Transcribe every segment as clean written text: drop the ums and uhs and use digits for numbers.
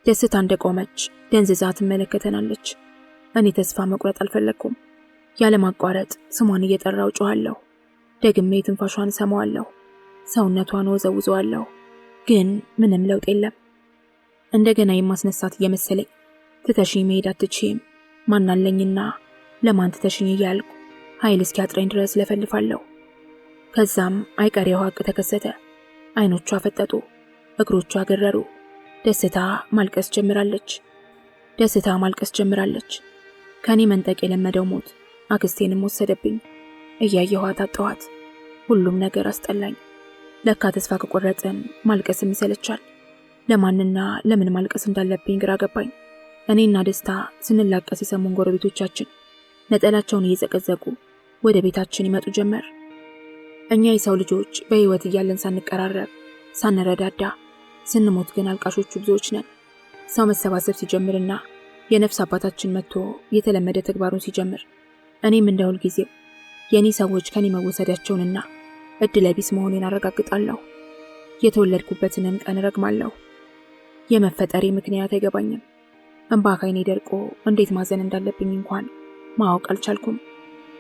ደስታ እንደቆመች ደንዝዛ ትመለከተናለች። እኔ ተስፋ መቁረጥ አልፈለኩም። ያለማቋረጥ ስሟን እየጠራው ጮኻለሁ። ደግሜ ትንፋሿን ሰማዋለሁ። ሰውነቷን ወዘውዘዋለሁ። ግን ምንም ለውጥ የለም። እንደገና የማስነሳት እየመሰለኝ ትተሽኝ መሄድ አትችይም፣ ማናለኝና ለማን ትተሽኝ እያልኩ ኃይል እስኪያጥረኝ ድረስ ለፈልፋለሁ። ከዛም አይቀሬው ሀቅ ተከሰተ። አይኖቿ ፈጠጡ፣ እግሮቿ ገረሩ። ደስታ ማልቀስ ጀምራለች። ከኔ መንጠቅ የለመደው ሞት አክስቴንም ወሰደብኝ። እያየኋት አጣኋት። ሁሉም ነገር አስጠላኝ። ለካ ተስፋ ከቆረጥን ማልቀስም ይሰለቻል። ለማንና ለምን ማልቀስ እንዳለብኝ ግራ ገባኝ። እኔና ደስታ ስንላቀስ የሰሙን ጎረቤቶቻችን ነጠላቸውን እየዘቀዘቁ ወደ ቤታችን ይመጡ ጀመር። እኛ የሰው ልጆች በህይወት እያለን ሳንቀራረብ፣ ሳንረዳዳ፣ ስንሞት ግን አልቃሾቹ ብዙዎች ነን። ሰው መሰባሰብ ሲጀምርና የነፍስ አባታችን መጥቶ የተለመደ ተግባሩን ሲጀምር እኔም እንደ ሁል ጊዜው የኔ ሰዎች ከኔ መወሰዳቸውንና እድለ ቢስ መሆኔን አረጋግጣለሁ። የተወለድኩበትንም ቀን ረግማለሁ። የመፈጠሬ ምክንያት አይገባኝም። እንባ ከዓይኔ ደርቆ እንዴት ማዘን እንዳለብኝ እንኳን ማወቅ አልቻልኩም።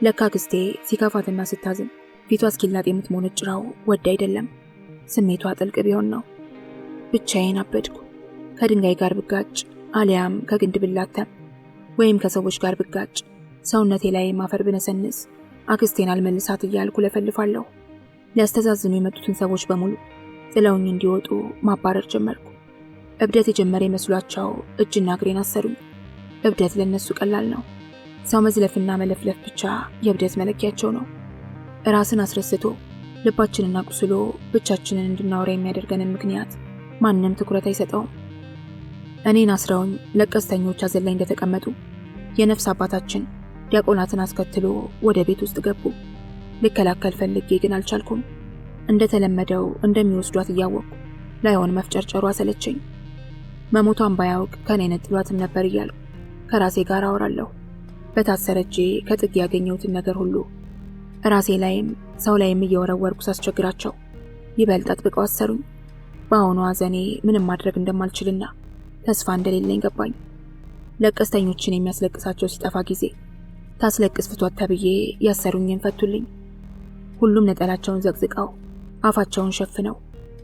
ለካ አክስቴ ሲከፋትና ስታዝን ፊቷ እስኪላጥ የምትሞነጭራው ወድ አይደለም፣ ስሜቷ ጥልቅ ቢሆን ነው። ብቻዬን አበድኩ። ከድንጋይ ጋር ብጋጭ አሊያም ከግንድ ብላተም ወይም ከሰዎች ጋር ብጋጭ ሰውነቴ ላይ ማፈር ብነሰንስ አክስቴን አልመልሳት እያልኩ ለፈልፋለሁ። ሊያስተዛዝኑ የመጡትን ሰዎች በሙሉ ጥለውኝ እንዲወጡ ማባረር ጀመርኩ። እብደት የጀመረ መስሏቸው እጅና እግሬን አሰሩኝ። እብደት ለነሱ ቀላል ነው። ሰው መዝለፍና መለፍለፍ ብቻ የእብደት መለኪያቸው ነው። ራስን አስረስቶ ልባችንን አቁስሎ ብቻችንን እንድናወራ የሚያደርገንን ምክንያት ማንም ትኩረት አይሰጠውም። እኔን አስረውኝ ለቀስተኞች አዘላይ እንደተቀመጡ የነፍስ አባታችን ዲያቆናትን አስከትሎ ወደ ቤት ውስጥ ገቡ። ልከላከል ፈልጌ ግን አልቻልኩም። እንደተለመደው እንደሚወስዷት እያወቅኩ ላይሆን መፍጨርጨሩ አሰለቸኝ። መሞቷን ባያውቅ ከኔ ነጥሏትም ነበር እያልኩ ከራሴ ጋር አወራለሁ። በታሰረ እጄ ከጥግ ያገኘሁትን ነገር ሁሉ ራሴ ላይም ሰው ላይም እየወረወርኩ ሳስቸግራቸው ይበልጥ አጥብቀው አሰሩኝ። በአሁኑ ሐዘኔ ምንም ማድረግ እንደማልችልና ተስፋ እንደሌለኝ ገባኝ። ለቀስተኞችን የሚያስለቅሳቸው ሲጠፋ ጊዜ ታስለቅስ ፍቷት ተብዬ ያሰሩኝን ፈቱልኝ። ሁሉም ነጠላቸውን ዘቅዝቀው አፋቸውን ሸፍነው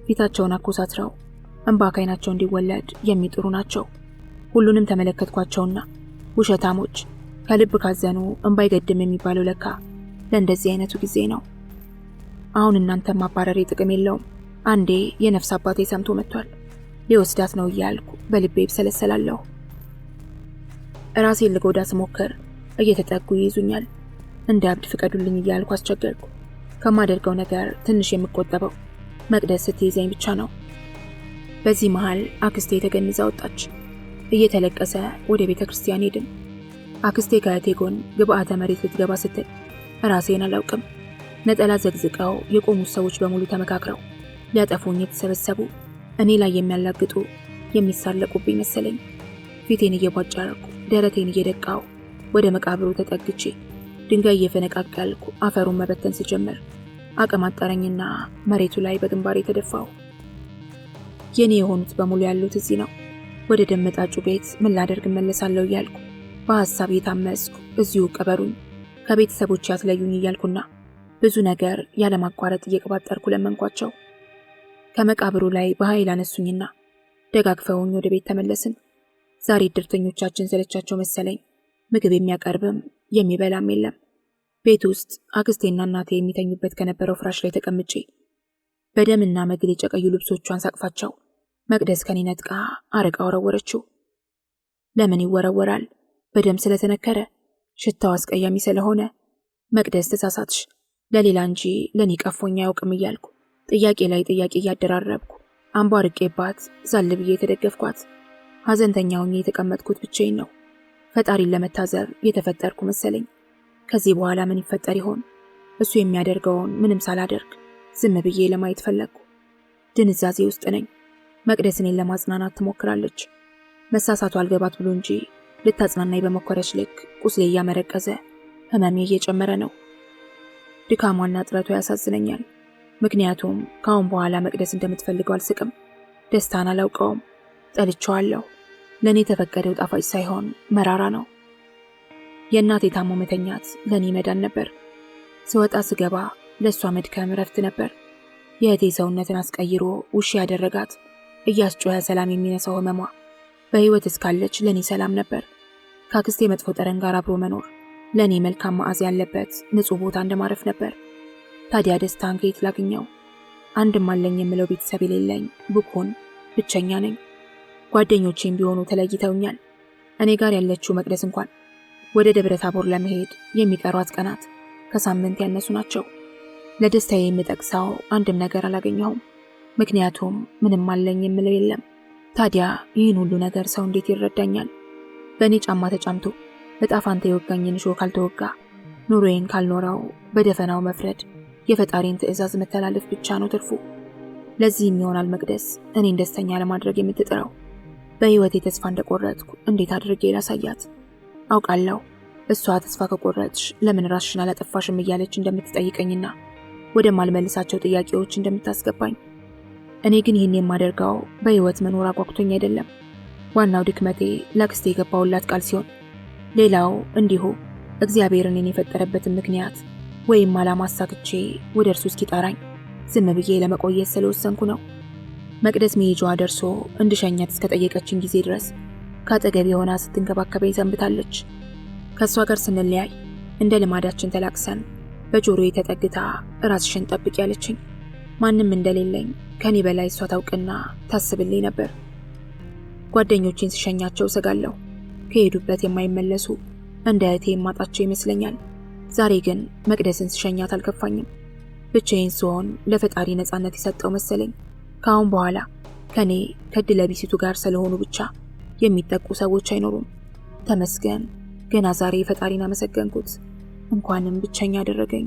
ፊታቸውን አኮሳትረው እንባ ከዓይናቸው እንዲወለድ የሚጥሩ ናቸው። ሁሉንም ተመለከትኳቸውና ውሸታሞች፣ ከልብ ካዘኑ እንባ አይገድም የሚባለው ለካ ለእንደዚህ አይነቱ ጊዜ ነው። አሁን እናንተም ማባረሬ ጥቅም የለውም። አንዴ የነፍስ አባቴ ሰምቶ መጥቷል፣ ሊወስዳት ነው እያልኩ በልቤ ብሰለሰላለሁ። ራሴን ልጎዳ ስሞክር እየተጠጉ ይይዙኛል። እንደ አብድ ፍቀዱልኝ እያልኩ አስቸገርኩ። ከማደርገው ነገር ትንሽ የምቆጠበው መቅደስ ስትይዘኝ ብቻ ነው። በዚህ መሃል አክስቴ ተገንዛ ወጣች። እየተለቀሰ ወደ ቤተ ክርስቲያን ሄድን። አክስቴ ከእቴ ጎን ግብአተ መሬት ልትገባ ስትል ራሴን አላውቅም። ነጠላ ዘግዝቀው የቆሙት ሰዎች በሙሉ ተመካክረው ሊያጠፉኝ የተሰበሰቡ፣ እኔ ላይ የሚያላግጡ የሚሳለቁብኝ መሰለኝ። ፊቴን እየቧጨርኩ ደረቴን እየደቃው ወደ መቃብሩ ተጠግቼ ድንጋይ እየፈነቃቀልኩ አፈሩን መበተን ስጀምር አቅም አጣረኝና መሬቱ ላይ በግንባሬ ተደፋው። የኔ የሆኑት በሙሉ ያሉት እዚህ ነው። ወደ ደመጣጩ ቤት ምን ላደርግ መለሳለሁ እያልኩ በሐሳብ የታመስኩ እዚሁ ቀበሩኝ፣ ከቤተሰቦች ያትለዩኝ እያልኩና ብዙ ነገር ያለማቋረጥ እየቀባጠርኩ ለመንኳቸው። ከመቃብሩ ላይ በኃይል አነሱኝና ደጋግፈውኝ ወደ ቤት ተመለስን። ዛሬ እድርተኞቻችን ዘለቻቸው መሰለኝ። ምግብ የሚያቀርብም የሚበላም የለም። ቤት ውስጥ አክስቴና እናቴ የሚተኙበት ከነበረው ፍራሽ ላይ ተቀምጬ በደምና መግል የጨቀዩ ልብሶቿን ሳቅፋቸው መቅደስ ከኔ ነጥቃ አረቃ ወረወረችው። ለምን ይወረወራል? በደም ስለተነከረ፣ ሽታው አስቀያሚ ስለሆነ። መቅደስ ተሳሳትሽ፣ ለሌላ እንጂ ለኔ ቀፎኝ አያውቅም እያልኩ ጥያቄ ላይ ጥያቄ እያደራረብኩ አንቧርቄባት ዛል ብዬ የተደገፍኳት። ሐዘንተኛ ሆኜ የተቀመጥኩት ብቻዬን ነው። ፈጣሪን ለመታዘብ የተፈጠርኩ መሰለኝ። ከዚህ በኋላ ምን ይፈጠር ይሆን? እሱ የሚያደርገውን ምንም ሳላደርግ ዝም ብዬ ለማየት ፈለግኩ። ድንዛዜ ውስጥ ነኝ። መቅደስ እኔን ለማጽናናት ትሞክራለች። መሳሳቱ አልገባት ብሎ እንጂ ልታጽናናኝ በሞከረች ልክ ቁስሌ እያመረቀዘ ህመሜ እየጨመረ ነው። ድካሟና ጥረቷ ያሳዝነኛል። ምክንያቱም ከአሁን በኋላ መቅደስ እንደምትፈልገው አልስቅም። ደስታን አላውቀውም። ጠልቼዋለሁ። ለኔ የተፈቀደው ጣፋጭ ሳይሆን መራራ ነው። የእናቴ ታሞ መተኛት ለኔ መዳን ነበር። ስወጣ ስገባ ለሷ መድከም ረፍት ነበር። የእህቴ ሰውነትን አስቀይሮ ውሻ ያደረጋት እያስጮኸ ሰላም የሚነሳው ህመሟ በህይወት እስካለች ለኔ ሰላም ነበር። ከአክስቴ መጥፎ ጠረን ጋር አብሮ መኖር ለኔ መልካም መዓዛ ያለበት ንጹህ ቦታ እንደማረፍ ነበር። ታዲያ ደስታን ከየት ላግኘው? አንድም አለኝ የምለው ቤተሰብ የሌለኝ ብኩን ብቸኛ ነኝ። ጓደኞቼም ቢሆኑ ተለይተውኛል። እኔ ጋር ያለችው መቅደስ እንኳን ወደ ደብረ ታቦር ለመሄድ የሚቀሯት ቀናት ከሳምንት ያነሱ ናቸው። ለደስታዬ የምጠቅሰው አንድም ነገር አላገኘሁም። ምክንያቱም ምንም አለኝ የምለው የለም። ታዲያ ይህን ሁሉ ነገር ሰው እንዴት ይረዳኛል? በእኔ ጫማ ተጫምቶ እጣ ፋንታ የወጋኝን እሾህ ካልተወጋ ኑሮዬን ካልኖረው በደፈናው መፍረድ የፈጣሪን ትዕዛዝ መተላለፍ ብቻ ነው ትርፉ። ለዚህም ይሆናል መቅደስ እኔን ደስተኛ ለማድረግ የምትጥረው። በህይወቴ ተስፋ እንደቆረጥኩ እንዴት አድርጌ ላሳያት? አውቃለሁ እሷ ተስፋ ከቆረጥሽ ለምን ራስሽን አላጠፋሽም እያለች እንደምትጠይቀኝና ወደ ማልመልሳቸው ጥያቄዎች እንደምታስገባኝ። እኔ ግን ይህን የማደርገው በህይወት መኖር አጓጉቶኝ አይደለም። ዋናው ድክመቴ ለአክስቴ የገባውላት ቃል ሲሆን፣ ሌላው እንዲሁ እግዚአብሔር እኔን የፈጠረበትን ምክንያት ወይም ዓላማ አሳክቼ ወደ እርሱ እስኪጠራኝ ዝም ብዬ ለመቆየት ስለወሰንኩ ነው። መቅደስ መሄጃዋ ደርሶ እንድሸኛት እስከጠየቀችኝ ጊዜ ድረስ ከአጠገቤ ሆና ስትንከባከበኝ ሰንብታለች። ከእሷ ጋር ስንለያይ እንደ ልማዳችን ተላቅሰን በጆሮዬ ተጠግታ ራስሽን ጠብቂ ያለችኝ። ማንም እንደሌለኝ ከኔ በላይ እሷ ታውቅና ታስብልኝ ነበር። ጓደኞቼን ስሸኛቸው እሰጋለሁ። ከሄዱበት የማይመለሱ እንደ እህቴ የማጣቸው ይመስለኛል። ዛሬ ግን መቅደስን ስሸኛት አልከፋኝም። ብቻዬን ስሆን ለፈጣሪ ነፃነት የሰጠው መሰለኝ። ከአሁን በኋላ ከኔ ከድለቢሲቱ ጋር ስለሆኑ ብቻ የሚጠቁ ሰዎች አይኖሩም። ተመስገን። ገና ዛሬ ፈጣሪን አመሰገንኩት። እንኳንም ብቸኛ አደረገኝ።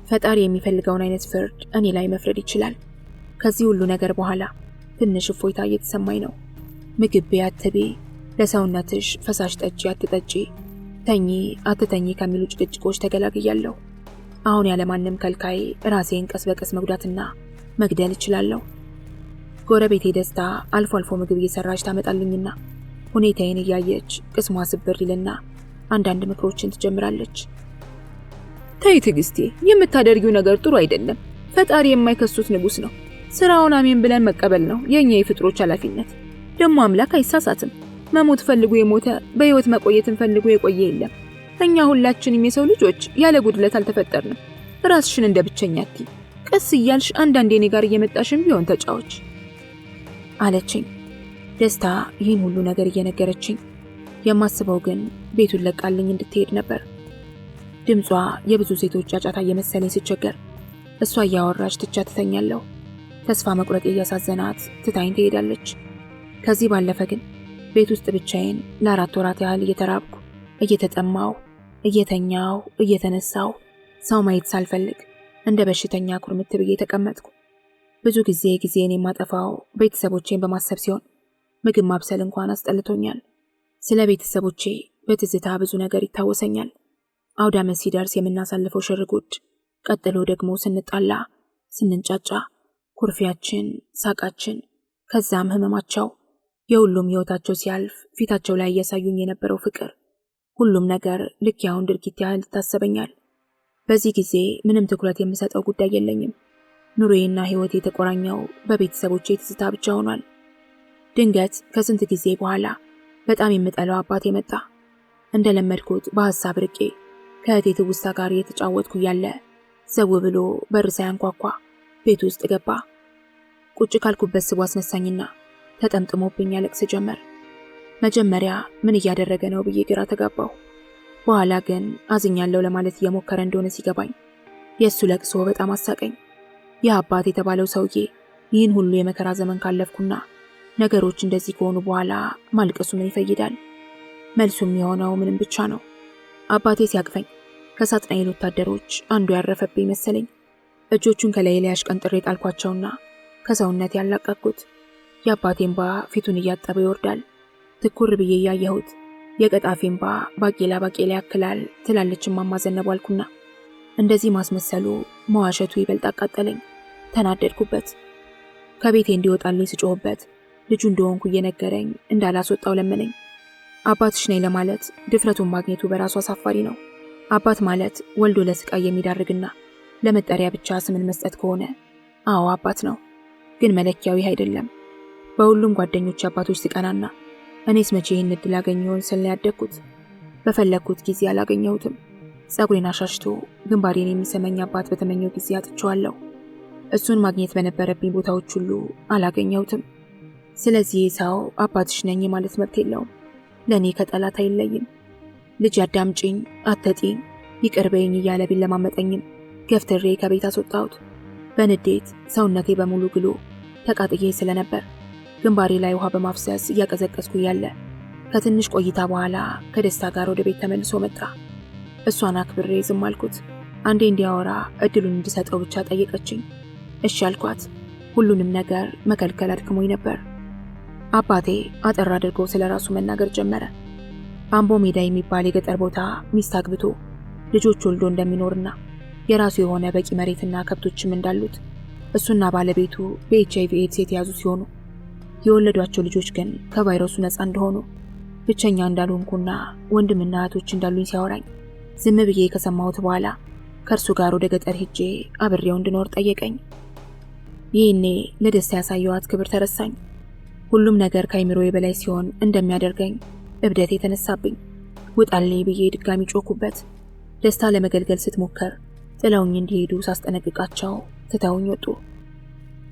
ፈጣሪ የሚፈልገውን አይነት ፍርድ እኔ ላይ መፍረድ ይችላል። ከዚህ ሁሉ ነገር በኋላ ትንሽ እፎይታ እየተሰማኝ ነው። ምግብ ብይ አትቢ፣ ለሰውነትሽ ፈሳሽ ጠጪ አትጠጪ፣ ተኚ አትተኚ ከሚሉ ጭቅጭቆች ተገላግያለሁ። አሁን ያለማንም ከልካይ ራሴን ቀስ በቀስ መጉዳትና መግደል እችላለሁ። ጎረቤቴ ደስታ አልፎ አልፎ ምግብ እየሰራች ታመጣልኝና ሁኔታዬን እያየች ቅስሟ ስብር ይልና አንዳንድ ምክሮችን ትጀምራለች። ተይ ትዕግስቴ፣ የምታደርጊው ነገር ጥሩ አይደለም። ፈጣሪ የማይከሱት ንጉስ ነው። ስራውን አሜን ብለን መቀበል ነው የኛ የፍጥሮች ኃላፊነት። ደግሞ አምላክ አይሳሳትም። መሞት ፈልጎ የሞተ በህይወት መቆየትን ፈልጎ የቆየ የለም። እኛ ሁላችንም የሰው ልጆች ያለ ጉድለት አልተፈጠርንም። ራስሽን እንደ ብቸኛ አትይ። ቀስ እያልሽ አንዳንዴ እኔ ጋር እየመጣሽም ቢሆን ተጫዎች አለችኝ። ደስታ ይህን ሁሉ ነገር እየነገረችኝ፣ የማስበው ግን ቤቱን ለቃልኝ እንድትሄድ ነበር። ድምጿ የብዙ ሴቶች ጫጫታ እየመሰለኝ ስቸገር እሷ እያወራች ትቻ ትተኛለሁ። ተስፋ መቁረጥ እያሳዘናት ትታኝ ትሄዳለች። ከዚህ ባለፈ ግን ቤት ውስጥ ብቻዬን ለ4 ወራት ያህል እየተራብኩ እየተጠማው እየተኛው እየተነሳው ሰው ማየት ሳልፈልግ እንደ በሽተኛ ኩርምት ብዬ ተቀመጥኩ። ብዙ ጊዜን የማጠፋው ቤተሰቦቼን በማሰብ ሲሆን ምግብ ማብሰል እንኳን አስጠልቶኛል። ስለ ቤተሰቦቼ በትዝታ ብዙ ነገር ይታወሰኛል። አውደ ዓመት ሲደርስ የምናሳልፈው ሽርጉድ፣ ቀጥሎ ደግሞ ስንጣላ፣ ስንንጫጫ፣ ኩርፊያችን፣ ሳቃችን፣ ከዛም ህመማቸው፣ የሁሉም ህይወታቸው ሲያልፍ ፊታቸው ላይ እያሳዩኝ የነበረው ፍቅር፣ ሁሉም ነገር ልክ ያሁን ድርጊት ያህል ይታሰበኛል። በዚህ ጊዜ ምንም ትኩረት የምሰጠው ጉዳይ የለኝም። ኑሮዬና ህይወቴ የተቆራኘው በቤተሰቦቼ ትዝታ ብቻ ሆኗል። ድንገት ከስንት ጊዜ በኋላ በጣም የምጠላው አባቴ መጣ። እንደለመድኩት በሐሳብ ርቄ ከእህቴ ትውስታ ጋር እየተጫወትኩ ያለ ዘው ብሎ በር ሳያንኳኳ ቤት ውስጥ ገባ። ቁጭ ካልኩበት ስቦ አስነሳኝና ተጠምጥሞብኝ ያለቅስ ጀመር። መጀመሪያ ምን እያደረገ ነው ብዬ ግራ ተጋባሁ። በኋላ ግን አዝኛለሁ ለማለት እየሞከረ እንደሆነ ሲገባኝ የእሱ ለቅሶ በጣም አሳቀኝ። ያ አባት የተባለው ሰውዬ ይህን ሁሉ የመከራ ዘመን ካለፍኩና ነገሮች እንደዚህ ከሆኑ በኋላ ማልቀሱ ምን ይፈይዳል? መልሱም የሆነው ምንም ብቻ ነው። አባቴ ሲያቅፈኝ ከሳጥናኤል ወታደሮች አንዱ ያረፈብኝ መሰለኝ። እጆቹን ከላይ ላይ አሽቀንጥሬ ጣልኳቸውና ከሰውነት ያላቀቅኩት። የአባቴ እንባ ፊቱን እያጠበ ይወርዳል። ትኩር ብዬ ያየሁት የቀጣፊ እንባ ባቄላ ያክላል ትላለች እማማ ዘነቡ አልኩና እንደዚህ ማስመሰሉ መዋሸቱ ይበልጥ አቃጠለኝ። ተናደድኩበት። ከቤቴ እንዲወጣልኝ ስጮህበት ልጁ እንደሆንኩ እየነገረኝ እንዳላስወጣው ለመነኝ። አባትሽ ነኝ ለማለት ድፍረቱን ማግኘቱ በራሱ አሳፋሪ ነው። አባት ማለት ወልዶ ለስቃይ የሚዳርግና ለመጠሪያ ብቻ ስምን መስጠት ከሆነ አዎ አባት ነው፣ ግን መለኪያዊ አይደለም። በሁሉም ጓደኞች አባቶች ስቀናና እኔስ መቼ ይህን እድል አገኘውን ስል ያደግኩት። በፈለግኩት ጊዜ አላገኘሁትም። ጸጉሬን አሻሽቶ ግንባሬን የሚሰመኝ አባት በተመኘው ጊዜ አጥቼዋለሁ። እሱን ማግኘት በነበረብኝ ቦታዎች ሁሉ አላገኘሁትም። ስለዚህ ሰው አባትሽ ነኝ ማለት መብት የለውም። ለእኔ ከጠላት አይለይም። ልጅ አዳምጪኝ፣ አትጢኝ፣ ይቅር በይኝ እያለ ቢለማመጠኝም ገፍትሬ ከቤት አስወጣሁት። በንዴት ሰውነቴ በሙሉ ግሎ ተቃጥዬ ስለነበር ግንባሬ ላይ ውሃ በማፍሰስ እያቀዘቀዝኩ ያለ ከትንሽ ቆይታ በኋላ ከደስታ ጋር ወደ ቤት ተመልሶ መጣ። እሷን አክብሬ ዝም አልኩት። አንዴ እንዲያወራ እድሉን እንድሰጠው ብቻ ጠየቀችኝ። እሺ አልኳት። ሁሉንም ነገር መከልከል አድክሞኝ ነበር። አባቴ አጠር አድርጎ ስለራሱ መናገር ጀመረ። አምቦ ሜዳ የሚባል የገጠር ቦታ ሚስት አግብቶ ልጆች ወልዶ እንደሚኖርና የራሱ የሆነ በቂ መሬትና ከብቶችም እንዳሉት እሱና ባለቤቱ በኤችአይቪ ኤድስ የተያዙ ሲሆኑ የወለዷቸው ልጆች ግን ከቫይረሱ ነፃ እንደሆኑ ብቸኛ እንዳልሆንኩና ወንድምና እህቶች እንዳሉኝ ሲያወራኝ ዝም ብዬ ከሰማሁት በኋላ ከእርሱ ጋር ወደ ገጠር ሄጄ አብሬው እንድኖር ጠየቀኝ። ይህኔ ለደስታ ያሳየዋት ክብር ተረሳኝ። ሁሉም ነገር ከአይምሮዬ በላይ ሲሆን እንደሚያደርገኝ እብደት የተነሳብኝ። ውጣልኝ ብዬ ድጋሚ ጮኩበት። ደስታ ለመገልገል ስትሞከር ጥለውኝ እንዲሄዱ ሳስጠነቅቃቸው ትተውኝ ወጡ።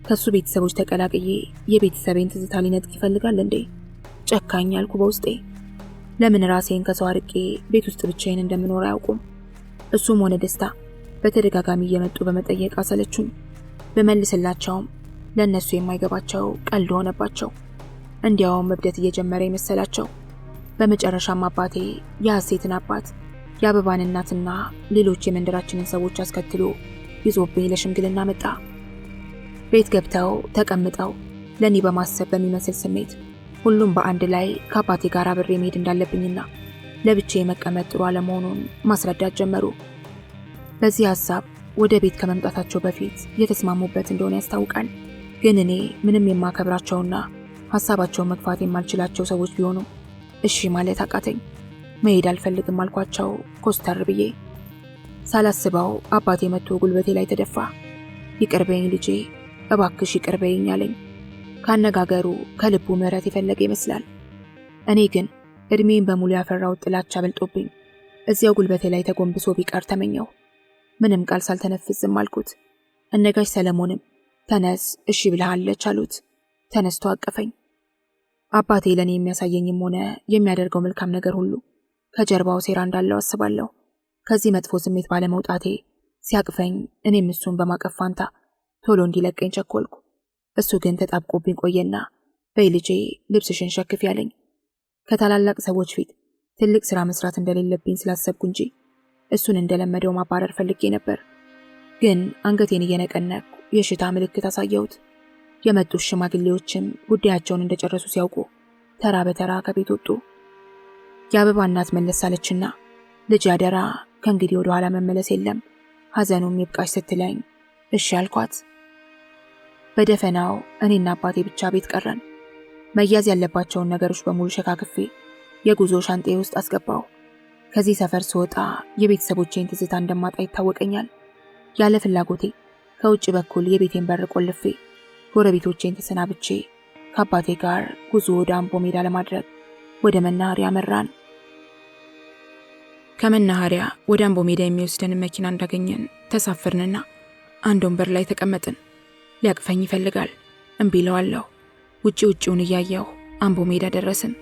ከሱ ቤተሰቦች ተቀላቅዬ የቤተሰቤን ትዝታ ሊነጥቅ ይፈልጋል እንዴ? ጨካኝ አልኩ በውስጤ። ለምን ራሴን ከሰው አርቄ ቤት ውስጥ ብቻዬን እንደምኖር አያውቁም? እሱም ሆነ ደስታ በተደጋጋሚ እየመጡ በመጠየቅ አሰለቹኝ። በመልስላቸውም ለእነሱ የማይገባቸው ቀልድ ሆነባቸው። እንዲያውም እብደት እየጀመረ ይመሰላቸው። በመጨረሻም አባቴ የሐሴትን አባት የአበባን እናትና ሌሎች የመንደራችንን ሰዎች አስከትሎ ይዞብኝ ለሽምግልና መጣ። ቤት ገብተው ተቀምጠው ለኔ በማሰብ በሚመስል ስሜት ሁሉም በአንድ ላይ ከአባቴ ጋር አብሬ መሄድ እንዳለብኝና ለብቻዬ መቀመጥ ጥሩ አለመሆኑን ማስረዳት ጀመሩ። በዚህ ሐሳብ ወደ ቤት ከመምጣታቸው በፊት የተስማሙበት እንደሆነ ያስታውቃል። ግን እኔ ምንም የማከብራቸውና ሐሳባቸውን መግፋት የማልችላቸው ሰዎች ቢሆኑም እሺ ማለት አቃተኝ። መሄድ አልፈልግም አልኳቸው ኮስተር ብዬ። ሳላስበው አባቴ መጥቶ ጉልበቴ ላይ ተደፋ። ይቅር በይኝ ልጄ፣ እባክሽ ይቅር በይኝ አለኝ። ካነጋገሩ ከልቡ ምሕረት የፈለገ ይመስላል። እኔ ግን እድሜን በሙሉ ያፈራሁት ጥላቻ በልጦብኝ እዚያው ጉልበቴ ላይ ተጎንብሶ ቢቀር ተመኘው። ምንም ቃል ሳልተነፍስ ዝም አልኩት። እነጋሽ ሰለሞንም ተነስ እሺ ብለሃለች አሉት። ተነስቶ አቀፈኝ። አባቴ ለኔ የሚያሳየኝም ሆነ የሚያደርገው መልካም ነገር ሁሉ ከጀርባው ሴራ እንዳለው አስባለሁ። ከዚህ መጥፎ ስሜት ባለመውጣቴ ሲያቅፈኝ እኔም እሱን በማቀፍ ፋንታ ቶሎ እንዲለቀኝ ቸኮልኩ። እሱ ግን ተጣብቆብኝ ቆየና በይ ልጄ ልብስሽን ሸክፍ ያለኝ። ከታላላቅ ሰዎች ፊት ትልቅ ስራ መስራት እንደሌለብኝ ስላሰብኩ እንጂ እሱን እንደለመደው ማባረር ፈልጌ ነበር። ግን አንገቴን እየነቀነቅኩ የሽታ ምልክት አሳየሁት። የመጡት ሽማግሌዎችም ጉዳያቸውን እንደጨረሱ ሲያውቁ ተራ በተራ ከቤት ወጡ። የአበባ እናት መለስ አለችና ልጅ አደራ ከእንግዲህ ወደ ኋላ መመለስ የለም፣ ሐዘኑም ይብቃሽ ስትለኝ እሺ አልኳት። በደፈናው እኔና አባቴ ብቻ ቤት ቀረን። መያዝ ያለባቸውን ነገሮች በሙሉ ሸካክፌ የጉዞ ሻንጤ ውስጥ አስገባው። ከዚህ ሰፈር ስወጣ የቤተሰቦቼን ትዝታ እንደማጣ ይታወቀኛል። ያለ ፍላጎቴ ከውጭ በኩል የቤቴን በር ቆልፌ ጎረቤቶቼን ተሰናብቼ ከአባቴ ጋር ጉዞ ወደ አምቦ ሜዳ ለማድረግ ወደ መናኸሪያ መራን። ከመናኸሪያ ወደ አምቦ ሜዳ የሚወስደን መኪና እንዳገኘን ተሳፈርንና አንድ ወንበር ላይ ተቀመጥን። ሊያቅፈኝ ይፈልጋል፣ እምቢ እለዋለሁ። ውጪውን እያየሁ አምቦ ሜዳ ደረስን።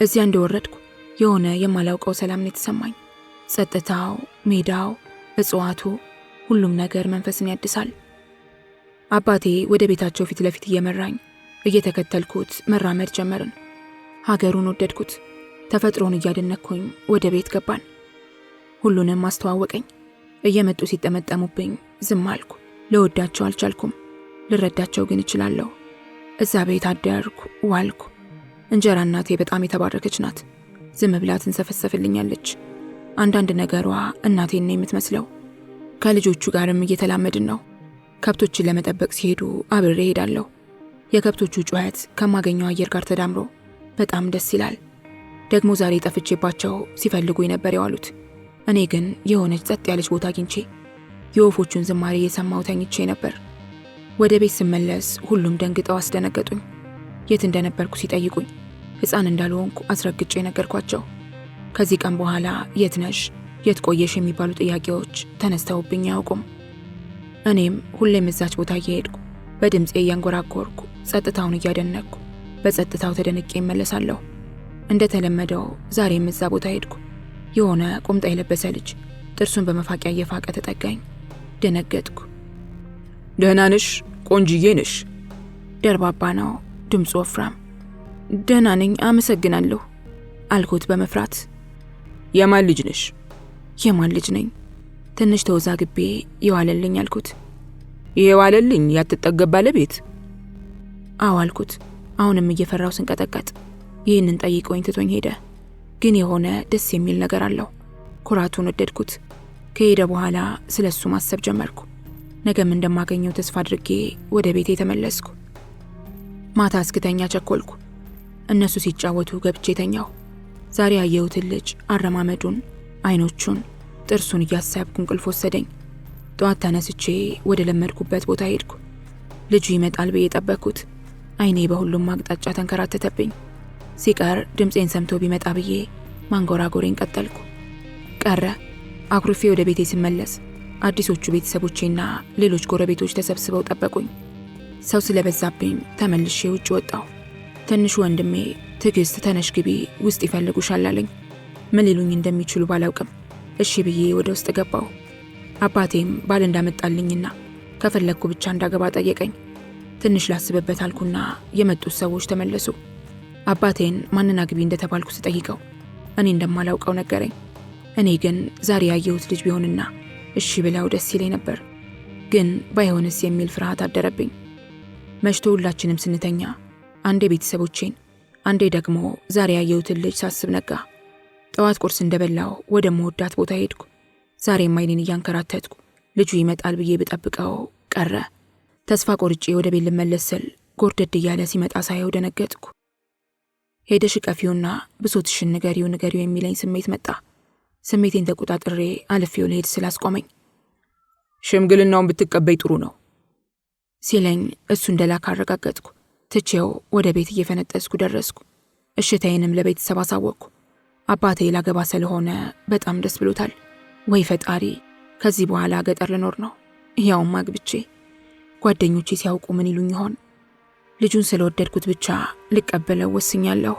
እዚያ እንደወረድኩ የሆነ የማላውቀው ሰላም ነው የተሰማኝ። ጸጥታው፣ ሜዳው፣ እጽዋቱ፣ ሁሉም ነገር መንፈስን ያድሳል። አባቴ ወደ ቤታቸው ፊት ለፊት እየመራኝ እየተከተልኩት መራመድ ጀመርን። ሀገሩን ወደድኩት። ተፈጥሮን እያደነኩኝ ወደ ቤት ገባን። ሁሉንም አስተዋወቀኝ። እየመጡ ሲጠመጠሙብኝ ዝም አልኩ። ልወዳቸው አልቻልኩም፣ ልረዳቸው ግን እችላለሁ። እዛ ቤት አደርኩ፣ ዋልኩ። እንጀራ እናቴ በጣም የተባረከች ናት። ዝም ብላ ትንሰፈሰፍልኛለች። አንዳንድ ነገሯ እናቴን ነው የምትመስለው። ከልጆቹ ጋርም እየተላመድን ነው። ከብቶችን ለመጠበቅ ሲሄዱ አብሬ ሄዳለሁ። የከብቶቹ ጩኸት ከማገኘው አየር ጋር ተዳምሮ በጣም ደስ ይላል። ደግሞ ዛሬ ጠፍቼባቸው ሲፈልጉኝ ነበር የዋሉት። እኔ ግን የሆነች ጸጥ ያለች ቦታ አግኝቼ የወፎቹን ዝማሬ የሰማሁ ተኝቼ ነበር። ወደ ቤት ስመለስ ሁሉም ደንግጠው አስደነገጡኝ። የት እንደነበርኩ ሲጠይቁኝ ሕፃን እንዳልሆንኩ አስረግጬ ነገርኳቸው። ከዚህ ቀን በኋላ የት ነሽ፣ የት ቆየሽ የሚባሉ ጥያቄዎች ተነስተውብኝ አያውቁም። እኔም ሁሌም እዛች ቦታ እየሄድኩ በድምፄ እያንጎራጎርኩ ጸጥታውን እያደነቅኩ በጸጥታው ተደንቄ እመለሳለሁ። እንደተለመደው ዛሬም እዛ ቦታ ሄድኩ። የሆነ ቁምጣ የለበሰ ልጅ ጥርሱን በመፋቂያ እየፋቀ ተጠጋኝ። ደነገጥኩ። ደህና ነሽ? ቆንጅዬ ነሽ? ደርባባ ነው፣ ድምፁ ወፍራም። ደህና ነኝ አመሰግናለሁ አልኩት በመፍራት። የማን ልጅ ነሽ? የማን ልጅ ነኝ? ትንሽ ተወዛግቤ የዋለልኝ አልኩት። የዋለልኝ ያትጠገብ ባለቤት? አዎ አልኩት፣ አሁንም እየፈራው ስንቀጠቀጥ። ይህንን ጠይቆኝ ትቶኝ ሄደ። ግን የሆነ ደስ የሚል ነገር አለው። ኩራቱን ወደድኩት። ከሄደ በኋላ ስለሱ ማሰብ ጀመርኩ። ነገም እንደማገኘው ተስፋ አድርጌ ወደ ቤቴ ተመለስኩ። ማታ እስክተኛ ቸኮልኩ። እነሱ ሲጫወቱ ገብቼ ተኛሁ። ዛሬ ያየሁትን ልጅ አረማመዱን፣ አይኖቹን፣ ጥርሱን እያሰብኩ እንቅልፍ ወሰደኝ። ጠዋት ተነስቼ ወደ ለመድኩበት ቦታ ሄድኩ። ልጁ ይመጣል ብዬ ጠበቅኩት። አይኔ በሁሉም አቅጣጫ ተንከራተተብኝ። ሲቀር ድምፄን ሰምቶ ቢመጣ ብዬ ማንጎራጎሬን ቀጠልኩ። ቀረ። አኩርፌ ወደ ቤቴ ስመለስ አዲሶቹ ቤተሰቦቼና ሌሎች ጎረቤቶች ተሰብስበው ጠበቁኝ። ሰው ስለበዛብኝ ተመልሼ ውጭ ወጣሁ። ትንሹ ወንድሜ ትዕግስት ተነሽ ግቢ ውስጥ ይፈልጉሻል አለኝ። ምን ሊሉኝ እንደሚችሉ ባላውቅም እሺ ብዬ ወደ ውስጥ ገባሁ። አባቴም ባል እንዳመጣልኝና ከፈለግኩ ብቻ እንዳገባ ጠየቀኝ። ትንሽ ላስብበት አልኩና የመጡት ሰዎች ተመለሱ። አባቴን ማንን አግቢ እንደተባልኩ ስጠይቀው እኔ እንደማላውቀው ነገረኝ። እኔ ግን ዛሬ ያየሁት ልጅ ቢሆንና እሺ ብለው ደስ ይለኝ ነበር። ግን ባይሆንስ የሚል ፍርሃት አደረብኝ። መሽቶ ሁላችንም ስንተኛ አንዴ ቤተሰቦቼን፣ አንዴ ደግሞ ዛሬ ያየሁትን ልጅ ሳስብ ነጋ። ጠዋት ቁርስ እንደበላው ወደ መወዳት ቦታ ሄድኩ። ዛሬም አይኔን እያንከራተትኩ ልጁ ይመጣል ብዬ ብጠብቀው ቀረ። ተስፋ ቆርጬ ወደ ቤት ልመለስ ስል ጎርደድ እያለ ሲመጣ ሳየው ደነገጥኩ። ሄደሽ ቀፊውና ብሶትሽን ንገሪው የሚለኝ ስሜት መጣ። ስሜቴን ተቆጣጥሬ አልፌው ልሄድ ስላስቆመኝ ሽምግልናውን ብትቀበይ ጥሩ ነው ሲለኝ እሱ እንደላካ አረጋገጥኩ። ትቼው ወደ ቤት እየፈነጠስኩ ደረስኩ። እሽታዬንም ለቤተሰብ አሳወቅኩ። አባቴ ላገባ ስለሆነ በጣም ደስ ብሎታል። ወይ ፈጣሪ፣ ከዚህ በኋላ ገጠር ልኖር ነው፣ ያውም አግብቼ። ጓደኞቼ ሲያውቁ ምን ይሉኝ ይሆን? ልጁን ስለወደድኩት ብቻ ልቀበለው ወስኛለሁ።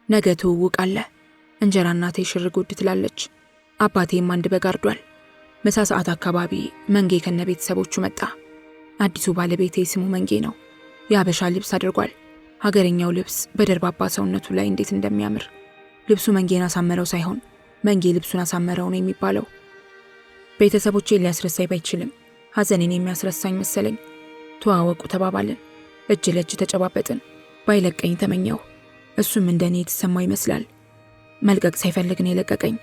ነገ ትውውቅ አለ። እንጀራ እናቴ ሽር ጉድ ትላለች። አባቴም አንድ በግ አርዷል። ምሳ ሰዓት አካባቢ መንጌ ከነ ቤተሰቦቹ መጣ። አዲሱ ባለቤቴ ስሙ መንጌ ነው። የአበሻ ልብስ አድርጓል። ሀገረኛው ልብስ በደርባባ ሰውነቱ ላይ እንዴት እንደሚያምር። ልብሱ መንጌን አሳመረው ሳይሆን መንጌ ልብሱን አሳመረው ነው የሚባለው። ቤተሰቦቼን ሊያስረሳኝ ባይችልም ሀዘኔን የሚያስረሳኝ መሰለኝ። ተዋወቁ ተባባልን። እጅ ለእጅ ተጨባበጥን። ባይለቀኝ ተመኘው። እሱም እንደኔ የተሰማው ይመስላል። መልቀቅ ሳይፈልግ ነው የለቀቀኝ።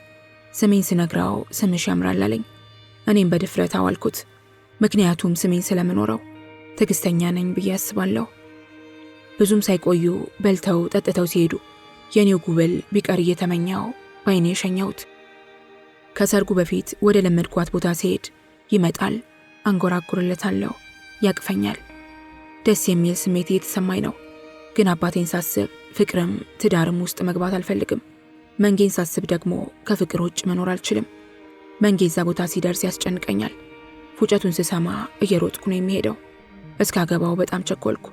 ስሜን ስነግራው ስምሽ ያምራል አለኝ። እኔም በድፍረት አዋልኩት። ምክንያቱም ስሜን ስለምኖረው ትዕግስተኛ ነኝ ብዬ አስባለሁ። ብዙም ሳይቆዩ በልተው ጠጥተው ሲሄዱ የኔው ጉብል ቢቀር እየተመኘው ባይኔ የሸኘሁት። ከሰርጉ በፊት ወደ ለመድኳት ቦታ ሲሄድ ይመጣል፣ አንጎራጉርለታለሁ፣ ያቅፈኛል። ደስ የሚል ስሜት እየተሰማኝ ነው። ግን አባቴን ሳስብ ፍቅርም ትዳርም ውስጥ መግባት አልፈልግም። መንጌን ሳስብ ደግሞ ከፍቅር ውጭ መኖር አልችልም። መንጌ እዛ ቦታ ሲደርስ ያስጨንቀኛል። ፉጨቱን ስሰማ እየሮጥኩ ነው የሚሄደው። እስካገባው በጣም ቸኮልኩ።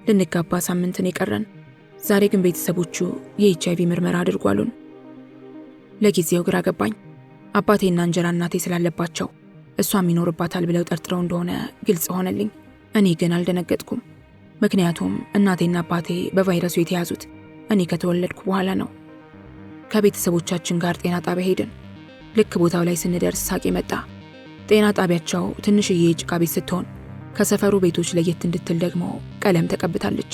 ልንጋባ ሳምንትን የቀረን። ዛሬ ግን ቤተሰቦቹ የኤችአይቪ ምርመራ አድርጓሉን። ለጊዜው ግራ ገባኝ። አባቴና እንጀራ እናቴ ስላለባቸው እሷም ይኖርባታል ብለው ጠርጥረው እንደሆነ ግልጽ ሆነልኝ። እኔ ግን አልደነገጥኩም። ምክንያቱም እናቴና አባቴ በቫይረሱ የተያዙት እኔ ከተወለድኩ በኋላ ነው። ከቤተሰቦቻችን ጋር ጤና ጣቢያ ሄድን። ልክ ቦታው ላይ ስንደርስ ሳቄ መጣ። ጤና ጣቢያቸው ትንሽዬ የጭቃ ቤት ስትሆን ከሰፈሩ ቤቶች ለየት እንድትል ደግሞ ቀለም ተቀብታለች።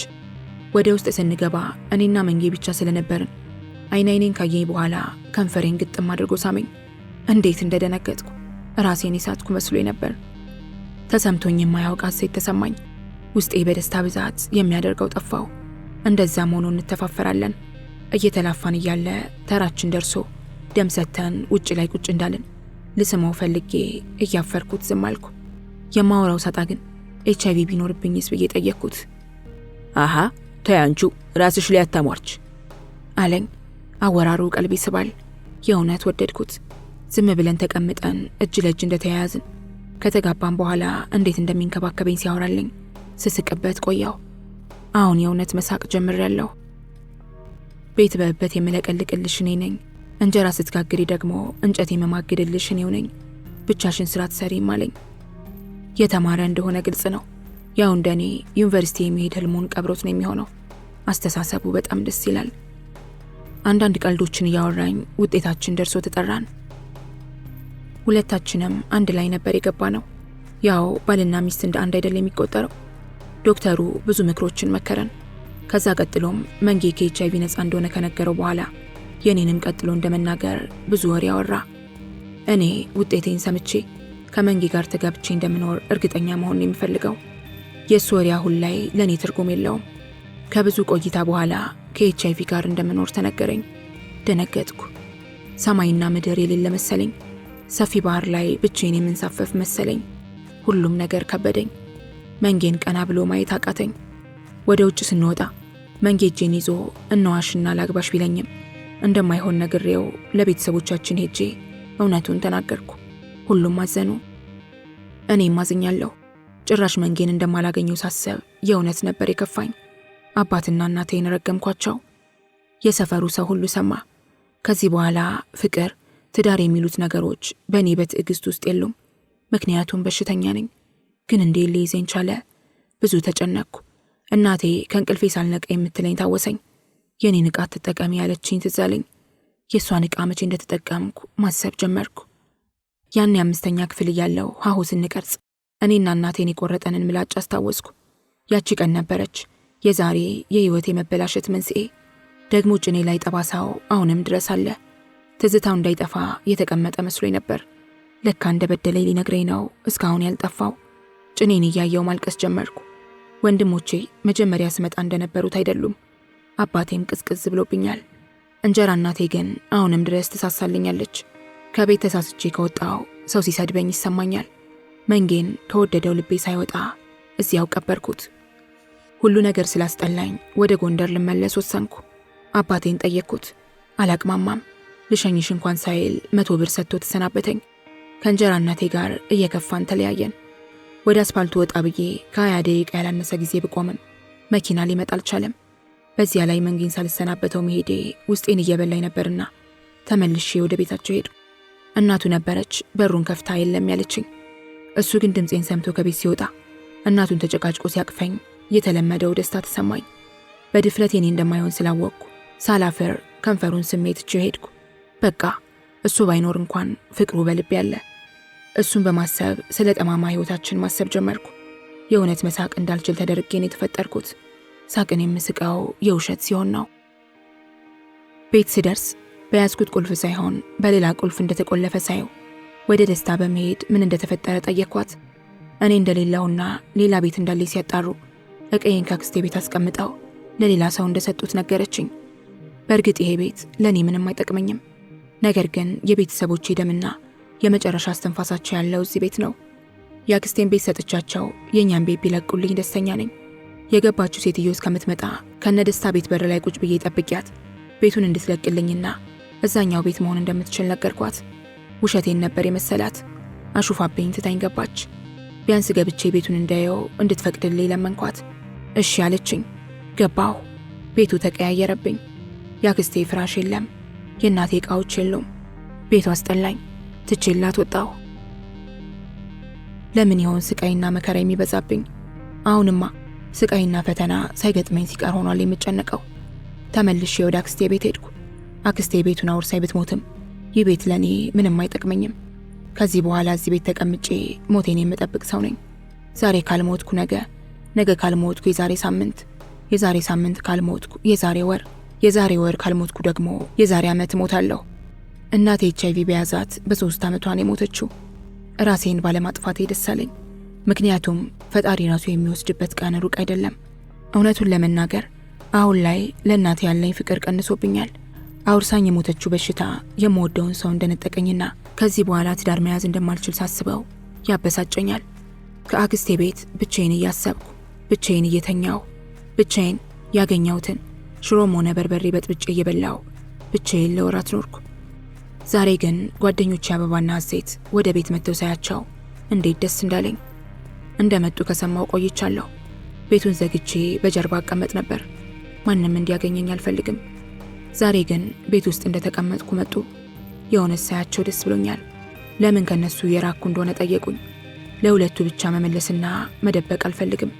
ወደ ውስጥ ስንገባ እኔና መንጌ ብቻ ስለነበርን አይኔን ካየኝ በኋላ ከንፈሬን ግጥም አድርጎ ሳመኝ። እንዴት እንደደነገጥኩ ራሴን የሳትኩ መስሎኝ ነበር። ተሰምቶኝ የማያውቅ ሐሴት ተሰማኝ። ውስጤ በደስታ ብዛት የሚያደርገው ጠፋው። እንደዛም ሆኖ እንተፋፈራለን። እየተላፋን እያለ ተራችን ደርሶ ደም ሰተን ውጭ ላይ ቁጭ እንዳልን ልስመው ፈልጌ እያፈርኩት ዝም አልኩ። የማወራው ሳጣ ግን HIV ቢኖርብኝስ ብዬ ጠየቅኩት። አሃ ተያንቹ ራስሽ ላይ አታሟርች አለኝ። አወራሩ ቀልብ ይስባል። የእውነት ወደድኩት። ዝም ብለን ተቀምጠን እጅ ለእጅ እንደተያያዝን ከተጋባን በኋላ እንዴት እንደሚንከባከበኝ ሲያወራልኝ ስስቅበት ቆያው። አሁን የእውነት መሳቅ ጀምሬያለሁ። ቤት በእበት የምለቀልቅልሽ እኔ ነኝ። እንጀራ ስትጋግሪ ደግሞ እንጨት የመማግድልሽ እኔው ነኝ። ብቻሽን ስራ ትሰሪም አለኝ። የተማረ እንደሆነ ግልጽ ነው። ያው እንደኔ ዩኒቨርሲቲ የሚሄድ ህልሙን ቀብሮት ነው የሚሆነው። አስተሳሰቡ በጣም ደስ ይላል። አንዳንድ ቀልዶችን እያወራኝ ውጤታችን ደርሶ ተጠራን። ሁለታችንም አንድ ላይ ነበር የገባ ነው። ያው ባልና ሚስት እንደ አንድ አይደለም የሚቆጠረው። ዶክተሩ ብዙ ምክሮችን መከረን። ከዛ ቀጥሎም መንጌ ከኤችአይቪ ነፃ እንደሆነ ከነገረው በኋላ የኔንም ቀጥሎ እንደመናገር ብዙ ወሬ አወራ። እኔ ውጤቴን ሰምቼ ከመንጌ ጋር ተጋብቼ እንደምኖር እርግጠኛ መሆን የሚፈልገው። የሱ ወሬ አሁን ላይ ለኔ ትርጉም የለውም። ከብዙ ቆይታ በኋላ ከኤችአይቪ ጋር እንደምኖር ተነገረኝ። ደነገጥኩ። ሰማይና ምድር የሌለ መሰለኝ። ሰፊ ባህር ላይ ብቻዬን የምንሳፈፍ መሰለኝ። ሁሉም ነገር ከበደኝ። መንጌን ቀና ብሎ ማየት አቃተኝ። ወደ ውጭ ስንወጣ መንጌ እጄን ይዞ እነዋሽና ላግባሽ ቢለኝም እንደማይሆን ነግሬው ለቤተሰቦቻችን ሄጄ እውነቱን ተናገርኩ። ሁሉም አዘኑ። እኔም አዝኛለሁ። ጭራሽ መንጌን እንደማላገኘው ሳሰብ የእውነት ነበር የከፋኝ። አባትና እናቴን ረገምኳቸው። የሰፈሩ ሰው ሁሉ ሰማ። ከዚህ በኋላ ፍቅር፣ ትዳር የሚሉት ነገሮች በእኔ በትዕግስት ውስጥ የሉም። ምክንያቱም በሽተኛ ነኝ። ግን እንዴ ሊይዘኝ ቻለ? ብዙ ተጨነቅኩ። እናቴ ከእንቅልፌ ሳልነቃ የምትለኝ ታወሰኝ። የኔን ዕቃ ትጠቀሚ ያለችኝ ትዝ አለኝ። የእሷን ዕቃ መቼ እንደተጠቀምኩ ማሰብ ጀመርኩ። ያን 5ኛ ክፍል እያለሁ ሀሁ ስንቀርጽ እኔና እናቴን የቆረጠንን ምላጭ አስታወስኩ። ያቺ ቀን ነበረች የዛሬ የህይወቴ መበላሸት መንስኤ። ደግሞ ጭኔ ላይ ጠባሳው አሁንም ድረስ አለ። ትዝታው እንዳይጠፋ የተቀመጠ መስሎኝ ነበር። ለካ እንደበደለኝ ሊነግረኝ ነው እስካሁን ያልጠፋው። ጭኔን እያየው ማልቀስ ጀመርኩ። ወንድሞቼ መጀመሪያ ስመጣ እንደነበሩት አይደሉም። አባቴም ቅዝቅዝ ብሎብኛል። እንጀራ እናቴ ግን አሁንም ድረስ ትሳሳልኛለች። ከቤት ተሳስቼ ከወጣው ሰው ሲሰድበኝ ይሰማኛል። መንጌን ከወደደው ልቤ ሳይወጣ እዚያው ቀበርኩት። ሁሉ ነገር ስላስጠላኝ ወደ ጎንደር ልመለስ ወሰንኩ። አባቴን ጠየቅኩት። አላቅማማም። ልሸኝሽ እንኳን ሳይል 100 ብር ሰጥቶ ተሰናበተኝ። ከእንጀራ እናቴ ጋር እየከፋን ተለያየን። ወደ አስፓልቱ ወጣ ብዬ ከ20 ደቂቃ ያላነሰ ጊዜ ብቆምም መኪና ሊመጣ አልቻለም። በዚያ ላይ መንጌን ሳልሰናበተው መሄዴ ውስጤን እየበላኝ ነበርና ተመልሼ ወደ ቤታቸው ሄድኩ። እናቱ ነበረች በሩን ከፍታ የለም ያለችኝ። እሱ ግን ድምፄን ሰምቶ ከቤት ሲወጣ እናቱን ተጨቃጭቆ ሲያቅፈኝ የተለመደው ደስታ ተሰማኝ። በድፍረት የኔ እንደማይሆን ስላወቅኩ ሳላፈር ከንፈሩን ስሜት ትቼው ሄድኩ። በቃ እሱ ባይኖር እንኳን ፍቅሩ በልቤ ያለ። እሱን በማሰብ ስለ ጠማማ ህይወታችን ማሰብ ጀመርኩ። የእውነት መሳቅ እንዳልችል ተደርጌን የተፈጠርኩት። ሳቅን የምስቀው የውሸት ሲሆን ነው። ቤት ስደርስ በያዝኩት ቁልፍ ሳይሆን በሌላ ቁልፍ እንደተቆለፈ ሳየው ወደ ደስታ በመሄድ ምን እንደተፈጠረ ጠየቅኳት። እኔ እንደሌለውና ሌላ ቤት እንዳለ ሲያጣሩ እቀዬን ካክስቴ ቤት አስቀምጠው ለሌላ ሰው እንደሰጡት ነገረችኝ። በእርግጥ ይሄ ቤት ለእኔ ምንም አይጠቅመኝም። ነገር ግን የቤተሰቦቼ ደምና የመጨረሻ አስተንፋሳቸው ያለው እዚህ ቤት ነው። የአክስቴን ቤት ሰጥቻቸው የእኛን ቤት ቢለቁልኝ ደስተኛ ነኝ። የገባችው ሴትዮ እስከምትመጣ ከነ ደስታ ቤት በር ላይ ቁጭ ብዬ ጠብቂያት ቤቱን እንድትለቅልኝና እዛኛው ቤት መሆን እንደምትችል ነገርኳት። ውሸቴን ነበር የመሰላት። አሹፋብኝ ትታኝ ገባች። ቢያንስ ገብቼ ቤቱን እንዳየው እንድትፈቅድልኝ ለመንኳት። እሺ አለችኝ። ገባሁ። ቤቱ ተቀያየረብኝ። የአክስቴ ፍራሽ የለም። የእናቴ ዕቃዎች የሉም። ቤቱ አስጠላኝ። ትቼላት ወጣሁ። ለምን ይሆን ስቃይና መከራ የሚበዛብኝ? አሁንማ ስቃይና ፈተና ሳይገጥመኝ ሲቀር ሆኗል የምጨነቀው። ተመልሼ ወደ አክስቴ ቤት ሄድኩ። አክስቴ ቤቱን አውርሳይ ብትሞትም ይህ ቤት ለኔ ምንም አይጠቅመኝም። ከዚህ በኋላ እዚህ ቤት ተቀምጬ ሞቴን የምጠብቅ ሰው ነኝ። ዛሬ ካልሞትኩ ነገ፣ ነገ ካልሞትኩ የዛሬ ሳምንት፣ የዛሬ ሳምንት ካልሞትኩ የዛሬ ወር፣ የዛሬ ወር ካልሞትኩ ደግሞ የዛሬ ዓመት ሞታለሁ። እናቴ HIV በያዛት በ3 ዓመቷ ነው የሞተችው። ራሴን ባለማጥፋቴ ደስ አለኝ። ምክንያቱም ፈጣሪ ራሱ የሚወስድበት ቀን ሩቅ አይደለም። እውነቱን ለመናገር አሁን ላይ ለእናቴ ያለኝ ፍቅር ቀንሶብኛል። አውርሳኝ የሞተችው በሽታ የምወደውን ሰው እንደነጠቀኝና ከዚህ በኋላ ትዳር መያዝ እንደማልችል ሳስበው ያበሳጨኛል። ከአክስቴ ቤት ብቻዬን እያሰብኩ፣ ብቻዬን እየተኛው፣ ብቻዬን ያገኘሁትን ሽሮም ሆነ በርበሬ በጥብጬ እየበላው ብቻዬን ለወራት ኖርኩ። ዛሬ ግን ጓደኞቼ አበባና ሀሴት ወደ ቤት መጥተው ሳያቸው እንዴት ደስ እንዳለኝ። እንደመጡ ከሰማው ቆይቻለሁ። ቤቱን ዘግቼ በጀርባ አቀመጥ ነበር። ማንም እንዲያገኘኝ አልፈልግም። ዛሬ ግን ቤት ውስጥ እንደተቀመጥኩ መጡ። የእውነት ሳያቸው ደስ ብሎኛል። ለምን ከነሱ የራኩ እንደሆነ ጠየቁኝ። ለሁለቱ ብቻ መመለስና መደበቅ አልፈልግም።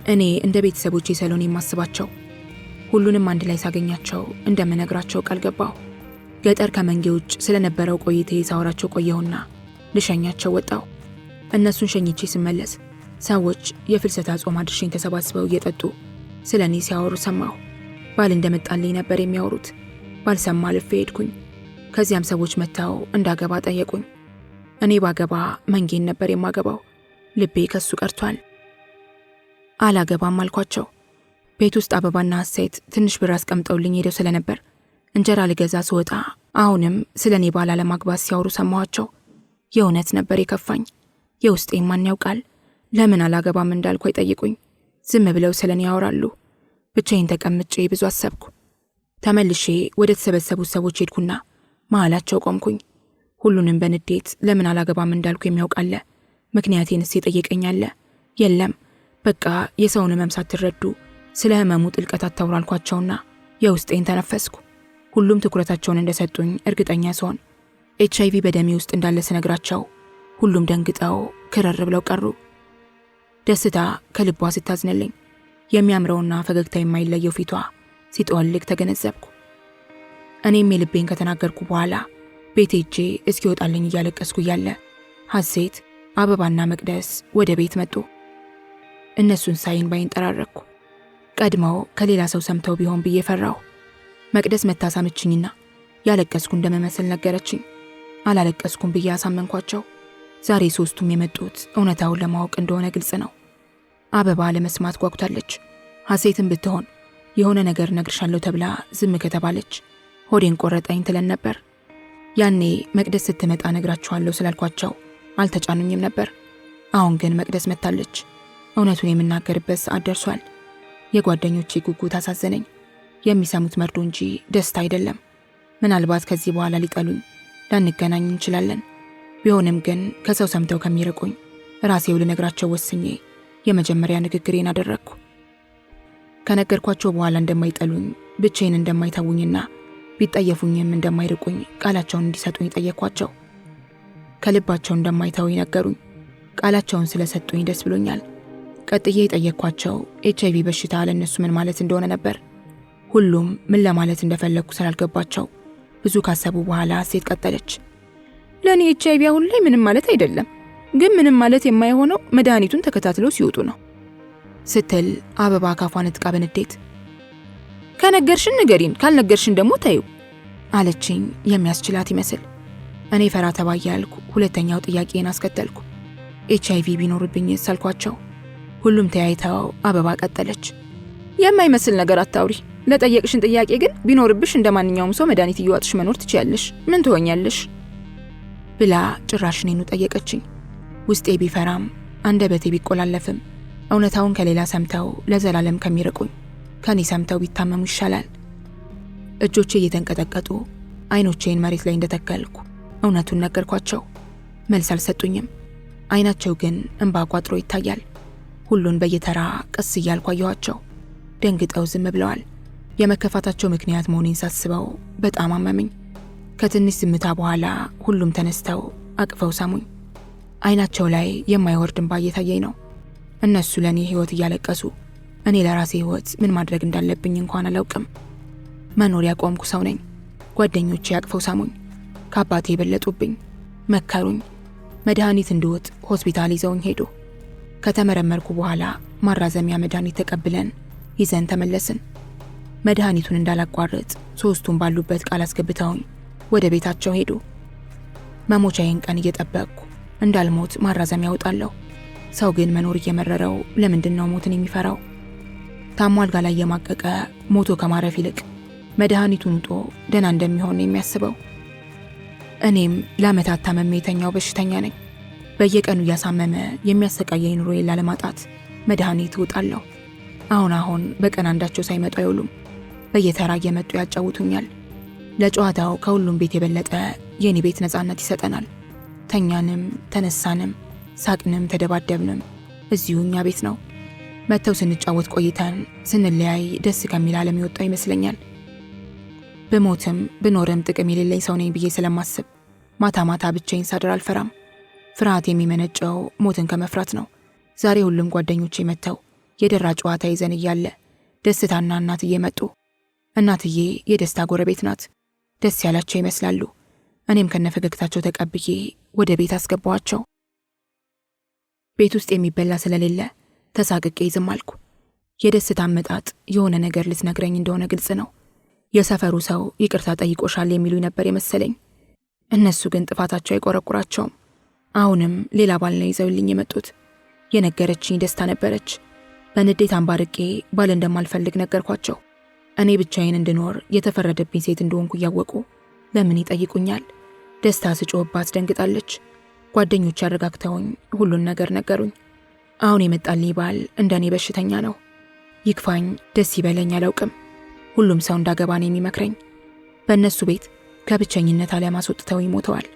እኔ እንደ ቤተሰቦቼ ሰሎን የማስባቸው ሁሉንም አንድ ላይ ሳገኛቸው እንደምነግራቸው ቃል ገባሁ። ገጠር ከመንጌ ውጭ ስለነበረው ቆይታዬ ሳወራቸው ቆየሁና ልሸኛቸው ወጣሁ። እነሱን ሸኝቼ ስመለስ ሰዎች የፍልሰታ ጾም አድርሽኝ ተሰባስበው እየጠጡ ስለ እኔ ሲያወሩ ሰማሁ። ባል እንደመጣልኝ ነበር የሚያወሩት። ባልሰማ አልፌ ሄድኩኝ። ከዚያም ሰዎች መጥተው እንዳገባ ጠየቁኝ። እኔ ባገባ መንጌን ነበር የማገባው። ልቤ ከሱ ቀርቷል። አላገባም አልኳቸው። ቤት ውስጥ አበባና ሀሴት ትንሽ ብር አስቀምጠውልኝ ሄደው ስለነበር እንጀራ ልገዛ ስወጣ አሁንም ስለ እኔ ባል አለማግባት ሲያወሩ ሰማኋቸው። የእውነት ነበር የከፋኝ። የውስጤን ማን ያውቃል? ለምን አላገባም እንዳልኩ አይጠይቁኝ። ዝም ብለው ስለ እኔ ያወራሉ። ብቻዬን ተቀምጬ ብዙ አሰብኩ። ተመልሼ ወደ ተሰበሰቡት ሰዎች ሄድኩና መሃላቸው ቆምኩኝ። ሁሉንም በንዴት ለምን አላገባም እንዳልኩ የሚያውቃለ? ምክንያቴንስ የጠየቀኛለ? የለም። በቃ የሰውን ህመም ሳትረዱ ስለ ህመሙ ጥልቀት አታውሩ አልኳቸውና የውስጤን ተነፈስኩ። ሁሉም ትኩረታቸውን እንደሰጡኝ እርግጠኛ ስሆን HIV በደሜ ውስጥ እንዳለ ስነግራቸው ሁሉም ደንግጠው ክረር ብለው ቀሩ። ደስታ ከልቧ ስታዝንልኝ የሚያምረውና ፈገግታ የማይለየው ፊቷ ሲጠወልግ ተገነዘብኩ። እኔም የልቤን ከተናገርኩ በኋላ ቤት ሄጄ እስኪወጣልኝ እያለቀስኩ እያለ ሀሴት፣ አበባና መቅደስ ወደ ቤት መጡ። እነሱን ሳይን ባይን ጠራረኩ። ቀድመው ከሌላ ሰው ሰምተው ቢሆን ብዬ ፈራሁ። መቅደስ መታሳምችኝና ያለቀስኩ እንደመመስል ነገረችኝ። አላለቀስኩም ብዬ አሳመንኳቸው። ዛሬ ሶስቱም የመጡት እውነታውን ለማወቅ እንደሆነ ግልጽ ነው። አበባ ለመስማት ጓጉታለች። ሀሴትን ብትሆን የሆነ ነገር ነግርሻለሁ ተብላ ዝም ከተባለች ሆዴን ቆረጠኝ ትለን ነበር። ያኔ መቅደስ ስትመጣ ነግራችኋለሁ ስላልኳቸው አልተጫኑኝም ነበር። አሁን ግን መቅደስ መታለች። እውነቱን የምናገርበት ሰዓት ደርሷል። የጓደኞቼ ጉጉት አሳዘነኝ። የሚሰሙት መርዶ እንጂ ደስታ አይደለም። ምናልባት ከዚህ በኋላ ሊጠሉኝ፣ ላንገናኝ እንችላለን። ቢሆንም ግን ከሰው ሰምተው ከሚርቁኝ ራሴው ልነግራቸው ወስኜ የመጀመሪያ ንግግሬን አደረግኩ። ከነገርኳቸው በኋላ እንደማይጠሉኝ፣ ብቻዬን እንደማይተውኝና ቢጠየፉኝም እንደማይርቁኝ ቃላቸውን እንዲሰጡኝ ጠየኳቸው። ከልባቸው እንደማይተውኝ ነገሩኝ። ቃላቸውን ስለሰጡኝ ደስ ብሎኛል። ቀጥዬ የጠየኳቸው HIV በሽታ ለነሱ ምን ማለት እንደሆነ ነበር። ሁሉም ምን ለማለት እንደፈለግኩ ስላልገባቸው ብዙ ካሰቡ በኋላ ሴት ቀጠለች። ለእኔ HIV አሁን ላይ ምንም ማለት አይደለም፣ ግን ምንም ማለት የማይሆነው መድኃኒቱን ተከታትለው ሲወጡ ነው ስትል አበባ ካፏን ንጥቃ በንዴት ከነገርሽን ንገሪን፣ ካልነገርሽን ደግሞ ታዩ አለችኝ የሚያስችላት ይመስል። እኔ ፈራ ተባ ያልኩ ሁለተኛው ጥያቄን አስከተልኩ። HIV ቢኖርብኝ ሳልኳቸው ሁሉም ተያይተው አበባ ቀጠለች። የማይመስል ነገር አታውሪ። ለጠየቅሽን ጥያቄ ግን ቢኖርብሽ እንደማንኛውም ሰው መድኃኒት እየዋጥሽ መኖር ትችያለሽ። ምን ትሆኛለሽ ብላ ጭራሽ እኔኑ ጠየቀችኝ። ውስጤ ቢፈራም አንደበቴ ቢቆላለፍም እውነታውን ከሌላ ሰምተው ለዘላለም ከሚርቁኝ ከኔ ሰምተው ቢታመሙ ይሻላል። እጆቼ እየተንቀጠቀጡ አይኖቼን መሬት ላይ እንደተከልኩ እውነቱን ነገርኳቸው። መልስ አልሰጡኝም። አይናቸው ግን እንባ ቋጥሮ ይታያል። ሁሉን በየተራ ቀስ እያልኩ አየኋቸው። ደንግጠው ዝም ብለዋል። የመከፋታቸው ምክንያት መሆኔን ሳስበው በጣም አመመኝ። ከትንሽ ዝምታ በኋላ ሁሉም ተነስተው አቅፈው ሳሙኝ። አይናቸው ላይ የማይወርድ እንባ እየታየኝ ነው። እነሱ ለእኔ ህይወት እያለቀሱ፣ እኔ ለራሴ ህይወት ምን ማድረግ እንዳለብኝ እንኳን አላውቅም። መኖር ያቆምኩ ሰው ነኝ። ጓደኞቼ አቅፈው ሳሙኝ። ከአባቴ የበለጡብኝ፣ መከሩኝ። መድኃኒት እንድወጥ ሆስፒታል ይዘውኝ ሄዱ። ከተመረመርኩ በኋላ ማራዘሚያ መድኃኒት ተቀብለን ይዘን ተመለስን። መድኃኒቱን እንዳላቋርጥ ሶስቱም ባሉበት ቃል አስገብተውኝ ወደ ቤታቸው ሄዱ። መሞቻዬን ቀን እየጠበቅኩ እንዳልሞት ማራዘሚያ አውጣለሁ። ሰው ግን መኖር እየመረረው ለምንድነው ሞትን የሚፈራው? ታሞ አልጋ ላይ የማቀቀ ሞቶ ከማረፍ ይልቅ መድኃኒቱን ውጦ ደህና እንደሚሆን የሚያስበው። እኔም ለዓመታት ታመሜ የተኛው በሽተኛ ነኝ። በየቀኑ እያሳመመ የሚያሰቃየኝ ኑሮዬን ላለማጣት መድኃኒት እውጣለሁ። አሁን በቀን አንዳቸው ሳይመጡ አይውሉም። በየተራ እየመጡ ያጫውቱኛል። ለጨዋታው ከሁሉም ቤት የበለጠ የኔ ቤት ነፃነት ይሰጠናል። ተኛንም፣ ተነሳንም፣ ሳቅንም፣ ተደባደብንም እዚሁ እኛ ቤት ነው። መተው ስንጫወት ቆይተን ስንለያይ ደስ ከሚል ዓለም የወጣው ይመስለኛል። ብሞትም ብኖርም ጥቅም የሌለኝ ሰው ነኝ ብዬ ስለማስብ ማታ ማታ ብቻዬን ሳድር አልፈራም። ፍርሃት የሚመነጨው ሞትን ከመፍራት ነው። ዛሬ ሁሉም ጓደኞቼ መተው የደራ ጨዋታ ይዘን እያለ ደስታና እናትዬ መጡ። እናትዬ የደስታ ጎረቤት ናት። ደስ ያላቸው ይመስላሉ። እኔም ከነፈገግታቸው ተቀብዬ ወደ ቤት አስገባዋቸው። ቤት ውስጥ የሚበላ ስለሌለ ተሳቅቄ ዝም አልኩ። የደስታ አመጣጥ የሆነ ነገር ልትነግረኝ እንደሆነ ግልጽ ነው። የሰፈሩ ሰው ይቅርታ ጠይቆሻል የሚሉኝ ነበር የመሰለኝ። እነሱ ግን ጥፋታቸው አይቆረቁራቸውም። አሁንም ሌላ ባል ነው ይዘውልኝ የመጡት። የነገረችኝ ደስታ ነበረች። በንዴት አንባርቄ ባል እንደማልፈልግ ነገርኳቸው። እኔ ብቻዬን እንድኖር የተፈረደብኝ ሴት እንደሆንኩ እያወቁ ለምን ይጠይቁኛል? ደስታ ስጮህባት ደንግጣለች። ጓደኞች ያረጋግተውኝ ሁሉን ነገር ነገሩኝ። አሁን የመጣልኝ ባል እንደኔ በሽተኛ ነው። ይክፋኝ ደስ ይበለኝ አላውቅም። ሁሉም ሰው እንዳገባን የሚመክረኝ። በእነሱ ቤት ከብቸኝነት ዓለም አስወጥተው ይሞተዋል።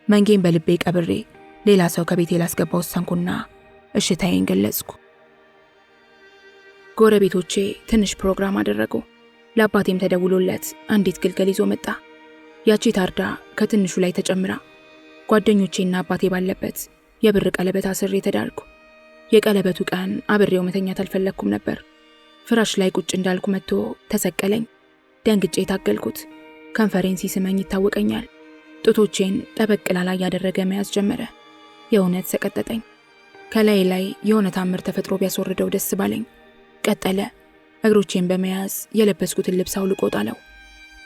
መንጌን በልቤ ቀብሬ ሌላ ሰው ከቤቴ ላስገባ ወሰንኩና እሽታዬን ገለጽኩ። ጎረቤቶቼ ትንሽ ፕሮግራም አደረጉ። ለአባቴም ተደውሎለት አንዲት ግልገል ይዞ መጣ። ያቺ ታርዳ ከትንሹ ላይ ተጨምራ ጓደኞቼና አባቴ ባለበት የብር ቀለበት አስሬ ተዳርኩ። የቀለበቱ ቀን አብሬው መተኛት አልፈለግኩም ነበር። ፍራሽ ላይ ቁጭ እንዳልኩ መጥቶ ተሰቀለኝ። ደንግጬ ታገልኩት። ከንፈሬን ሲስመኝ ይታወቀኛል። ጡቶቼን ጠበቅ ላላ ያደረገ መያዝ ጀመረ። የእውነት ሰቀጠጠኝ። ከላይ ላይ የሆነ ታምር ተፈጥሮ ቢያስወርደው ደስ ባለኝ። ቀጠለ። እግሮቼን በመያዝ የለበስኩትን ልብስ አውልቆ ጣለው።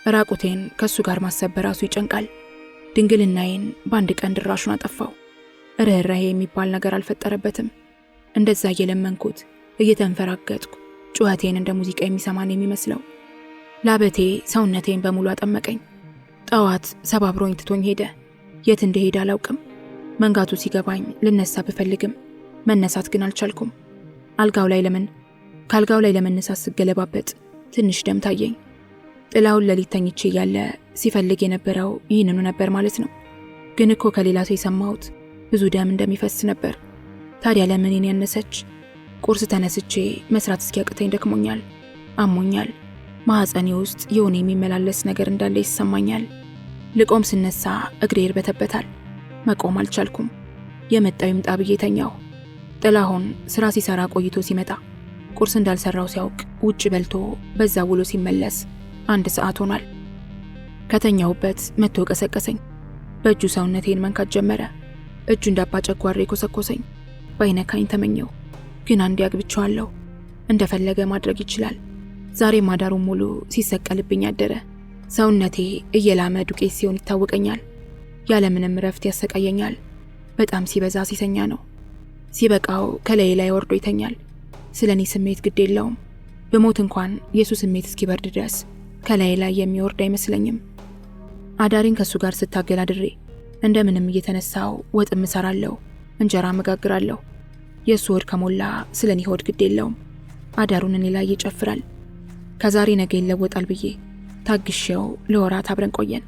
ራቁቴን ከሱ ጋር ማሰብ በራሱ ይጨንቃል። ድንግልናዬን በአንድ ቀን ድራሹን አጠፋው። ርኅራኄ የሚባል ነገር አልፈጠረበትም። እንደዛ እየለመንኩት እየተንፈራገጥኩ ጩኸቴን እንደ ሙዚቃ የሚሰማን የሚመስለው። ላበቴ ሰውነቴን በሙሉ አጠመቀኝ። ጠዋት ሰባብሮኝ ትቶኝ ሄደ። የት እንደሄደ አላውቅም። መንጋቱ ሲገባኝ ልነሳ ብፈልግም መነሳት ግን አልቻልኩም። ካልጋው ላይ ለመነሳት ስገለባበጥ ትንሽ ደም ታየኝ። ጥላውን ሌሊት ተኝቼ እያለ ሲፈልግ የነበረው ይህንኑ ነበር ማለት ነው። ግን እኮ ከሌላ ሰው የሰማሁት ብዙ ደም እንደሚፈስ ነበር። ታዲያ ለምን ያነሰች? ቁርስ ተነስቼ መስራት እስኪያቅተኝ ደክሞኛል፣ አሞኛል። ማህፀኔ ውስጥ የሆነ የሚመላለስ ነገር እንዳለ ይሰማኛል። ልቆም ስነሳ እግሬ ይርበተበታል። መቆም አልቻልኩም። የመጣው ይምጣ ብዬ ተኛሁ። ጥላሁን ስራ ሲሰራ ቆይቶ ሲመጣ ቁርስ እንዳልሰራው ሲያውቅ ውጭ በልቶ በዛ ውሎ ሲመለስ 1 ሰዓት ሆኗል። ከተኛሁበት መጥቶ ቀሰቀሰኝ። በእጁ ሰውነቴን መንካት ጀመረ። እጁ እንዳባ ጨጓሬ ኮሰኮሰኝ። ባይነካኝ ተመኘው። ግን አንዴ አግብቼዋለሁ። እንደፈለገ ማድረግ ይችላል። ዛሬ ማዳሩን ሙሉ ሲሰቀልብኝ አደረ። ሰውነቴ እየላመ ዱቄት ሲሆን ይታወቀኛል። ያለምንም ረፍት ያሰቃየኛል። በጣም ሲበዛ ሲሰኛ ነው። ሲበቃው ከላይ ላይ ወርዶ ይተኛል። ስለኔ ስሜት ግድ የለውም። በሞት እንኳን የሱ ስሜት እስኪበርድ ድረስ ከላይ ላይ የሚወርድ አይመስለኝም። አዳሪን ከሱ ጋር ስታገል አድሬ እንደምንም እየተነሳው ወጥም እሰራለሁ፣ እንጀራ መጋግራለሁ። የሱ ሆድ ከሞላ ስለኔ ሆድ ግድ የለውም። አዳሩን እኔ ላይ ይጨፍራል። ከዛሬ ነገ ይለወጣል ብዬ ታግሼው ለወራት አብረን ቆየን።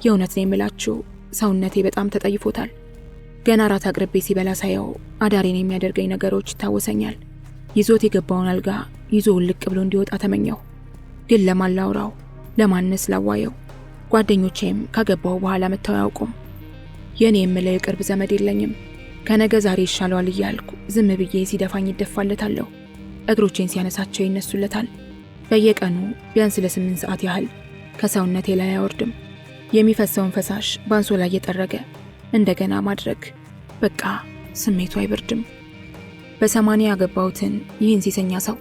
የእውነት ነው የምላችሁ ሰውነቴ በጣም ተጠይፎታል። ገና ራት አቅርቤ ሲበላ ሳየው አዳሪን የሚያደርገኝ ነገሮች ይታወሰኛል። ይዞት የገባውን አልጋ ይዞ ውልቅ ብሎ እንዲወጣ ተመኘው። ግን ለማን ላውራው? ለማንስ ላዋየው? ጓደኞቼም ካገባው በኋላ መተው አያውቁም። የኔ የምለው የቅርብ ዘመድ የለኝም። ከነገ ዛሬ ይሻለዋል እያልኩ ዝም ብዬ ሲደፋኝ ይደፋለታለሁ። እግሮቼን ሲያነሳቸው ይነሱለታል። በየቀኑ ቢያንስ ለ8 ሰዓት ያህል ከሰውነቴ ላይ አይወርድም። የሚፈሰውን ፈሳሽ ባንሶላ እየጠረገ እንደገና ማድረግ። በቃ ስሜቱ አይበርድም። በ80 ያገባሁትን ይህን ሲሰኛ ሰው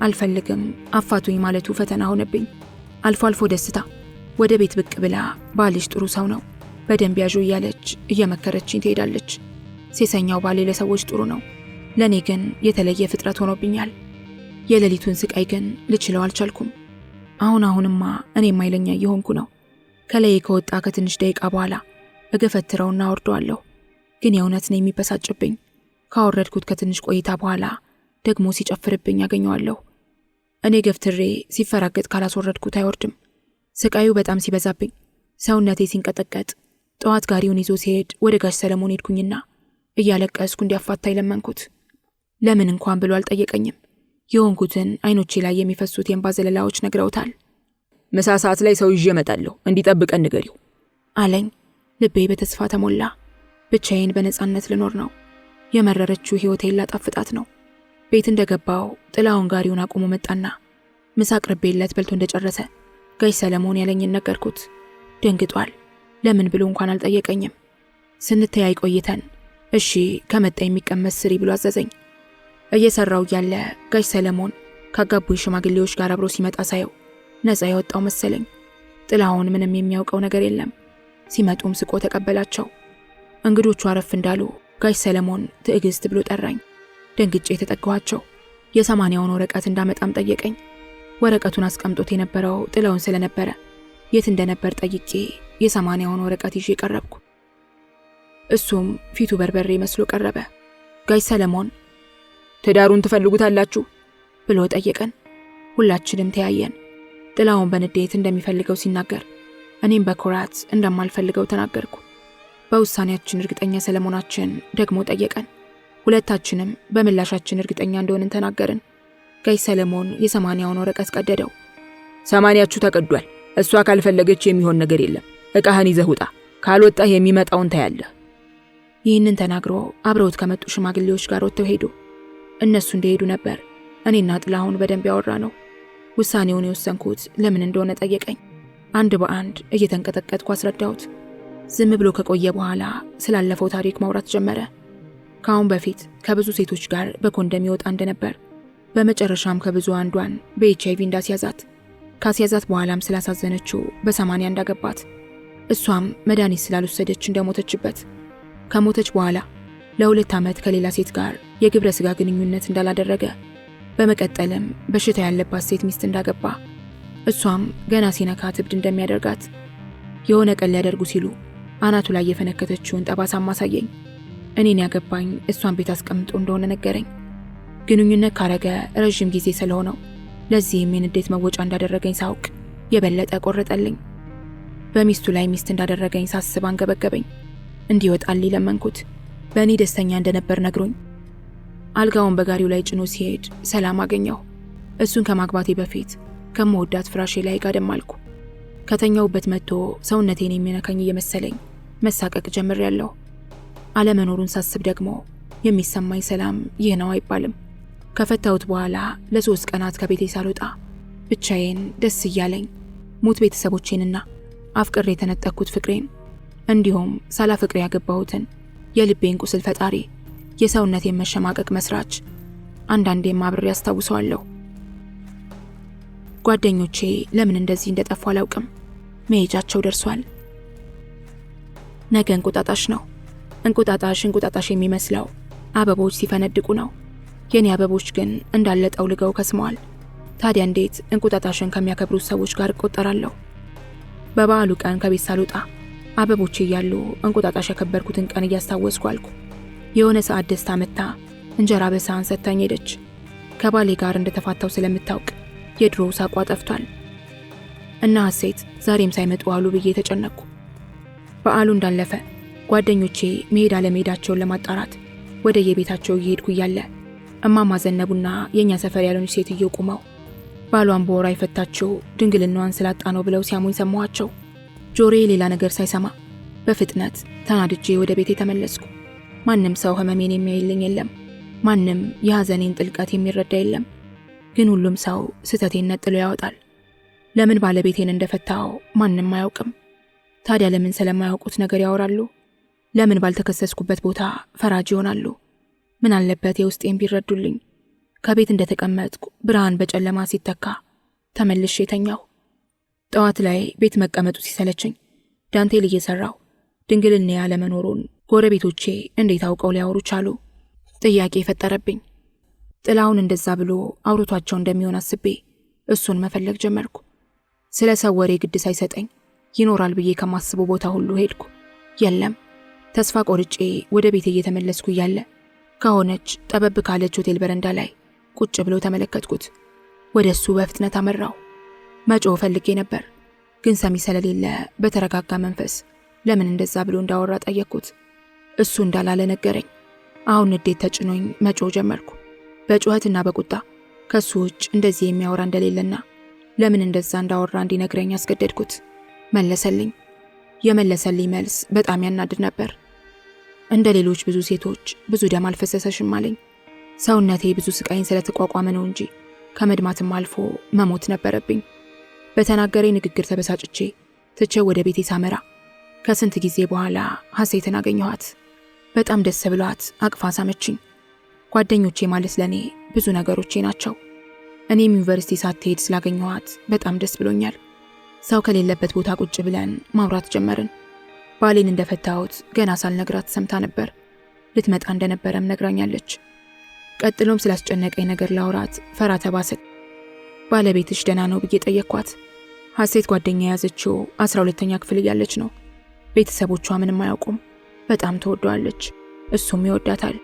አልፈልግም አፋቱኝ ማለቱ ፈተና ሆነብኝ። አልፎ አልፎ ደስታ ወደ ቤት ብቅ ብላ ባልሽ ጥሩ ሰው ነው በደንብ ያዡ እያለች እየመከረችኝ ትሄዳለች። ሴሰኛው ባሌ ለሰዎች ጥሩ ነው፣ ለእኔ ግን የተለየ ፍጥረት ሆኖብኛል። የሌሊቱን ስቃይ ግን ልችለው አልቻልኩም። አሁንማ እኔም ኃይለኛ እየሆንኩ ነው። ከላይ ከወጣ ከትንሽ ደቂቃ በኋላ እገፈትረውና አወርደዋለሁ። ግን የእውነት ነው የሚበሳጭብኝ። ካወረድኩት ከትንሽ ቆይታ በኋላ ደግሞ ሲጨፍርብኝ ያገኘዋለሁ። እኔ ገፍትሬ ሲፈራገጥ ካላስወረድኩት አይወርድም። ስቃዩ በጣም ሲበዛብኝ ሰውነቴ ሲንቀጠቀጥ ጠዋት ጋሪውን ይዞ ሲሄድ ወደ ጋሽ ሰለሞን ሄድኩኝና እያለቀስኩ እንዲያፋታኝ ለመንኩት። ለምን እንኳን ብሎ አልጠየቀኝም። የሆንኩትን አይኖቼ ላይ የሚፈሱት የእንባ ዘለላዎች ነግረውታል። ምሳ ሰዓት ላይ ሰው ይዤ እመጣለሁ፣ እንዲጠብቀን ንገሪው አለኝ። ልቤ በተስፋ ተሞላ። ብቻዬን በነጻነት ልኖር ነው። የመረረችው ሕይወቴን ላጣፍጣት ነው። ቤት እንደገባው ጥላውን ጋሪውን አቁሞ መጣና ምሳ አቅርቤለት በልቶ እንደጨረሰ ጋሽ ሰለሞን ያለኝን ነገርኩት። ደንግጧል። ለምን ብሎ እንኳን አልጠየቀኝም። ስንተያይ ቆይተን እሺ ከመጣ የሚቀመስ ስሪ ብሎ አዘዘኝ። እየሰራው ያለ ጋሽ ሰለሞን ካጋቡኝ ሽማግሌዎች ጋር አብሮ ሲመጣ ሳየው ነፃ የወጣው መሰለኝ። ጥላውን ምንም የሚያውቀው ነገር የለም። ሲመጡም ስቆ ተቀበላቸው። እንግዶቹ አረፍ እንዳሉ ጋሽ ሰለሞን ትዕግስት ብሎ ጠራኝ። ደንግጬ የተጠጋኋቸው። የ80ውን ወረቀት እንዳመጣም ጠየቀኝ። ወረቀቱን አስቀምጦት የነበረው ጥላውን ስለነበረ የት እንደነበር ጠይቄ የ80ውን ወረቀት ይዤ ቀረብኩ። እሱም ፊቱ በርበሬ መስሎ ቀረበ። ጋሽ ሰለሞን ትዳሩን ትፈልጉታላችሁ ብሎ ጠየቀን። ሁላችንም ተያየን። ጥላውን በንዴት እንደሚፈልገው ሲናገር እኔም በኩራት እንደማልፈልገው ተናገርኩ። በውሳኔያችን እርግጠኛ ሰለሞናችን ደግሞ ጠየቀን። ሁለታችንም በምላሻችን እርግጠኛ እንደሆንን ተናገርን። ጋሽ ሰለሞን የ80ውን ወረቀት ቀደደው። 80ችሁ ተቀዷል። እሷ ካልፈለገች የሚሆን ነገር የለም። ዕቃህን ይዘህ ውጣ፣ ካልወጣህ የሚመጣውን ታያለህ። ይህንን ተናግሮ አብረውት ከመጡ ሽማግሌዎች ጋር ወጥተው ሄዱ። እነሱ እንደሄዱ ነበር እኔና ጥላሁን በደንብ ያወራ ነው። ውሳኔውን የወሰንኩት ለምን እንደሆነ ጠየቀኝ። አንድ በአንድ እየተንቀጠቀጥኩ አስረዳሁት። ዝም ብሎ ከቆየ በኋላ ስላለፈው ታሪክ ማውራት ጀመረ። ከአሁን በፊት ከብዙ ሴቶች ጋር በኮንደም ይወጣ እንደነበር፣ በመጨረሻም ከብዙ አንዷን በኤችአይቪ እንዳስያዛት፣ ካስያዛት በኋላም ስላሳዘነችው በ80 እንዳገባት፣ እሷም መድኃኒት ስላልወሰደች እንደሞተችበት፣ ከሞተች በኋላ ለ2 ዓመት ከሌላ ሴት ጋር የግብረ ሥጋ ግንኙነት እንዳላደረገ፣ በመቀጠልም በሽታ ያለባት ሴት ሚስት እንዳገባ፣ እሷም ገና ሲነካት እብድ እንደሚያደርጋት፣ የሆነ ቀን ሊያደርጉ ሲሉ አናቱ ላይ የፈነከተችውን ጠባሳ ማሳየኝ። እኔን ያገባኝ እሷን ቤት አስቀምጦ እንደሆነ ነገረኝ። ግንኙነት ካረገ ረዥም ጊዜ ስለሆነው ለዚህም የንዴት መወጫ እንዳደረገኝ ሳውቅ የበለጠ ቆረጠልኝ። በሚስቱ ላይ ሚስት እንዳደረገኝ ሳስብ አንገበገበኝ። እንዲወጣልኝ ለመንኩት። በእኔ ደስተኛ እንደነበር ነግሮኝ አልጋውን በጋሪው ላይ ጭኖ ሲሄድ ሰላም አገኘሁ። እሱን ከማግባቴ በፊት ከመወዳት ፍራሼ ላይ ጋደም አልኩ። ከተኛውበት መጥቶ ሰውነቴን የሚነካኝ እየመሰለኝ መሳቀቅ ጀምሬያለሁ። አለመኖሩን ሳስብ ደግሞ የሚሰማኝ ሰላም ይህ ነው አይባልም። ከፈታሁት በኋላ ለ3 ቀናት ከቤቴ ሳልወጣ ብቻዬን ደስ እያለኝ ሙት ቤተሰቦቼንና አፍቅሬ የተነጠቅኩት ፍቅሬን እንዲሁም ሳላፍቅሬ ያገባሁትን የልቤን ቁስል ፈጣሪ የሰውነቴን መሸማቀቅ መስራች አንዳንዴም አብሬ ያስታውሰዋለሁ። ጓደኞቼ ለምን እንደዚህ እንደጠፉ አላውቅም። መሄጃቸው ደርሷል። ነገ እንቁጣጣሽ ነው። እንቁጣጣሽ የሚመስለው አበቦች ሲፈነድቁ ነው። የኔ አበቦች ግን እንዳለ ጠውልገው ከስመዋል። ታዲያ እንዴት እንቁጣጣሽን ከሚያከብሩት ሰዎች ጋር እቆጠራለሁ? በበዓሉ ቀን ከቤት ሳልወጣ አበቦች እያሉ እንቁጣጣሽ ያከበርኩትን ቀን እያስታወስኩ አልኩ። የሆነ ሰዓት ደስታ መታ እንጀራ በሳህን ሰጥታኝ ሄደች። ከባሌ ጋር እንደተፋታው ስለምታውቅ የድሮ ሳቋ ጠፍቷል እና ሐሴት ዛሬም ሳይመጡ አሉ ብዬ ተጨነቅኩ። በዓሉ እንዳለፈ ጓደኞቼ መሄድ አለመሄዳቸውን ለማጣራት ወደ የቤታቸው እየሄድኩ እያለ እማማ ዘነቡና የኛ ሰፈር ያለች ሴትዮ ቆመው ባሏን በወራ የፈታችው ድንግልናዋን ስላጣ ነው ብለው ሲያሙኝ ሰማኋቸው። ጆሮዬ ሌላ ነገር ሳይሰማ በፍጥነት ተናድጄ ወደ ቤቴ ተመለስኩ። ማንም ሰው ህመሜን የሚያይልኝ የለም። ማንም የሐዘኔን ጥልቀት የሚረዳ የለም። ግን ሁሉም ሰው ስህተቴን ነጥሎ ያወጣል። ለምን ባለቤቴን እንደፈታው ማንም አያውቅም። ታዲያ ለምን ስለማያውቁት ነገር ያወራሉ? ለምን ባልተከሰስኩበት ቦታ ፈራጅ ይሆናሉ? ምን አለበት የውስጤን ቢረዱልኝ? ከቤት እንደተቀመጥኩ ብርሃን በጨለማ ሲተካ ተመልሼ ተኛሁ። ጠዋት ላይ ቤት መቀመጡ ሲሰለችኝ ዳንቴል እየሰራው ድንግልና ያለመኖሩን ጎረቤቶቼ እንዴት አውቀው ሊያወሩ ቻሉ? ጥያቄ ፈጠረብኝ። ጥላውን እንደዛ ብሎ አውርቷቸው እንደሚሆን አስቤ እሱን መፈለግ ጀመርኩ። ስለ ሰው ወሬ ግድ ሳይሰጠኝ ይኖራል ብዬ ከማስበው ቦታ ሁሉ ሄድኩ። የለም። ተስፋ ቆርጬ ወደ ቤት እየተመለስኩ እያለ ከሆነች ጠበብ ካለች ሆቴል በረንዳ ላይ ቁጭ ብሎ ተመለከትኩት። ወደ እሱ በፍጥነት አመራው። መጮህ ፈልጌ ነበር፣ ግን ሰሚ ስለሌለ በተረጋጋ መንፈስ ለምን እንደዛ ብሎ እንዳወራ ጠየቅኩት። እሱ እንዳላለ ነገረኝ። አሁን ንዴት ተጭኖኝ መጮህ ጀመርኩ፣ በጩኸትና በቁጣ ከሱ ውጭ እንደዚህ የሚያወራ እንደሌለና ለምን እንደዛ እንዳወራ እንዲነግረኝ አስገደድኩት። መለሰልኝ። የመለሰልኝ መልስ በጣም ያናድድ ነበር። እንደ ሌሎች ብዙ ሴቶች ብዙ ደም አልፈሰሰሽም አለኝ። ሰውነቴ ብዙ ስቃይን ስለተቋቋመ ነው እንጂ ከመድማትም አልፎ መሞት ነበረብኝ። በተናገረኝ ንግግር ተበሳጭቼ ትቼው ወደ ቤቴ ሳመራ ከስንት ጊዜ በኋላ ሀሴትን አገኘኋት። በጣም ደስ ብሏት አቅፋ ሳመችኝ። ጓደኞቼ ማለት ለኔ ብዙ ነገሮቼ ናቸው። እኔም ዩኒቨርሲቲ ሳትሄድ ስላገኘኋት በጣም ደስ ብሎኛል። ሰው ከሌለበት ቦታ ቁጭ ብለን ማውራት ጀመርን። ባሌን እንደፈታሁት ገና ሳልነግራት ሰምታ ነበር። ልትመጣ እንደነበረም ነግራኛለች። ቀጥሎም ስላስጨነቀኝ ነገር ላውራት ፈራ ተባስል። ባለቤትሽ ደህና ነው ብዬ ጠየቅኳት። ሀሴት ጓደኛ የያዘችው 12ኛ ክፍል እያለች ነው። ቤተሰቦቿ ምንም አያውቁም። በጣም ትወደዋለች፣ እሱም ይወዳታል።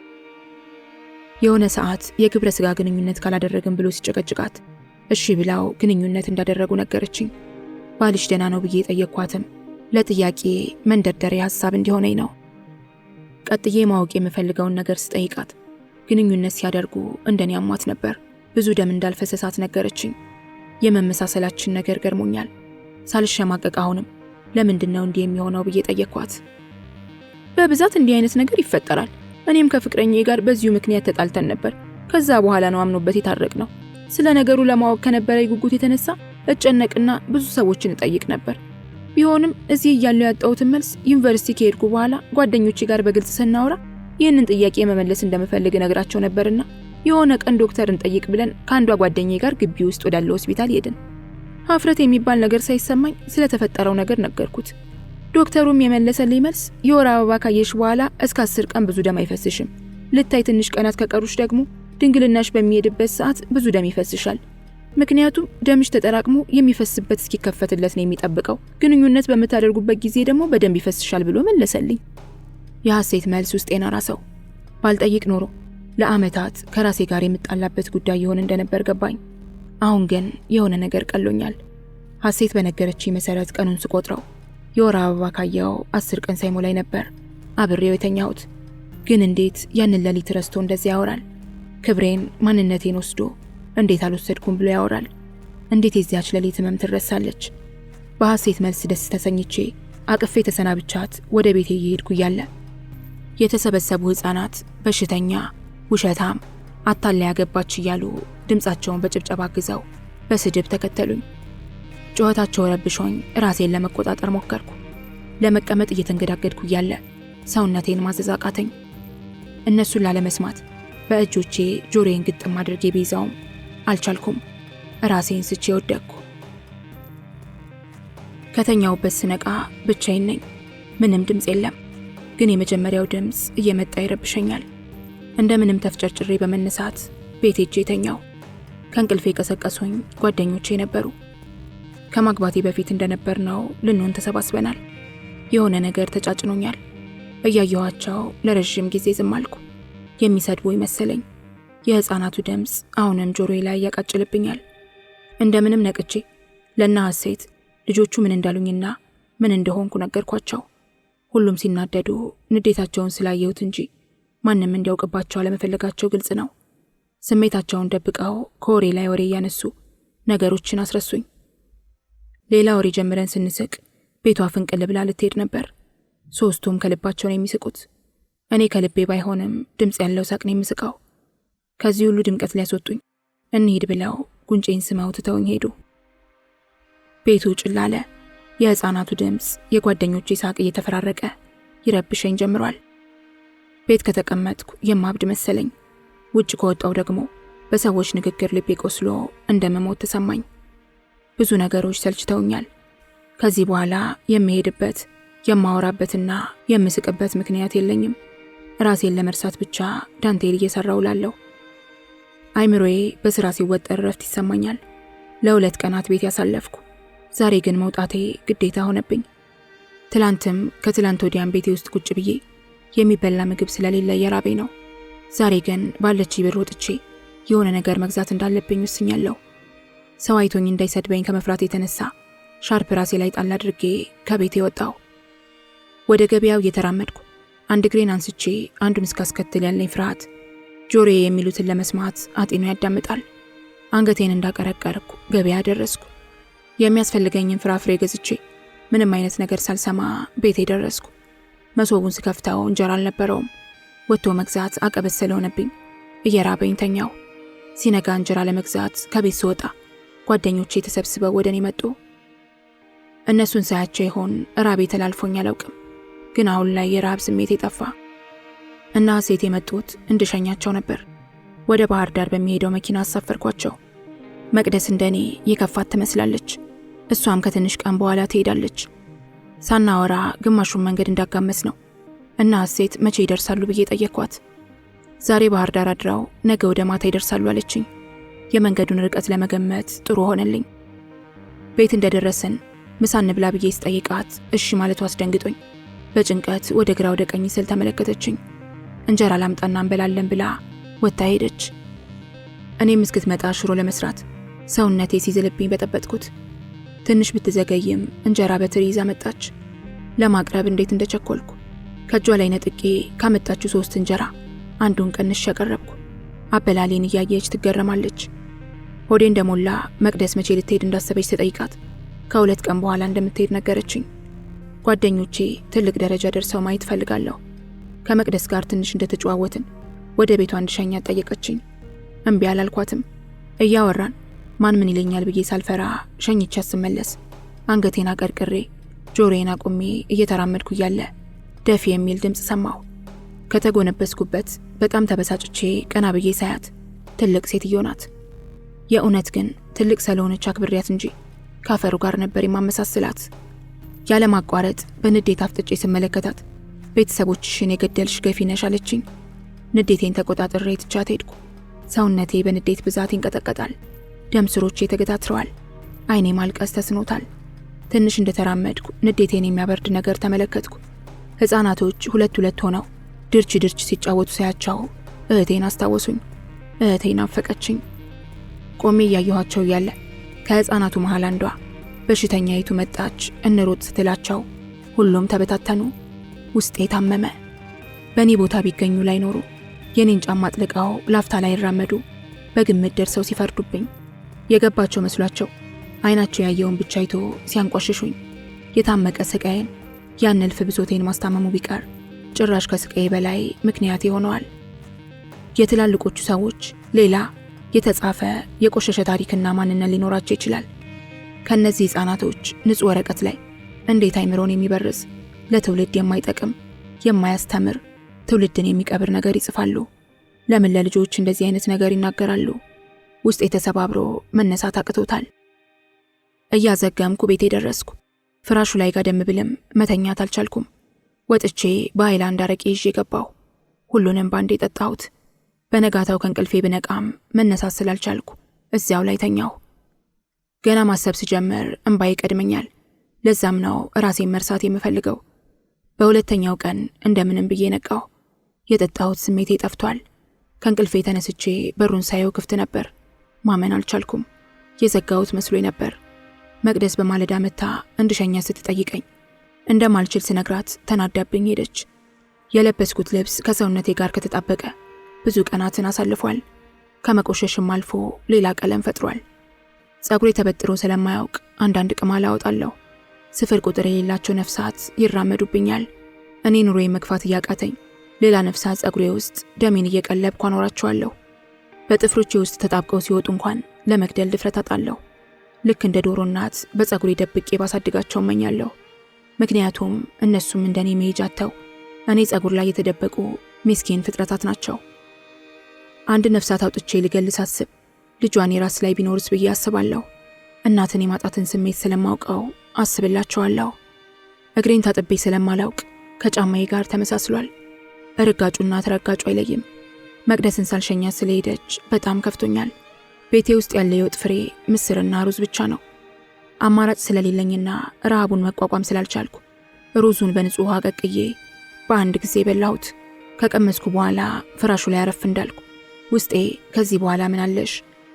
የሆነ ሰዓት የግብረ ስጋ ግንኙነት ካላደረግን ብሎ ሲጨቀጭቃት እሺ ብላው ግንኙነት እንዳደረጉ ነገረችኝ። ባልሽ ደህና ነው ብዬ ጠየቅኳትም ለጥያቄ መንደርደሪያ ሐሳብ እንዲሆነኝ ነው። ቀጥዬ ማወቅ የምፈልገውን ነገር ስጠይቃት ግንኙነት ሲያደርጉ እንደኔ አሟት ነበር። ብዙ ደም እንዳልፈሰሳት ነገረችኝ። የመመሳሰላችን ነገር ገርሞኛል። ሳልሸማቀቅ አሁንም ለምንድነው እንዲህ የሚሆነው ብዬ ጠየቅኳት። በብዛት እንዲህ አይነት ነገር ይፈጠራል። እኔም ከፍቅረኛዬ ጋር በዚሁ ምክንያት ተጣልተን ነበር። ከዛ በኋላ ነው አምኖበት የታረቅ ነው። ስለ ነገሩ ለማወቅ ከነበረ ጉጉት የተነሳ እጨነቅና ብዙ ሰዎችን እጠይቅ ነበር። ቢሆንም እዚህ እያለሁ ያጣሁትን መልስ ዩኒቨርሲቲ ከሄድኩ በኋላ ጓደኞቼ ጋር በግልጽ ስናወራ ይህንን ጥያቄ መመለስ እንደምፈልግ ነግራቸው ነበርና የሆነ ቀን ዶክተር እንጠይቅ ብለን ከአንዷ ጓደኛዬ ጋር ግቢ ውስጥ ወዳለው ሆስፒታል ሄድን። ሀፍረት የሚባል ነገር ሳይሰማኝ ስለተፈጠረው ነገር ነገርኩት። ዶክተሩም የመለሰልኝ መልስ የወር አበባ ካየሽ በኋላ እስከ 10 ቀን ብዙ ደም አይፈስሽም። ልታይ ትንሽ ቀናት ከቀሩሽ ደግሞ ድንግልናሽ በሚሄድበት ሰዓት ብዙ ደም ይፈስሻል። ምክንያቱም ደምሽ ተጠራቅሞ የሚፈስበት እስኪከፈትለት ነው የሚጠብቀው። ግንኙነት በምታደርጉበት ጊዜ ደግሞ በደንብ ይፈስሻል ብሎ መለሰልኝ። የሐሴት መልስ ውስጤን አራሰው። ባልጠይቅ ኖሮ ለዓመታት ከራሴ ጋር የምጣላበት ጉዳይ ይሆን እንደነበር ገባኝ። አሁን ግን የሆነ ነገር ቀሎኛል። ሐሴት በነገረችኝ መሰረት ቀኑን ስቆጥረው የወር አበባ ካየው 10 ቀን ሳይሞላኝ ነበር አብሬው የተኛሁት። ግን እንዴት ያንን ሌሊት ረስቶ እንደዚህ ያወራል? ክብሬን፣ ማንነቴን ወስዶ እንዴት አልወሰድኩም ብሎ ያወራል? እንዴት የዚያች ሌሊት ህመም ትረሳለች? በሐሴት መልስ ደስ ተሰኝቼ አቅፌ ተሰናብቻት ወደ ቤቴ እየሄድኩ እያለ የተሰበሰቡ ህፃናት በሽተኛ፣ ውሸታም፣ አታላይ ያገባች እያሉ ድምጻቸውን በጭብጨባ አግዘው በስድብ ተከተሉኝ። ጩኸታቸው ረብሾኝ ራሴን ለመቆጣጠር ሞከርኩ። ለመቀመጥ እየተንገዳገድኩ እያለ ሰውነቴን ማዘዝ አቃተኝ። እነሱን ላለመስማት በእጆቼ ጆሮዬን ግጥም አድርጌ ቤዛውም አልቻልኩም። ራሴን ስቼ ወደቅኩ። ከተኛውበት ስነቃ ብቻዬን ነኝ። ምንም ድምፅ የለም። ግን የመጀመሪያው ድምፅ እየመጣ ይረብሸኛል። እንደምንም ተፍጨርጭሬ በመነሳት ቤት ሄጄ ተኛው። ከእንቅልፌ ቀሰቀሱኝ ጓደኞቼ ነበሩ። ከማግባቴ በፊት እንደነበር ነው ልንሆን ተሰባስበናል። የሆነ ነገር ተጫጭኖኛል። እያየኋቸው ለረዥም ጊዜ ዝም አልኩ። የሚሰድቡ ይመሰለኝ። የህፃናቱ ድምፅ አሁንም ጆሮዬ ላይ ያቃጭልብኛል። እንደምንም ነቅቼ ለእነ ሐሴት ልጆቹ ምን እንዳሉኝና ምን እንደሆንኩ ነገርኳቸው። ሁሉም ሲናደዱ ንዴታቸውን ስላየሁት እንጂ ማንም እንዲያውቅባቸው አለመፈለጋቸው ግልጽ ነው። ስሜታቸውን ደብቀው ከወሬ ላይ ወሬ እያነሱ ነገሮችን አስረሱኝ። ሌላ ወሬ ጀምረን ስንስቅ ቤቷ ፍንቅል ብላ ልትሄድ ነበር። ሶስቱም ከልባቸው ነው የሚስቁት። እኔ ከልቤ ባይሆንም ድምፅ ያለው ሳቅ ነው የምስቀው። ከዚህ ሁሉ ድምቀት ሊያስወጡኝ እንሂድ ብለው ጉንጬን ስመው ትተውኝ ሄዱ። ቤቱ ጭል አለ። የህፃናቱ ድምፅ፣ የጓደኞቼ ሳቅ እየተፈራረቀ ይረብሸኝ ጀምሯል። ቤት ከተቀመጥኩ የማብድ መሰለኝ። ውጭ ከወጣው ደግሞ በሰዎች ንግግር ልቤ ቆስሎ እንደመሞት ተሰማኝ። ብዙ ነገሮች ሰልችተውኛል። ከዚህ በኋላ የምሄድበት የማወራበትና የምስቅበት ምክንያት የለኝም። ራሴን ለመርሳት ብቻ ዳንቴል እየሰራው ላለሁ። አይምሮዬ በስራ ሲወጠር ረፍት ይሰማኛል። ለ2 ቀናት ቤት ያሳለፍኩ። ዛሬ ግን መውጣቴ ግዴታ ሆነብኝ። ትላንትም ከትላንት ወዲያም ቤቴ ውስጥ ቁጭ ብዬ የሚበላ ምግብ ስለሌለ የራበኝ ነው። ዛሬ ግን ባለች ብር ወጥቼ የሆነ ነገር መግዛት እንዳለብኝ ወስኛለሁ። ሰው አይቶኝ እንዳይሰድበኝ ከመፍራት የተነሳ ሻርፕ ራሴ ላይ ጣል አድርጌ ከቤቴ ወጣሁ። ወደ ገበያው እየተራመድኩ አንድ እግሬን አንስቼ አንዱን እስካስከትል ያለኝ ፍርሃት ጆሮዬ የሚሉትን ለመስማት አጤኖ ያዳምጣል። አንገቴን እንዳቀረቀርኩ ገበያ ደረስኩ። የሚያስፈልገኝን ፍራፍሬ ገዝቼ ምንም አይነት ነገር ሳልሰማ ቤቴ ደረስኩ። መሶቡን ስከፍተው እንጀራ አልነበረውም። ወጥቶ መግዛት አቀበት ስለሆነብኝ እየራበኝ ተኛው። ሲነጋ እንጀራ ለመግዛት ከቤት ስወጣ ጓደኞቼ ተሰብስበው ወደ እኔ መጡ። እነሱን ሳያቸው ይሆን ራቤ ተላልፎኝ አላውቅም፣ ግን አሁን ላይ የረሃብ ስሜት የጠፋ እና ሴት የመጡት እንድሸኛቸው ነበር። ወደ ባህር ዳር በሚሄደው መኪና አሳፈርኳቸው። መቅደስ እንደኔ የከፋት ትመስላለች። እሷም ከትንሽ ቀን በኋላ ትሄዳለች። ሳናወራ ግማሹን መንገድ እንዳጋመስ ነው እና ሴት መቼ ይደርሳሉ ብዬ ጠየቅኳት። ዛሬ ባህር ዳር አድራው ነገ ወደ ማታ ይደርሳሉ አለችኝ። የመንገዱን ርቀት ለመገመት ጥሩ ሆነልኝ። ቤት እንደደረስን ምሳ እንብላ ብዬ ስጠይቃት እሺ ማለቱ አስደንግጦኝ በጭንቀት ወደ ግራ ወደ ቀኝ ስል ተመለከተችኝ። እንጀራ ላምጣና እንበላለን ብላ ወጥታ ሄደች። እኔም እስክትመጣ ሽሮ ለመስራት ሰውነቴ ሲዝልብኝ በጠበጥኩት። ትንሽ ብትዘገይም እንጀራ በትሪ ይዛ መጣች። ለማቅረብ እንዴት እንደቸኮልኩ ከእጇ ላይ ነጥቄ ካመጣችው 3 እንጀራ አንዱን ቀንሽ ያቀረብኩ። አበላሌን እያየች ትገረማለች። ሆዴ እንደሞላ መቅደስ መቼ ልትሄድ እንዳሰበች ተጠይቃት ከ2 ቀን በኋላ እንደምትሄድ ነገረችኝ። ጓደኞቼ ትልቅ ደረጃ ደርሰው ማየት ፈልጋለሁ። ከመቅደስ ጋር ትንሽ እንደተጨዋወትን ወደ ቤቷ እንድሸኛት ጠየቀችኝ። እምቢ አላልኳትም። እያወራን ማን ምን ይለኛል ብዬ ሳልፈራ ሸኝቻት ስመለስ አንገቴን አቀርቅሬ ጆሮዬን አቁሜ እየተራመድኩ እያለ ደፊ የሚል ድምፅ ሰማሁ። ከተጎነበስኩበት በጣም ተበሳጭቼ ቀና ብዬ ሳያት ትልቅ ሴትዮ ናት። የእውነት ግን ትልቅ ስለሆነች አክብሬያት እንጂ ካፈሩ ጋር ነበር የማመሳስላት። ያለማቋረጥ በንዴት አፍጥጬ ስመለከታት ቤተሰቦችሽን የገደልሽ ገፊ ነሽ አለችኝ። ንዴቴን ተቆጣጥሬ ትቻት ሄድኩ። ሰውነቴ በንዴት ብዛት ይንቀጠቀጣል። ደም ስሮቼ ተገታትረዋል። አይኔ ማልቀስ ተስኖታል። ትንሽ እንደተራመድኩ ንዴቴን የሚያበርድ ነገር ተመለከትኩ። ሕፃናቶች 2 ሆነው ድርች ሲጫወቱ ሳያቸው እህቴን አስታወሱኝ። እህቴን አፈቀችኝ። ቆሜ እያየኋቸው እያለ ከሕፃናቱ መሃል አንዷ በሽተኛይቱ መጣች እንሮጥ ስትላቸው ሁሉም ተበታተኑ። ውስጤ ታመመ። በእኔ ቦታ ቢገኙ ላይ ኖሩ የኔን ጫማ አጥልቀው ላፍታ ላይ ይራመዱ በግምት ደርሰው ሲፈርዱብኝ የገባቸው መስሏቸው አይናቸው ያየውን ብቻ አይቶ ሲያንቋሽሹኝ የታመቀ ስቃዬን ያን እልፍ ብሶቴን ማስታመሙ ቢቀር ጭራሽ ከስቃዬ በላይ ምክንያት ሆነዋል። የትላልቆቹ ሰዎች ሌላ የተጻፈ የቆሸሸ ታሪክና ማንነት ሊኖራቸው ይችላል። ከነዚህ ሕፃናቶች ንጹህ ወረቀት ላይ እንዴት አይምሮን የሚበርዝ ለትውልድ የማይጠቅም የማያስተምር ትውልድን የሚቀብር ነገር ይጽፋሉ? ለምን ለልጆች እንደዚህ አይነት ነገር ይናገራሉ? ውስጤ ተሰባብሮ መነሳት አቅቶታል። እያዘገምኩ ቤቴ ደረስኩ። ፍራሹ ላይ ጋደም ብልም መተኛት አልቻልኩም። ወጥቼ በሃይላንድ አረቄ ይዤ ገባሁ። ሁሉንም ባንዴ ጠጣሁት። በነጋታው ከእንቅልፌ ብነቃም መነሳት ስላልቻልኩ እዚያው ላይ ተኛሁ። ገና ማሰብ ስጀምር እንባዬ ይቀድመኛል። ለዛም ነው ራሴን መርሳት የምፈልገው። በሁለተኛው ቀን እንደምንም ብዬ ነቃሁ። የጠጣሁት ስሜቴ ጠፍቷል። ከእንቅልፌ ተነስቼ በሩን ሳየው ክፍት ነበር። ማመን አልቻልኩም። የዘጋሁት መስሎኝ ነበር። መቅደስ በማለዳ መታ እንድሸኛ ስትጠይቀኝ እንደማልችል ስነግራት ተናዳብኝ ሄደች። የለበስኩት ልብስ ከሰውነቴ ጋር ከተጣበቀ ብዙ ቀናትን አሳልፏል። ከመቆሸሽም አልፎ ሌላ ቀለም ፈጥሯል። ጸጉሬ ተበጥሮ ስለማያውቅ አንዳንድ ቅማል አወጣለሁ። ስፍር ቁጥር የሌላቸው ነፍሳት ይራመዱብኛል። እኔ ኑሮዬ መግፋት እያቃተኝ ሌላ ነፍሳት ጸጉሬ ውስጥ ደሜን እየቀለብኩ አኖራቸዋለሁ። በጥፍሮቼ ውስጥ ተጣብቀው ሲወጡ እንኳን ለመግደል ድፍረት አጣለሁ። ልክ እንደ ዶሮ እናት በጸጉሬ ደብቄ ባሳድጋቸው እመኛለሁ። ምክንያቱም እነሱም እንደኔ መሄጃ አጥተው እኔ ጸጉር ላይ የተደበቁ ምስኪን ፍጥረታት ናቸው። አንድ ነፍሳት አውጥቼ ልገል ሳስብ ልጇን የራስ ላይ ቢኖርስ ብዬ አስባለሁ። እናትን የማጣትን ስሜት ስለማውቀው አስብላቸዋለሁ። እግሬን ታጥቤ ስለማላውቅ ከጫማዬ ጋር ተመሳስሏል። እርጋጩና ተረጋጩ አይለይም። መቅደስን ሳልሸኛት ስለሄደች በጣም ከፍቶኛል። ቤቴ ውስጥ ያለ የወጥ ፍሬ ምስርና ሩዝ ብቻ ነው። አማራጭ ስለሌለኝና ረሃቡን መቋቋም ስላልቻልኩ ሩዙን በንጹህ ውሃ ቀቅዬ በአንድ ጊዜ በላሁት። ከቀመስኩ በኋላ ፍራሹ ላይ አረፍ እንዳልኩ ውስጤ ከዚህ በኋላ ምን አለሽ፣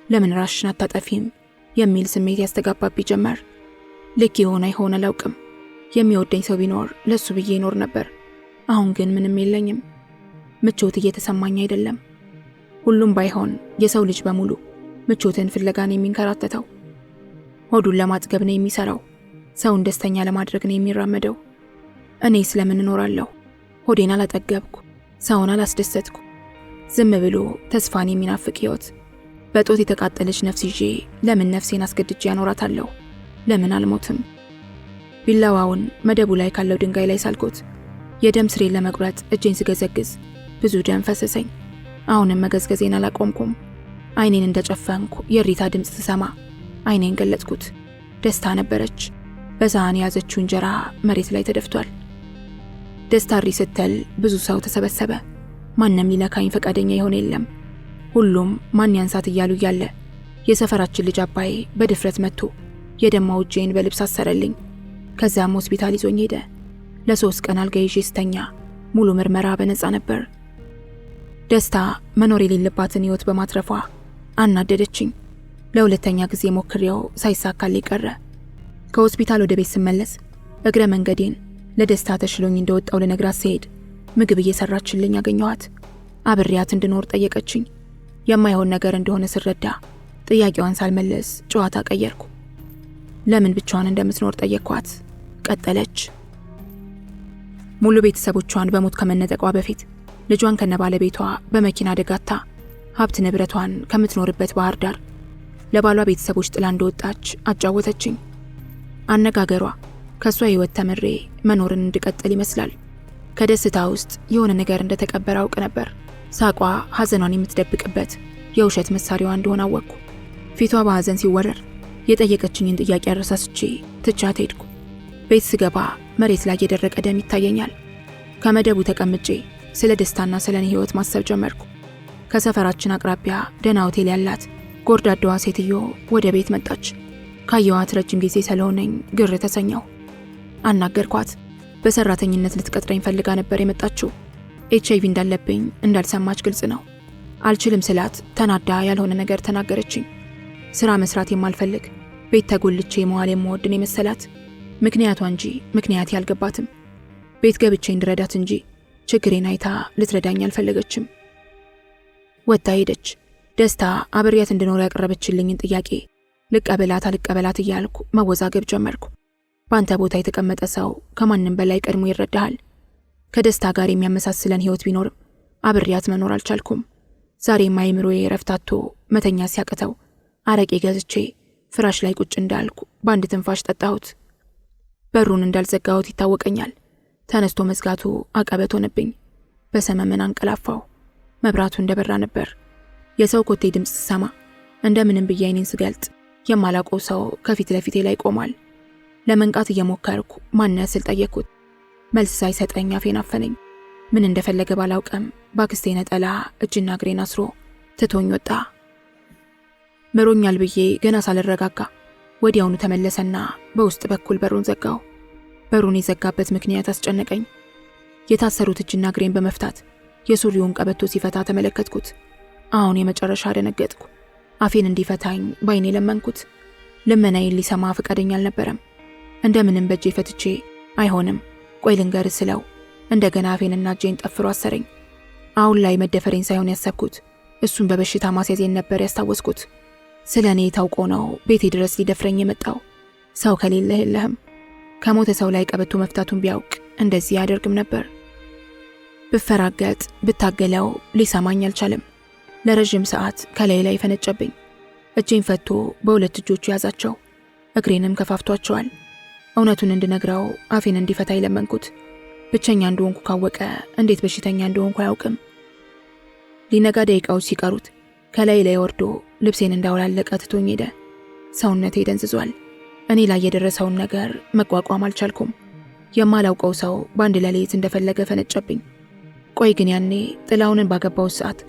ለምን ራስሽን አታጠፊም የሚል ስሜት ያስተጋባብኝ ጀመር። ልክ የሆነ ይሆን አላውቅም። የሚወደኝ ሰው ቢኖር ለሱ ብዬ ይኖር ነበር። አሁን ግን ምንም የለኝም። ምቾት እየተሰማኝ አይደለም። ሁሉም ባይሆን የሰው ልጅ በሙሉ ምቾትን ፍለጋን የሚንከራተተው ሆዱን ለማጥገብ ነው የሚሰራው። ሰውን ደስተኛ ለማድረግ ነው የሚራመደው። እኔ ስለምን እኖራለሁ? ሆዴን አላጠገብኩ፣ ሰውን አላስደሰትኩ። ዝም ብሎ ተስፋን የሚናፍቅ ሕይወት። በጦት የተቃጠለች ነፍስ ይዤ ለምን ነፍሴን አስገድጄ ያኖራታለሁ? ለምን አልሞትም? ቢላዋውን መደቡ ላይ ካለው ድንጋይ ላይ ሳልኩት። የደም ስሬን ለመቁረጥ እጄን ስገዘግዝ ብዙ ደም ፈሰሰኝ። አሁንም መገዝገዜን አላቆምኩም። አይኔን እንደጨፈንኩ የእሪታ ድምፅ ስሰማ አይኔን ገለጥኩት። ደስታ ነበረች። በሳህን የያዘችው እንጀራ መሬት ላይ ተደፍቷል። ደስታ እሪ ስትል ብዙ ሰው ተሰበሰበ። ማንም ሊነካኝ ፈቃደኛ የሆነ የለም። ሁሉም ማን ያንሳት እያሉ እያለ የሰፈራችን ልጅ አባይ በድፍረት መጥቶ የደማው እጄን በልብስ አሰረልኝ። ከዛም ሆስፒታል ይዞኝ ሄደ። ለ3 ቀን አልጋ ይዤ ስተኛ ሙሉ ምርመራ በነፃ ነበር። ደስታ መኖር የሌለባትን ሕይወት በማትረፏ አናደደችኝ። ለሁለተኛ ጊዜ ሞክሬው ሳይሳካልኝ ቀረ። ከሆስፒታል ወደ ቤት ስመለስ እግረ መንገዴን ለደስታ ተሽሎኝ እንደወጣው ልነግራት ስሄድ ምግብ እየሰራችልኝ አገኘኋት። አብሬያት እንድኖር ጠየቀችኝ። የማይሆን ነገር እንደሆነ ስረዳ ጥያቄዋን ሳልመለስ ጨዋታ ቀየርኩ። ለምን ብቻዋን እንደምትኖር ጠየቅኳት። ቀጠለች። ሙሉ ቤተሰቦቿን በሞት ከመነጠቋ በፊት ልጇን ከነባለቤቷ በመኪና አደጋታ ሀብት ንብረቷን ከምትኖርበት ባህር ዳር ለባሏ ቤተሰቦች ጥላ እንደወጣች አጫወተችኝ። አነጋገሯ ከሷ ሕይወት ተምሬ መኖርን እንድቀጥል ይመስላል። ከደስታ ውስጥ የሆነ ነገር እንደተቀበረ አውቅ ነበር። ሳቋ ሐዘኗን የምትደብቅበት የውሸት መሳሪያዋ እንደሆነ አወቅኩ። ፊቷ በሐዘን ሲወረር የጠየቀችኝን ጥያቄ አረሳስቼ ትቻት ሄድኩ። ቤት ስገባ መሬት ላይ የደረቀ ደም ይታየኛል። ከመደቡ ተቀምጬ ስለ ደስታና ስለ እኔ ሕይወት ማሰብ ጀመርኩ። ከሰፈራችን አቅራቢያ ደህና ሆቴል ያላት ጎርዳዳዋ ሴትዮ ወደ ቤት መጣች። ካየዋት ረጅም ጊዜ ስለሆነኝ ግር ተሰኘው። አናገርኳት። በሰራተኝነት ልትቀጥረኝ ፈልጋ ነበር የመጣችው። HIV እንዳለብኝ እንዳልሰማች ግልጽ ነው። አልችልም ስላት ተናዳ ያልሆነ ነገር ተናገረችኝ። ስራ መስራት የማልፈልግ ቤት ተጎልቼ መዋል የምወድን የመሰላት ምክንያቷ እንጂ ምክንያት ያልገባትም። ቤት ገብቼ እንድረዳት እንጂ ችግሬን አይታ ልትረዳኝ አልፈለገችም። ወጣ ሄደች። ደስታ አብሬያት እንድኖር ያቀረበችልኝን ጥያቄ ልቀበላት አልቀበላት እያልኩ መወዛገብ ጀመርኩ። በአንተ ቦታ የተቀመጠ ሰው ከማንም በላይ ቀድሞ ይረዳሃል። ከደስታ ጋር የሚያመሳስለን ሕይወት ቢኖርም አብሬያት መኖር አልቻልኩም። ዛሬም አይምሮዬ ረፍት አጥቶ መተኛ ሲያቅተው አረቄ ገዝቼ ፍራሽ ላይ ቁጭ እንዳልኩ በአንድ ትንፋሽ ጠጣሁት። በሩን እንዳልዘጋሁት ይታወቀኛል። ተነስቶ መዝጋቱ አቀበት ሆነብኝ። በሰመመን አንቀላፋው። መብራቱ እንደበራ ነበር። የሰው ኮቴ ድምፅ ስሰማ እንደምንም ብዬ ዓይኔን ስገልጥ የማላውቀው ሰው ከፊት ለፊቴ ላይ ቆሟል። ለመንቃት እየሞከርኩ ማን ስል ጠየቅኩት። መልስ ሳይሰጠኝ አፌን አፈነኝ። ምን እንደፈለገ ባላውቅም ባክስቴ ነጠላ እጅና እግሬን አስሮ ትቶኝ ወጣ። ምሮኛል ብዬ ገና ሳልረጋጋ ወዲያውኑ ተመለሰና በውስጥ በኩል በሩን ዘጋው። በሩን የዘጋበት ምክንያት አስጨነቀኝ። የታሰሩት እጅና እግሬን በመፍታት የሱሪውን ቀበቶ ሲፈታ ተመለከትኩት። አሁን የመጨረሻ ደነገጥኩ። አፌን እንዲፈታኝ ባይኔ ለመንኩት። ልመናዬን ሊሰማ ፈቃደኛ አልነበረም። እንደምንም በእጄ ፈትቼ አይሆንም ቆይ ልንገር ስለው እንደገና አፌንና እጄን ጠፍሮ አሰረኝ። አሁን ላይ መደፈሬን ሳይሆን ያሰብኩት እሱን በበሽታ ማስያዜን ነበር ያስታወስኩት። ስለ እኔ ታውቆ ነው ቤቴ ድረስ ሊደፍረኝ የመጣው። ሰው ከሌለህ የለህም። ከሞተ ሰው ላይ ቀበቶ መፍታቱን ቢያውቅ እንደዚህ ያደርግም ነበር። ብፈራገጥ ብታገለው ሊሰማኝ አልቻለም። ለረጅም ሰዓት ከላይ ላይ ፈነጨብኝ። እጄን ፈቶ በሁለት እጆቹ ያዛቸው፣ እግሬንም ከፋፍቷቸዋል። እውነቱን እንድነግረው አፌን እንዲፈታ ይለመንኩት። ብቸኛ እንደሆንኩ ካወቀ እንዴት በሽተኛ እንደሆንኩ አያውቅም። ሊነጋ ደቂቃዎች ሲቀሩት ከላይ ላይ ወርዶ ልብሴን እንዳውላለቀ ትቶኝ ሄደ። ሰውነቴ ደንዝዟል። እኔ ላይ የደረሰውን ነገር መቋቋም አልቻልኩም። የማላውቀው ሰው በአንድ ሌሊት እንደፈለገ ፈነጨብኝ። ቆይ ግን ያኔ ጥላውንን ባገባው ሰዓት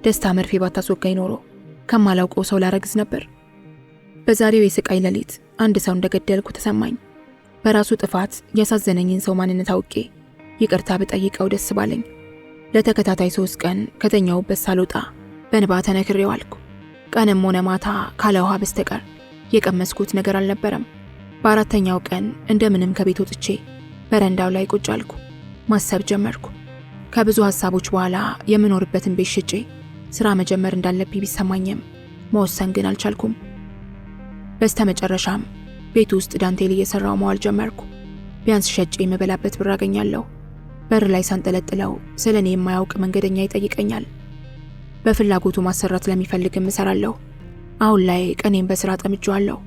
ደስታ መርፌ ባታስወጋኝ ኖሮ ከማላውቀው ሰው ላረግዝ ነበር። በዛሬው የስቃይ ሌሊት አንድ ሰው እንደገደልኩ ተሰማኝ። በራሱ ጥፋት ያሳዘነኝን ሰው ማንነት አውቄ ይቅርታ ብጠይቀው ደስ ባለኝ። ለተከታታይ 3 ቀን ከተኛውበት ሳልወጣ በእንባ ተነክሬው አልኩ። ቀንም ሆነ ማታ ካለ ውሃ በስተቀር የቀመስኩት ነገር አልነበረም። በአራተኛው ቀን እንደምንም ከቤት ወጥቼ በረንዳው ላይ ቁጭ አልኩ። ማሰብ ጀመርኩ። ከብዙ ሐሳቦች በኋላ የምኖርበትን ቤት ሽጬ ስራ መጀመር እንዳለብኝ ቢሰማኝም መወሰን ግን አልቻልኩም። በስተመጨረሻም ቤት ውስጥ ዳንቴል እየሰራው መዋል ጀመርኩ። ቢያንስ ሸጬ የምበላበት ብር አገኛለሁ። በር ላይ ሳንጠለጥለው ስለኔ የማያውቅ መንገደኛ ይጠይቀኛል። በፍላጎቱ ማሰራት ለሚፈልግም እሰራለሁ። አሁን ላይ ቀኔን በስራ ጠምጄዋለሁ።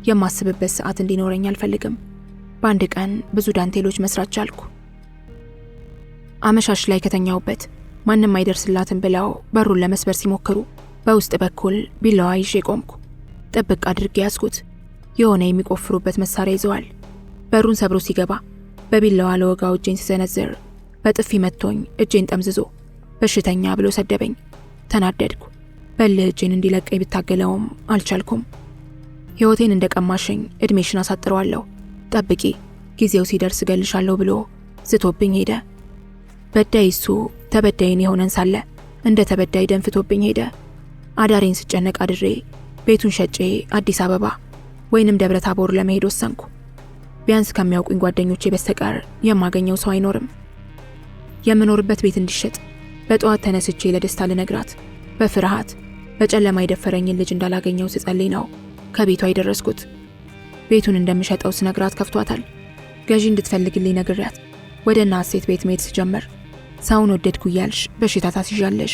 የማስብበት ሰዓት እንዲኖረኝ አልፈልግም። በአንድ ቀን ብዙ ዳንቴሎች መስራት ቻልኩ። አመሻሽ ላይ ከተኛውበት ማንም አይደርስላትም ብለው በሩን ለመስበር ሲሞክሩ በውስጥ በኩል ቢላዋ ይዤ ቆምኩ። ጥብቅ አድርጌ ያዝኩት። የሆነ የሚቆፍሩበት መሳሪያ ይዘዋል። በሩን ሰብሮ ሲገባ በቢላዋ ለወጋው እጄን ሲሰነዝር በጥፊ መቶኝ እጄን ጠምዝዞ በሽተኛ ብሎ ሰደበኝ። ተናደድኩ። በልህ እጄን እንዲለቀኝ ብታገለውም አልቻልኩም። ሕይወቴን እንደቀማሽኝ እድሜሽን አሳጥረዋለሁ፣ ጠብቂ፣ ጊዜው ሲደርስ እገልሻለሁ ብሎ ዝቶብኝ ሄደ። በዳይ እሱ ተበዳይን የሆነን ሳለ እንደ ተበዳይ ደንፍቶብኝ ሄደ። አዳሬን ስጨነቅ አድሬ ቤቱን ሸጬ አዲስ አበባ ወይንም ደብረ ታቦር ለመሄድ ወሰንኩ። ቢያንስ ከሚያውቁኝ ጓደኞቼ በስተቀር የማገኘው ሰው አይኖርም። የምኖርበት ቤት እንዲሸጥ በጠዋት ተነስቼ ለደስታ ልነግራት በፍርሃት በጨለማ የደፈረኝን ልጅ እንዳላገኘው ስጸልይ ነው ከቤቷ የደረስኩት። ቤቱን እንደምሸጠው ስነግራት ከፍቷታል። ገዢ እንድትፈልግልኝ ነግሬያት ወደ ሀሴት ቤት መሄድ ስጀምር ሰውን ወደድኩ እያልሽ በሽታ ታስይዣለሽ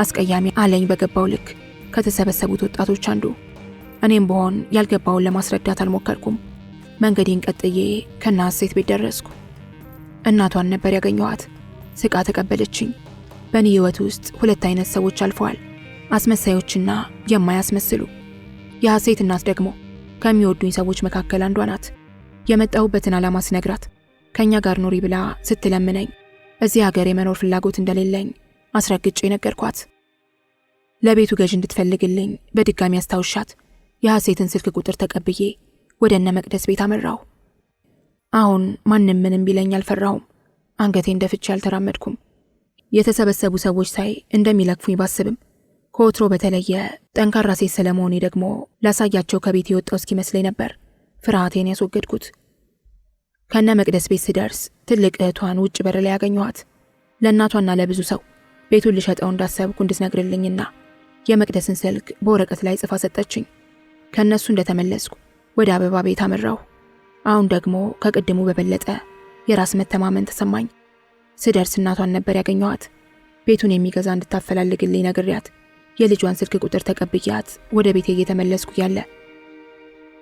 አስቀያሚ አለኝ በገባው ልክ ከተሰበሰቡት ወጣቶች አንዱ። እኔም በሆን ያልገባውን ለማስረዳት አልሞከርኩም። መንገዴን ቀጥዬ ሀሴት ቤት ደረስኩ። እናቷን ነበር ያገኘኋት። ስቃ ተቀበለችኝ። በእኔ ሕይወት ውስጥ 2 አይነት ሰዎች አልፈዋል፣ አስመሳዮችና የማያስመስሉ። የሀሴት እናት ደግሞ ከሚወዱኝ ሰዎች መካከል አንዷ ናት። የመጣሁበትን ዓላማ ስነግራት ከኛ ጋር ኑሪ ብላ ስትለምነኝ እዚህ ሀገር የመኖር ፍላጎት እንደሌለኝ አስረግጬ ነገርኳት። ለቤቱ ገዥ እንድትፈልግልኝ በድጋሚ አስታውሻት የሀሴትን ስልክ ቁጥር ተቀብዬ ወደ እነ መቅደስ ቤት አመራሁ። አሁን ማንም ምንም ቢለኝ አልፈራሁም። አንገቴን ደፍቼ አልተራመድኩም። የተሰበሰቡ ሰዎች ሳይ እንደሚለክፉኝ ባስብም ከወትሮ በተለየ ጠንካራ ሴት ስለመሆኔ ደግሞ ላሳያቸው ከቤት የወጣው እስኪመስለኝ ነበር ፍርሃቴን ያስወገድኩት። ከነ መቅደስ ቤት ስደርስ ትልቅ እህቷን ውጭ በር ላይ ያገኘኋት። ለእናቷና ለብዙ ሰው ቤቱን ልሸጠው እንዳሰብኩ እንድትነግርልኝና የመቅደስን ስልክ በወረቀት ላይ ጽፋ ሰጠችኝ። ከነሱ እንደተመለስኩ ወደ አበባ ቤት አመራሁ። አሁን ደግሞ ከቅድሙ በበለጠ የራስ መተማመን ተሰማኝ። ስደርስ እናቷን ነበር ያገኘኋት። ቤቱን የሚገዛ እንድታፈላልግልኝ ነግሬያት የልጇን ስልክ ቁጥር ተቀብያት ወደ ቤቴ እየተመለስኩ ያለ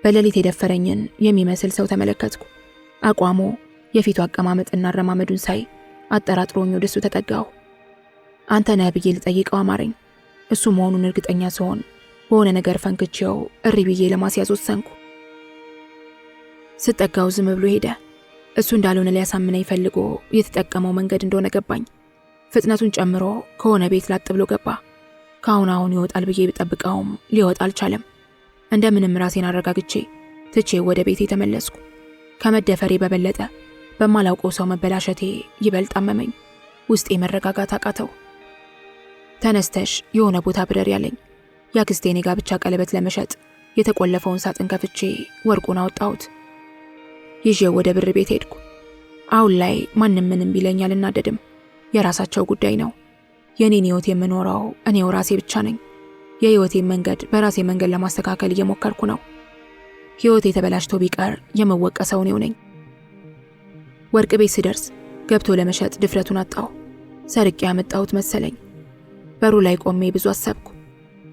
በሌሊት የደፈረኝን የሚመስል ሰው ተመለከትኩ። አቋሙ፣ የፊቱ አቀማመጥና አረማመዱን ሳይ አጠራጥሮኝ ወደሱ ተጠጋሁ። አንተ ነህ ብዬ ልጠይቀው አማረኝ። እሱ መሆኑን እርግጠኛ ስሆን በሆነ ነገር ፈንክቼው እሪ ብዬ ለማስያዝ ወሰንኩ። ስጠጋው ዝም ብሎ ሄደ። እሱ እንዳልሆነ ሊያሳምነኝ ፈልጎ የተጠቀመው መንገድ እንደሆነ ገባኝ። ፍጥነቱን ጨምሮ ከሆነ ቤት ላጥ ብሎ ገባ። ከአሁን ይወጣል ብዬ ብጠብቀውም ሊወጣ አልቻለም። እንደምንም ራሴን አረጋግቼ ትቼ ወደ ቤቴ ተመለስኩ። ከመደፈሬ በበለጠ በማላውቀው ሰው መበላሸቴ ይበልጥ አመመኝ። ውስጤ መረጋጋት አቃተው። ተነስተሽ የሆነ ቦታ ብረር ያለኝ የአክስቴን የጋብቻ ቀለበት ለመሸጥ የተቆለፈውን ሳጥን ከፍቼ ወርቁን አወጣሁት። ይዤው ወደ ብር ቤት ሄድኩ። አሁን ላይ ማንም ምንም ቢለኝ አልናደድም። የራሳቸው ጉዳይ ነው። የኔን ሕይወት የምኖረው እኔው ራሴ ብቻ ነኝ። የሕይወቴን መንገድ በራሴ መንገድ ለማስተካከል እየሞከርኩ ነው። ሕይወቴ ተበላሽቶ ቢቀር የምወቀሰው እኔው ነኝ። ወርቅ ቤት ስደርስ ገብቶ ለመሸጥ ድፍረቱን አጣሁ። ሰርቄ ያመጣሁት መሰለኝ። በሩ ላይ ቆሜ ብዙ አሰብኩ።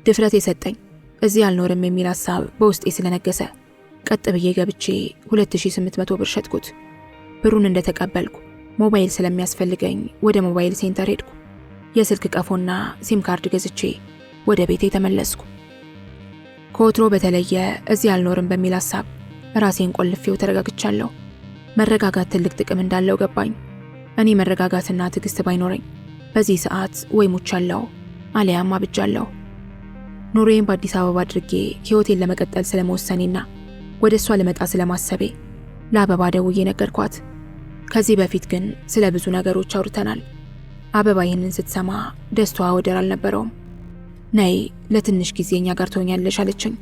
ድፍረት የሰጠኝ እዚህ አልኖርም የሚል ሐሳብ በውስጤ ስለነገሰ ቀጥ ብዬ ገብቼ 2800 ብር ሸጥኩት። ብሩን እንደተቀበልኩ ሞባይል ስለሚያስፈልገኝ ወደ ሞባይል ሴንተር ሄድኩ። የስልክ ቀፎና ሲም ካርድ ገዝቼ ወደ ቤቴ ተመለስኩ። ከወትሮ በተለየ እዚህ አልኖርም በሚል ሐሳብ ራሴን ቆልፌው ተረጋግቻለሁ። መረጋጋት ትልቅ ጥቅም እንዳለው ገባኝ። እኔ መረጋጋትና ትዕግስት ባይኖረኝ በዚህ ሰዓት ወይ ሙቻለሁ አሊያም አብጃለሁ። ኑሮዬን በአዲስ አበባ አድርጌ ህይወቴን ለመቀጠል ስለመወሰኔና ወደ እሷ ልመጣ ስለማሰቤ ለአበባ ደውዬ ነገርኳት። ከዚህ በፊት ግን ስለ ብዙ ነገሮች አውርተናል። አበባ ይህንን ስትሰማ ደስታዋ ወደር አልነበረውም። ነይ ለትንሽ ጊዜ እኛ ጋር ትሆኛለሽ አለችኝ።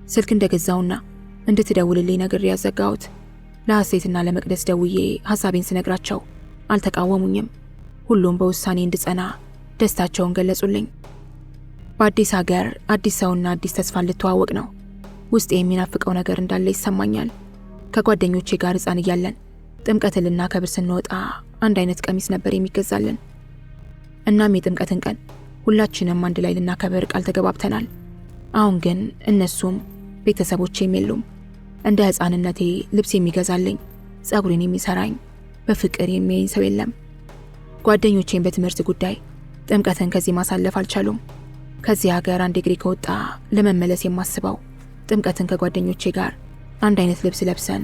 ስልክ እንደገዛውና እንድትደውልልኝ ነግሬ ያዘጋሁት። ለሐሴትና ለመቅደስ ደውዬ ሐሳቤን ስነግራቸው አልተቃወሙኝም። ሁሉም በውሳኔ እንድጸና ደስታቸውን ገለጹልኝ። በአዲስ ሀገር አዲስ ሰውና አዲስ ተስፋ ልተዋወቅ ነው። ውስጤ የሚናፍቀው ነገር እንዳለ ይሰማኛል። ከጓደኞቼ ጋር ሕፃን እያለን ጥምቀትን ልናከብር ስንወጣ አንድ አይነት ቀሚስ ነበር የሚገዛልን። እናም የጥምቀትን ቀን ሁላችንም አንድ ላይ ልናከብር ቃል ተገባብተናል። አሁን ግን እነሱም ቤተሰቦቼም የሉም። እንደ ሕፃንነቴ ልብስ የሚገዛልኝ፣ ጸጉሬን የሚሰራኝ፣ በፍቅር የሚያየኝ ሰው የለም። ጓደኞቼን በትምህርት ጉዳይ ጥምቀትን ከዚህ ማሳለፍ አልቻሉም። ከዚህ ሀገር አንድ እግሬ ከወጣ ለመመለስ የማስበው ጥምቀትን ከጓደኞቼ ጋር አንድ አይነት ልብስ ለብሰን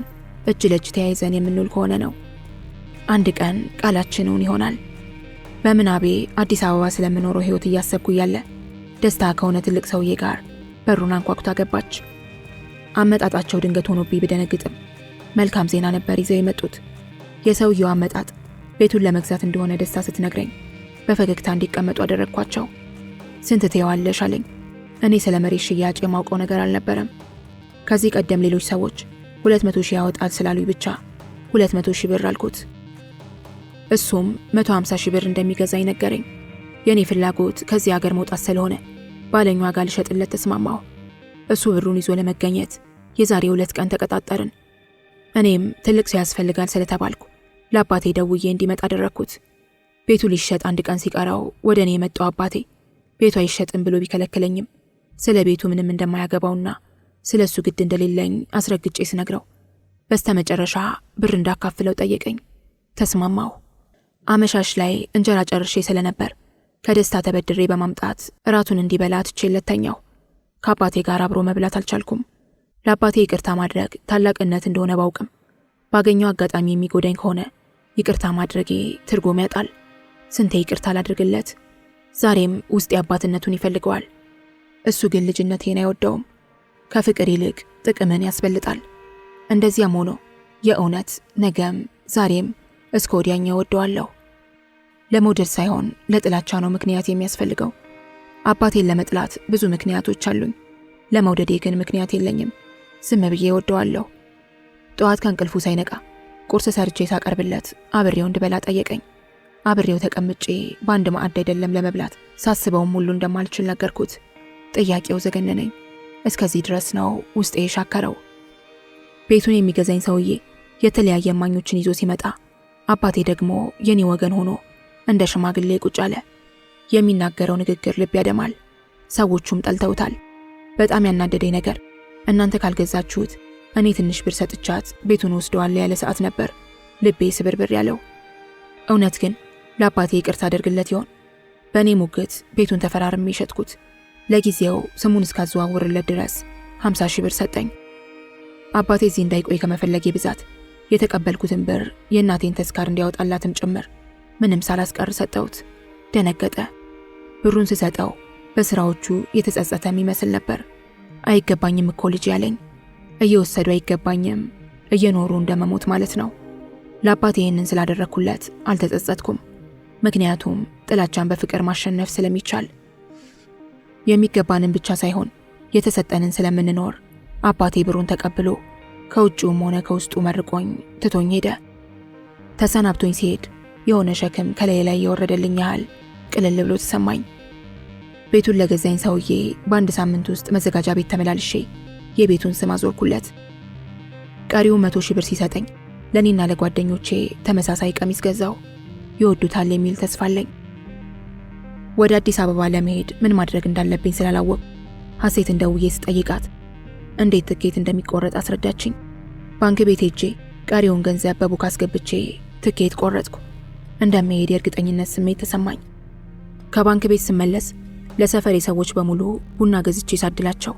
እጅ ለእጅ ተያይዘን የምንውል ከሆነ ነው። አንድ ቀን ቃላችንን ይሆናል። በምናቤ አዲስ አበባ ስለምኖረው ህይወት እያሰብኩ እያለ ደስታ ከሆነ ትልቅ ሰውዬ ጋር በሩን አንኳኩታ ገባች። አመጣጣቸው ድንገት ሆኖብኝ ብደነግጥም መልካም ዜና ነበር ይዘው የመጡት። የሰውየው አመጣጥ ቤቱን ለመግዛት እንደሆነ ደስታ ስትነግረኝ በፈገግታ እንዲቀመጡ አደረግኳቸው። ስንት ትየዋለሽ አለኝ። እኔ ስለ መሬት ሽያጭ የማውቀው ነገር አልነበረም። ከዚህ ቀደም ሌሎች ሰዎች 200,000 ያወጣል ስላሉኝ ብቻ 200,000 ብር አልኩት። እሱም 150,000 ብር እንደሚገዛኝ ነገረኝ። የኔ ፍላጎት ከዚህ ሀገር መውጣት ስለሆነ ባለኝ ዋጋ ልሸጥለት ተስማማሁ። እሱ ብሩን ይዞ ለመገኘት የዛሬ 2 ቀን ተቀጣጠርን። እኔም ትልቅ ሰው ያስፈልጋል ስለተባልኩ ለአባቴ ደውዬ እንዲመጣ አደረግኩት። ቤቱ ሊሸጥ አንድ ቀን ሲቀረው ወደ እኔ የመጣው አባቴ ቤቱ አይሸጥም ብሎ ቢከለክለኝም ስለ ቤቱ ምንም እንደማያገባውና ስለ እሱ ግድ እንደሌለኝ አስረግጬ ስነግረው በስተመጨረሻ ብር እንዳካፍለው ጠየቀኝ። ተስማማሁ። አመሻሽ ላይ እንጀራ ጨርሼ ስለነበር ከደስታ ተበድሬ በማምጣት እራቱን እንዲበላ ትቼለት ተኛሁ። ከአባቴ ጋር አብሮ መብላት አልቻልኩም። ለአባቴ ይቅርታ ማድረግ ታላቅነት እንደሆነ ባውቅም ባገኘው አጋጣሚ የሚጎዳኝ ከሆነ ይቅርታ ማድረጌ ትርጉም ያጣል። ስንቴ ይቅርታ ላድርግለት? ዛሬም ውስጤ አባትነቱን ይፈልገዋል። እሱ ግን ልጅነቴን አይወደውም። ከፍቅር ይልቅ ጥቅምን ያስበልጣል። እንደዚያም ሆኖ የእውነት ነገም ዛሬም እስከ ወዲያኛው እወደዋለሁ። ለመውደድ ሳይሆን ለጥላቻ ነው ምክንያት የሚያስፈልገው። አባቴን ለመጥላት ብዙ ምክንያቶች አሉኝ። ለመውደዴ ግን ምክንያት የለኝም። ዝም ብዬ እወደዋለሁ። ጠዋት ከእንቅልፉ ሳይነቃ ቁርስ ሰርቼ ሳቀርብለት አብሬው እንድበላ ጠየቀኝ። አብሬው ተቀምጬ በአንድ ማዕድ አይደለም ለመብላት ሳስበውም ሁሉ እንደማልችል ነገርኩት። ጥያቄው ዘገነነኝ። እስከዚህ ድረስ ነው ውስጤ የሻከረው። ቤቱን የሚገዛኝ ሰውዬ የተለያየ እማኞችን ይዞ ሲመጣ አባቴ ደግሞ የኔ ወገን ሆኖ እንደ ሽማግሌ ቁጭ አለ። የሚናገረው ንግግር ልብ ያደማል። ሰዎቹም ጠልተውታል። በጣም ያናደደኝ ነገር እናንተ ካልገዛችሁት እኔ ትንሽ ብር ሰጥቻት ቤቱን ወስደዋለሁ ያለ ሰዓት ነበር ልቤ ስብርብር ያለው። እውነት ግን ለአባቴ ይቅርታ አደርግለት ይሆን? በእኔ ሙግት ቤቱን ተፈራርሜ ሸጥኩት። ለጊዜው ስሙን እስካዘዋውርለት ድረስ 50,000 ብር ሰጠኝ። አባቴ እዚህ እንዳይቆይ ከመፈለጌ ብዛት የተቀበልኩትን ብር የእናቴን ተስካር እንዲያወጣላትም ጭምር ምንም ሳላስቀር ሰጠሁት። ደነገጠ። ብሩን ስሰጠው በስራዎቹ የተጸጸተ የሚመስል ነበር። አይገባኝም እኮ ልጅ ያለኝ። እየወሰዱ አይገባኝም፣ እየኖሩ እንደመሞት ማለት ነው። ለአባቴ ይህንን ስላደረግኩለት አልተጸጸትኩም። ምክንያቱም ጥላቻን በፍቅር ማሸነፍ ስለሚቻል የሚገባንን ብቻ ሳይሆን የተሰጠንን ስለምንኖር አባቴ ብሩን ተቀብሎ ከውጭውም ሆነ ከውስጡ መርቆኝ ትቶኝ ሄደ። ተሰናብቶኝ ሲሄድ የሆነ ሸክም ከላይ ላይ የወረደልኝ ያህል ቅልል ብሎ ተሰማኝ። ቤቱን ለገዛኝ ሰውዬ በአንድ ሳምንት ውስጥ መዘጋጃ ቤት ተመላልሼ የቤቱን ስም አዞርኩለት። ቀሪው 100,000 ብር ሲሰጠኝ ለኔና ለጓደኞቼ ተመሳሳይ ቀሚስ ገዛው። ይወዱታል የሚል ተስፋ አለኝ። ወደ አዲስ አበባ ለመሄድ ምን ማድረግ እንዳለብኝ ስላላወቅ ሐሴትን ደውዬ ስጠይቃት እንዴት ትኬት እንደሚቆረጥ አስረዳችኝ። ባንክ ቤት ሄጄ ቀሪውን ገንዘብ በቡክ አስገብቼ ትኬት ቆረጥኩ። እንደምሄድ የእርግጠኝነት ስሜት ተሰማኝ። ከባንክ ቤት ስመለስ ለሰፈሬ ሰዎች በሙሉ ቡና ገዝቼ ሳድላቸው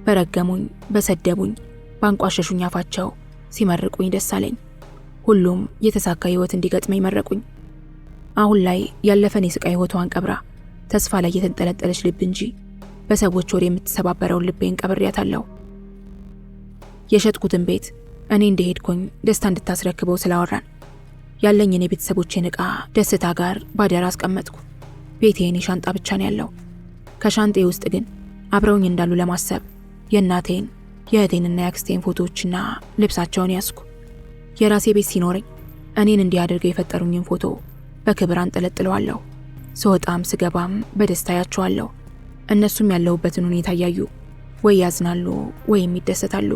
በረገሙኝ፣ በሰደቡኝ፣ ባንቋሸሹኝ አፋቸው ሲመርቁኝ ደስ አለኝ። ሁሉም የተሳካ ህይወት እንዲገጥመኝ መረቁኝ። አሁን ላይ ያለፈን የስቃይ ህይወቷን ቀብራ ተስፋ ላይ የተንጠለጠለች ልብ እንጂ በሰዎች ወሬ የምትሰባበረውን ልቤን ቀብሬያታለሁ። የሸጥኩትን ቤት እኔ እንደሄድኩኝ ደስታ እንድታስረክበው ስላወራን ያለኝን የቤተሰቦቼን ዕቃ ደስታ ጋር ባደራ አስቀመጥኩ። ቤቴ የኔ ሻንጣ ብቻ ነው ያለው። ከሻንጤ ውስጥ ግን አብረውኝ እንዳሉ ለማሰብ የእናቴን የእህቴንና የአክስቴን ፎቶዎችና ልብሳቸውን ያዝኩ። የራሴ ቤት ሲኖረኝ እኔን እንዲያደርገው የፈጠሩኝን ፎቶ በክብር አንጠለጥለዋለሁ። ስወጣም ስገባም በደስታ ያቸዋለሁ። እነሱም ያለሁበትን ሁኔታ እያዩ ወይ ያዝናሉ ወይም ይደሰታሉ።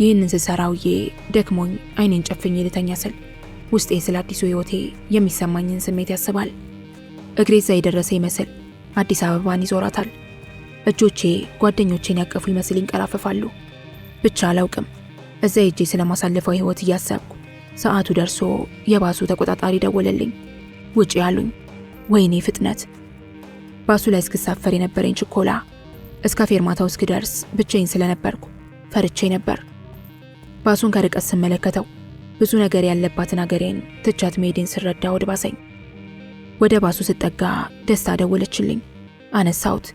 ይህንን ስሰራውዬ ደክሞኝ አይኔን ጨፍኜ ልተኛ ስል ውስጤ ስለ አዲሱ ህይወቴ የሚሰማኝን ስሜት ያስባል። እግሬ እዛ የደረሰ ይመስል አዲስ አበባን ይዞራታል። እጆቼ ጓደኞቼን ያቀፉ ይመስል ይንቀራፈፋሉ። ብቻ አላውቅም። እዛ ሄጄ ስለማሳለፈው ህይወት እያሰብኩ ሰዓቱ ደርሶ የባሱ ተቆጣጣሪ ደወለልኝ። ውጪ ያሉኝ። ወይኔ ፍጥነት! ባሱ ላይ እስክሳፈር የነበረኝ ችኮላ እስከ ፌርማታው እስክደርስ ብቻዬን ስለነበርኩ ፈርቼ ነበር። ባሱን ከርቀት ስመለከተው ብዙ ነገር ያለባትን አገሬን ትቻት መሄዴን ስረዳ ወደ ባሰኝ። ወደ ባሱ ስጠጋ ደስታ ደወለችልኝ። አነሳሁት።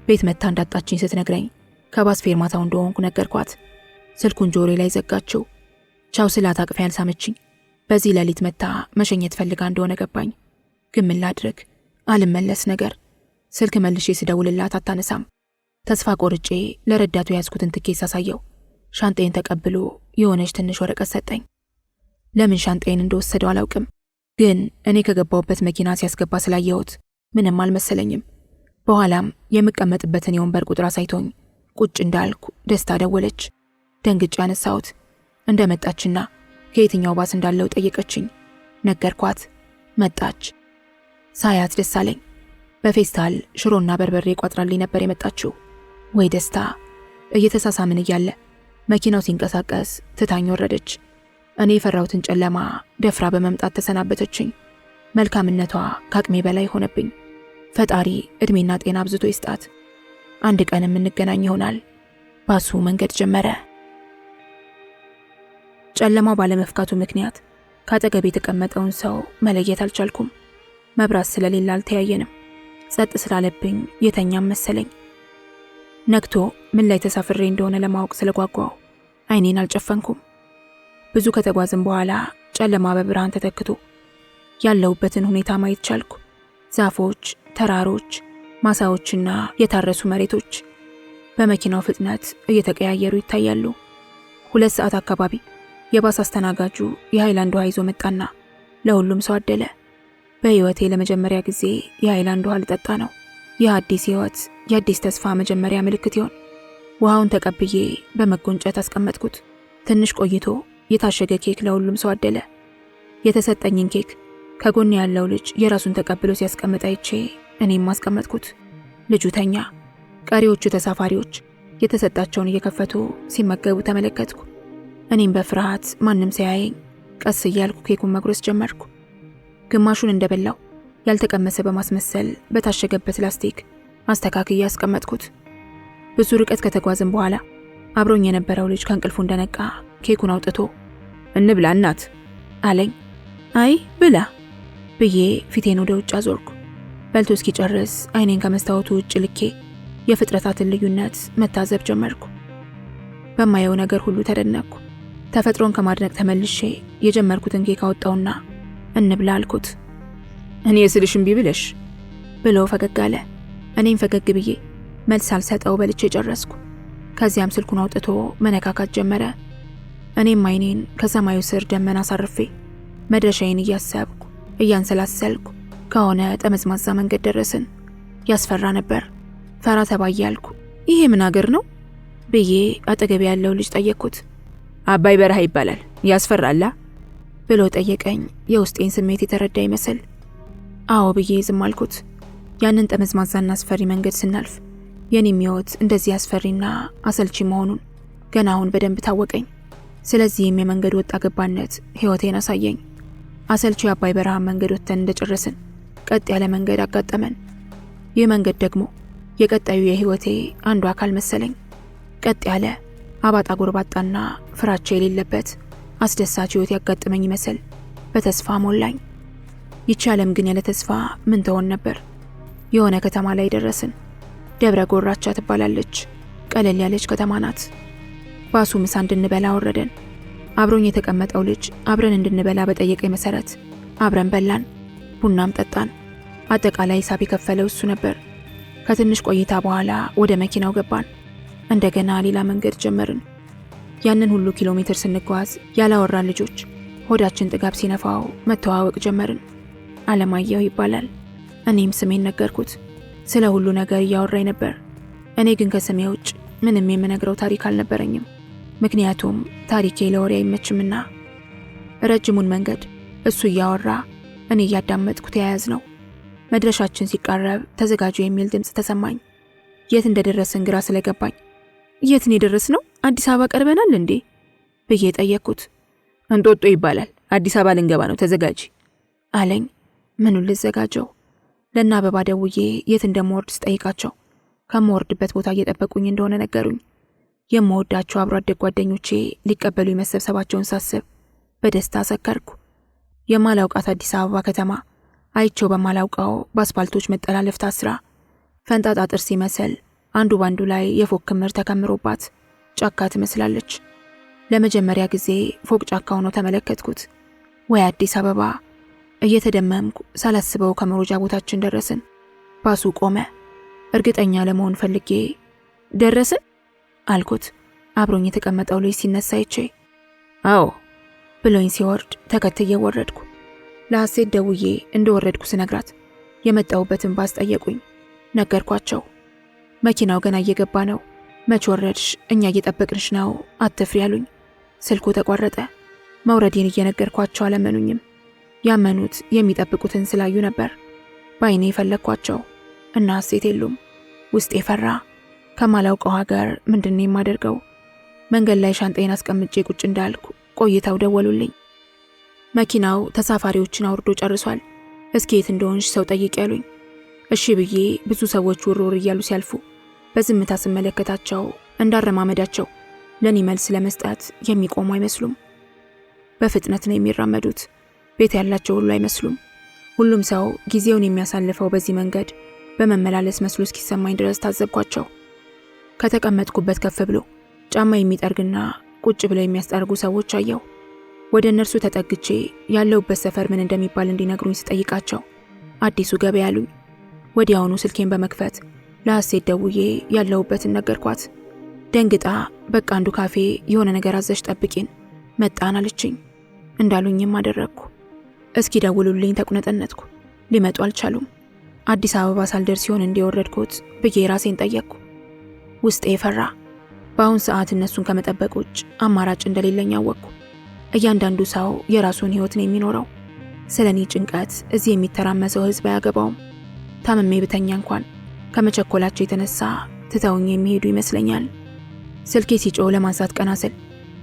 ቤት መታ እንዳጣችኝ ስትነግረኝ ከባስ ፌርማታው እንደሆንኩ ነገርኳት። ስልኩን ጆሮዬ ላይ ዘጋችው። ቻው ስላት አቅፌ አልሳመችኝ። በዚህ ሌሊት መታ መሸኘት ፈልጋ እንደሆነ ገባኝ። ግን ምን ላድርግ? አልመለስ ነገር። ስልክ መልሼ ስደውልላት አታነሳም። ተስፋ ቆርጬ ለረዳቱ ያዝኩትን ትኬት ሳሳየው ሻንጤን ተቀብሎ የሆነች ትንሽ ወረቀት ሰጠኝ። ለምን ሻንጤን እንደወሰደው አላውቅም፣ ግን እኔ ከገባውበት መኪና ሲያስገባ ስላየሁት ምንም አልመሰለኝም። በኋላም የምቀመጥበትን የወንበር ቁጥር አሳይቶኝ ቁጭ እንዳልኩ ደስታ ደወለች። ደንግጬ ያነሳሁት። እንደመጣችና ከየትኛው ባስ እንዳለው ጠየቀችኝ። ነገርኳት። መጣች። ሳያት ደስ አለኝ። በፌስታል ሽሮና በርበሬ ቋጥራልኝ ነበር የመጣችው። ወይ ደስታ! እየተሳሳምን እያለ መኪናው ሲንቀሳቀስ ትታኝ ወረደች። እኔ የፈራሁትን ጨለማ ደፍራ በመምጣት ተሰናበተችኝ። መልካምነቷ ከአቅሜ በላይ ሆነብኝ። ፈጣሪ እድሜና ጤና አብዝቶ ይስጣት። አንድ ቀን የምንገናኝ ይሆናል። ባሱ መንገድ ጀመረ። ጨለማው ባለመፍካቱ ምክንያት ካጠገቤ የተቀመጠውን ሰው መለየት አልቻልኩም። መብራት ስለሌለ አልተያየንም። ጸጥ ስላለብኝ የተኛም መሰለኝ። ነግቶ ምን ላይ ተሳፍሬ እንደሆነ ለማወቅ ስለጓጓው አይኔን አልጨፈንኩም። ብዙ ከተጓዝን በኋላ ጨለማ በብርሃን ተተክቶ ያለሁበትን ሁኔታ ማየት ቻልኩ። ዛፎች፣ ተራሮች፣ ማሳዎችና የታረሱ መሬቶች በመኪናው ፍጥነት እየተቀያየሩ ይታያሉ። 2 ሰዓት አካባቢ የባስ አስተናጋጁ የሃይላንድ ውሃ ይዞ መጣና ለሁሉም ሰው አደለ። በህይወቴ ለመጀመሪያ ጊዜ የሃይላንድ ውሃ ልጠጣ ነው። የአዲስ ህይወት፣ የአዲስ ተስፋ መጀመሪያ ምልክት ይሆን? ውሃውን ተቀብዬ በመጎንጨት አስቀመጥኩት። ትንሽ ቆይቶ የታሸገ ኬክ ለሁሉም ሰው አደለ። የተሰጠኝን ኬክ ከጎን ያለው ልጅ የራሱን ተቀብሎ ሲያስቀምጥ አይቼ እኔም አስቀመጥኩት። ልጁ ተኛ። ቀሪዎቹ ተሳፋሪዎች የተሰጣቸውን እየከፈቱ ሲመገቡ ተመለከትኩ። እኔም በፍርሃት ማንም ሳያየኝ ቀስ እያልኩ ኬኩን መጉረስ ጀመርኩ። ግማሹን እንደበላው ያልተቀመሰ በማስመሰል በታሸገበት ላስቲክ አስተካክዬ አስቀመጥኩት። ብዙ ርቀት ከተጓዝን በኋላ አብሮኝ የነበረው ልጅ ከእንቅልፉ እንደነቃ ኬኩን አውጥቶ እንብላ እናት አለኝ። አይ ብላ ብዬ ፊቴን ወደ ውጭ አዞርኩ። በልቶ እስኪጨርስ አይኔን ከመስታወቱ ውጭ ልኬ የፍጥረታትን ልዩነት መታዘብ ጀመርኩ። በማየው ነገር ሁሉ ተደነቅኩ። ተፈጥሮን ከማድነቅ ተመልሼ የጀመርኩትን ኬክ አወጣውና እንብላ አልኩት። እኔ ስልሽ እምቢ ብለሽ ብሎ ፈገግ አለ። እኔም ፈገግ ብዬ መልስ አልሰጠው በልቼ ጨረስኩ። ከዚያም ስልኩን አውጥቶ መነካካት ጀመረ። እኔም አይኔን ከሰማዩ ስር ደመና አሳርፌ መድረሻዬን እያሰብኩ እያንሰላሰልኩ ከሆነ ጠመዝማዛ መንገድ ደረስን። ያስፈራ ነበር። ፈራ ተባ እያልኩ ይሄ ምን አገር ነው ብዬ አጠገቤ ያለው ልጅ ጠየቅኩት። አባይ በረሃ ይባላል፣ ያስፈራላ ብሎ ጠየቀኝ። የውስጤን ስሜት የተረዳ ይመስል አዎ ብዬ ዝም አልኩት። ያንን ጠመዝማዛና አስፈሪ መንገድ ስናልፍ የኔም ሕይወት እንደዚህ አስፈሪና አሰልቺ መሆኑን ገና አሁን በደንብ ታወቀኝ። ስለዚህም የመንገድ ወጣ ገባነት ሕይወቴን አሳየኝ። አሰልቺው የአባይ በረሃ መንገድ ወጥተን እንደጨረስን ቀጥ ያለ መንገድ አጋጠመን። ይህ መንገድ ደግሞ የቀጣዩ የሕይወቴ አንዱ አካል መሰለኝ። ቀጥ ያለ አባጣ ጎርባጣና ፍራቻ የሌለበት አስደሳች ሕይወት ያጋጠመኝ ይመስል በተስፋ ሞላኝ። ይቺ ዓለም ግን ያለ ተስፋ ምን ትሆን ነበር? የሆነ ከተማ ላይ ደረስን። ደብረ ጎራቻ ትባላለች። ቀለል ያለች ከተማ ናት። ባሱ ምሳ እንድንበላ ወረደን። አብሮኝ የተቀመጠው ልጅ አብረን እንድንበላ በጠየቀኝ መሰረት አብረን በላን፣ ቡናም ጠጣን። አጠቃላይ ሂሳብ የከፈለው እሱ ነበር። ከትንሽ ቆይታ በኋላ ወደ መኪናው ገባን። እንደገና ሌላ መንገድ ጀመርን። ያንን ሁሉ ኪሎ ሜትር ስንጓዝ ያላወራን ልጆች ሆዳችን ጥጋብ ሲነፋው መተዋወቅ ጀመርን። አለማየሁ ይባላል። እኔም ስሜን ነገርኩት። ስለ ሁሉ ነገር እያወራኝ ነበር። እኔ ግን ከስሜ ውጭ ምንም የምነግረው ታሪክ አልነበረኝም። ምክንያቱም ታሪኬ ለወሬ አይመችምና። ረጅሙን መንገድ እሱ እያወራ እኔ እያዳመጥኩ ተያያዝ ነው። መድረሻችን ሲቃረብ ተዘጋጁ የሚል ድምፅ ተሰማኝ። የት እንደደረስን ግራ ስለገባኝ የትን የደረስነው? አዲስ አበባ ቀርበናል እንዴ ብዬ ጠየቅኩት። እንጦጦ ይባላል፣ አዲስ አበባ ልንገባ ነው፣ ተዘጋጂ አለኝ። ምኑን ልዘጋጀው? ለእነ አበባ ደውዬ የት እንደምወርድ ስጠይቃቸው ከምወርድበት ቦታ እየጠበቁኝ እንደሆነ ነገሩኝ። የምወዳቸው አብሮ አደግ ጓደኞቼ ሊቀበሉኝ መሰብሰባቸውን ሳስብ በደስታ ሰከርኩ። የማላውቃት አዲስ አበባ ከተማ አይቼው በማላውቀው በአስፓልቶች መጠላለፍ ታስራ ፈንጣጣ ጥርስ ሲመስል አንዱ ባንዱ ላይ የፎቅ ክምር ተከምሮባት ጫካ ትመስላለች። ለመጀመሪያ ጊዜ ፎቅ ጫካ ሆኖ ተመለከትኩት። ወይ አዲስ አበባ! እየተደመምኩ ሳላስበው ከመሮጃ ቦታችን ደረስን። ባሱ ቆመ። እርግጠኛ ለመሆን ፈልጌ ደረስን አልኩት። አብሮኝ የተቀመጠው ልጅ ሲነሳ አይቼ አዎ ብሎኝ ሲወርድ ተከትዬ ወረድኩ። ለሐሴት ደውዬ እንደወረድኩ ስነግራት የመጣሁበትን ባስ ጠየቁኝ። ነገርኳቸው። መኪናው ገና እየገባ ነው፣ መች ወረድሽ? እኛ እየጠበቅንሽ ነው፣ አትፍሪ ያሉኝ። ስልኩ ተቋረጠ። መውረዴን እየነገርኳቸው አለመኑኝም። ያመኑት የሚጠብቁትን ስላዩ ነበር። በአይኔ የፈለግኳቸው እና ሐሴት የሉም። ውስጤ ፈራ። ከማላውቀው ሀገር ምንድን ነው የማደርገው? መንገድ ላይ ሻንጣዬን አስቀምጬ ቁጭ እንዳልኩ ቆይተው ደወሉልኝ። መኪናው ተሳፋሪዎችን አውርዶ ጨርሷል፣ እስኪ የት እንደሆንሽ ሰው ጠይቅ ያሉኝ። እሺ ብዬ ብዙ ሰዎች ውርውር እያሉ ሲያልፉ በዝምታ ስመለከታቸው እንዳረማመዳቸው ለኔ መልስ ለመስጠት የሚቆሙ አይመስሉም። በፍጥነት ነው የሚራመዱት። ቤት ያላቸው ሁሉ አይመስሉም። ሁሉም ሰው ጊዜውን የሚያሳልፈው በዚህ መንገድ በመመላለስ መስሎ እስኪሰማኝ ድረስ ታዘብኳቸው። ከተቀመጥኩበት ከፍ ብሎ ጫማ የሚጠርግና ቁጭ ብለው የሚያስጠርጉ ሰዎች አየሁ። ወደ እነርሱ ተጠግቼ ያለሁበት ሰፈር ምን እንደሚባል እንዲነግሩኝ ስጠይቃቸው አዲሱ ገበያ አሉኝ። ወዲያውኑ ስልኬን በመክፈት ለሐሴት ደውዬ ያለሁበትን ነገርኳት። ደንግጣ በቃ አንዱ ካፌ የሆነ ነገር አዘሽ ጠብቂን መጣን አለችኝ። እንዳሉኝም አደረግኩ። እስኪ ደውሉልኝ ተቁነጠነጥኩ። ሊመጡ አልቻሉም። አዲስ አበባ ሳልደርስ ሲሆን እንዲወረድኩት ብዬ ራሴን ጠየቅኩ። ውስጤ ፈራ። በአሁን ሰዓት እነሱን ከመጠበቅ ውጭ አማራጭ እንደሌለኝ አወቅኩ። እያንዳንዱ ሰው የራሱን ሕይወት ነው የሚኖረው። ስለኔ ጭንቀት እዚህ የሚተራመሰው ሕዝብ አያገባውም። ታምሜ ብተኛ እንኳን ከመቸኮላቸው የተነሳ ትተውኝ የሚሄዱ ይመስለኛል። ስልኬ ሲጮህ ለማንሳት ቀና ስል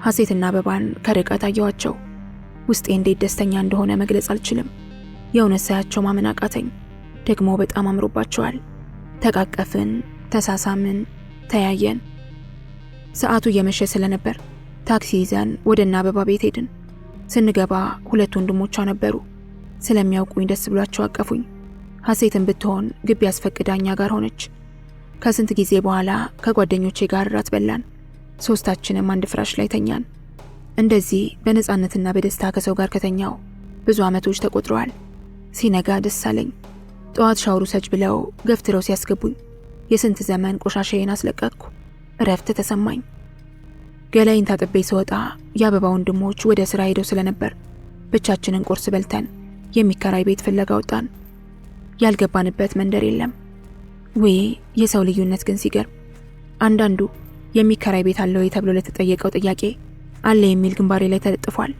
ሐሴትና አበባን ከርቀት አየኋቸው። ውስጤ እንዴት ደስተኛ እንደሆነ መግለጽ አልችልም። የእውነት ሳያቸው ማመን አቃተኝ። ደግሞ በጣም አምሮባቸዋል። ተቃቀፍን፣ ተሳሳምን፣ ተያየን። ሰዓቱ እየመሸ ስለነበር ታክሲ ይዘን ወደ እነ አበባ ቤት ሄድን። ስንገባ ሁለት ወንድሞቿ ነበሩ። ስለሚያውቁኝ ደስ ብሏቸው አቀፉኝ። ሐሴትን ብትሆን ግቢ አስፈቅዳኛ ጋር ሆነች። ከስንት ጊዜ በኋላ ከጓደኞቼ ጋር ራት በላን። ሶስታችንም አንድ ፍራሽ ላይ ተኛን። እንደዚህ በነፃነትና በደስታ ከሰው ጋር ከተኛው ብዙ ዓመቶች ተቆጥረዋል። ሲነጋ ደስ አለኝ። ጠዋት ሻወር ውሰጅ ብለው ገፍትረው ሲያስገቡኝ የስንት ዘመን ቆሻሻዬን አስለቀቅኩ። እረፍት ተሰማኝ። ገላይን ታጥቤ ስወጣ የአበባ ወንድሞች ወደ ስራ ሄደው ስለነበር ብቻችንን ቁርስ በልተን የሚከራይ ቤት ፍለጋ ወጣን። ያልገባንበት መንደር የለም። ወይ የሰው ልዩነት ግን ሲገርም! አንዳንዱ የሚከራይ ቤት አለው ተብሎ ለተጠየቀው ጥያቄ አለ የሚል ግንባሬ ላይ ተለጥፏል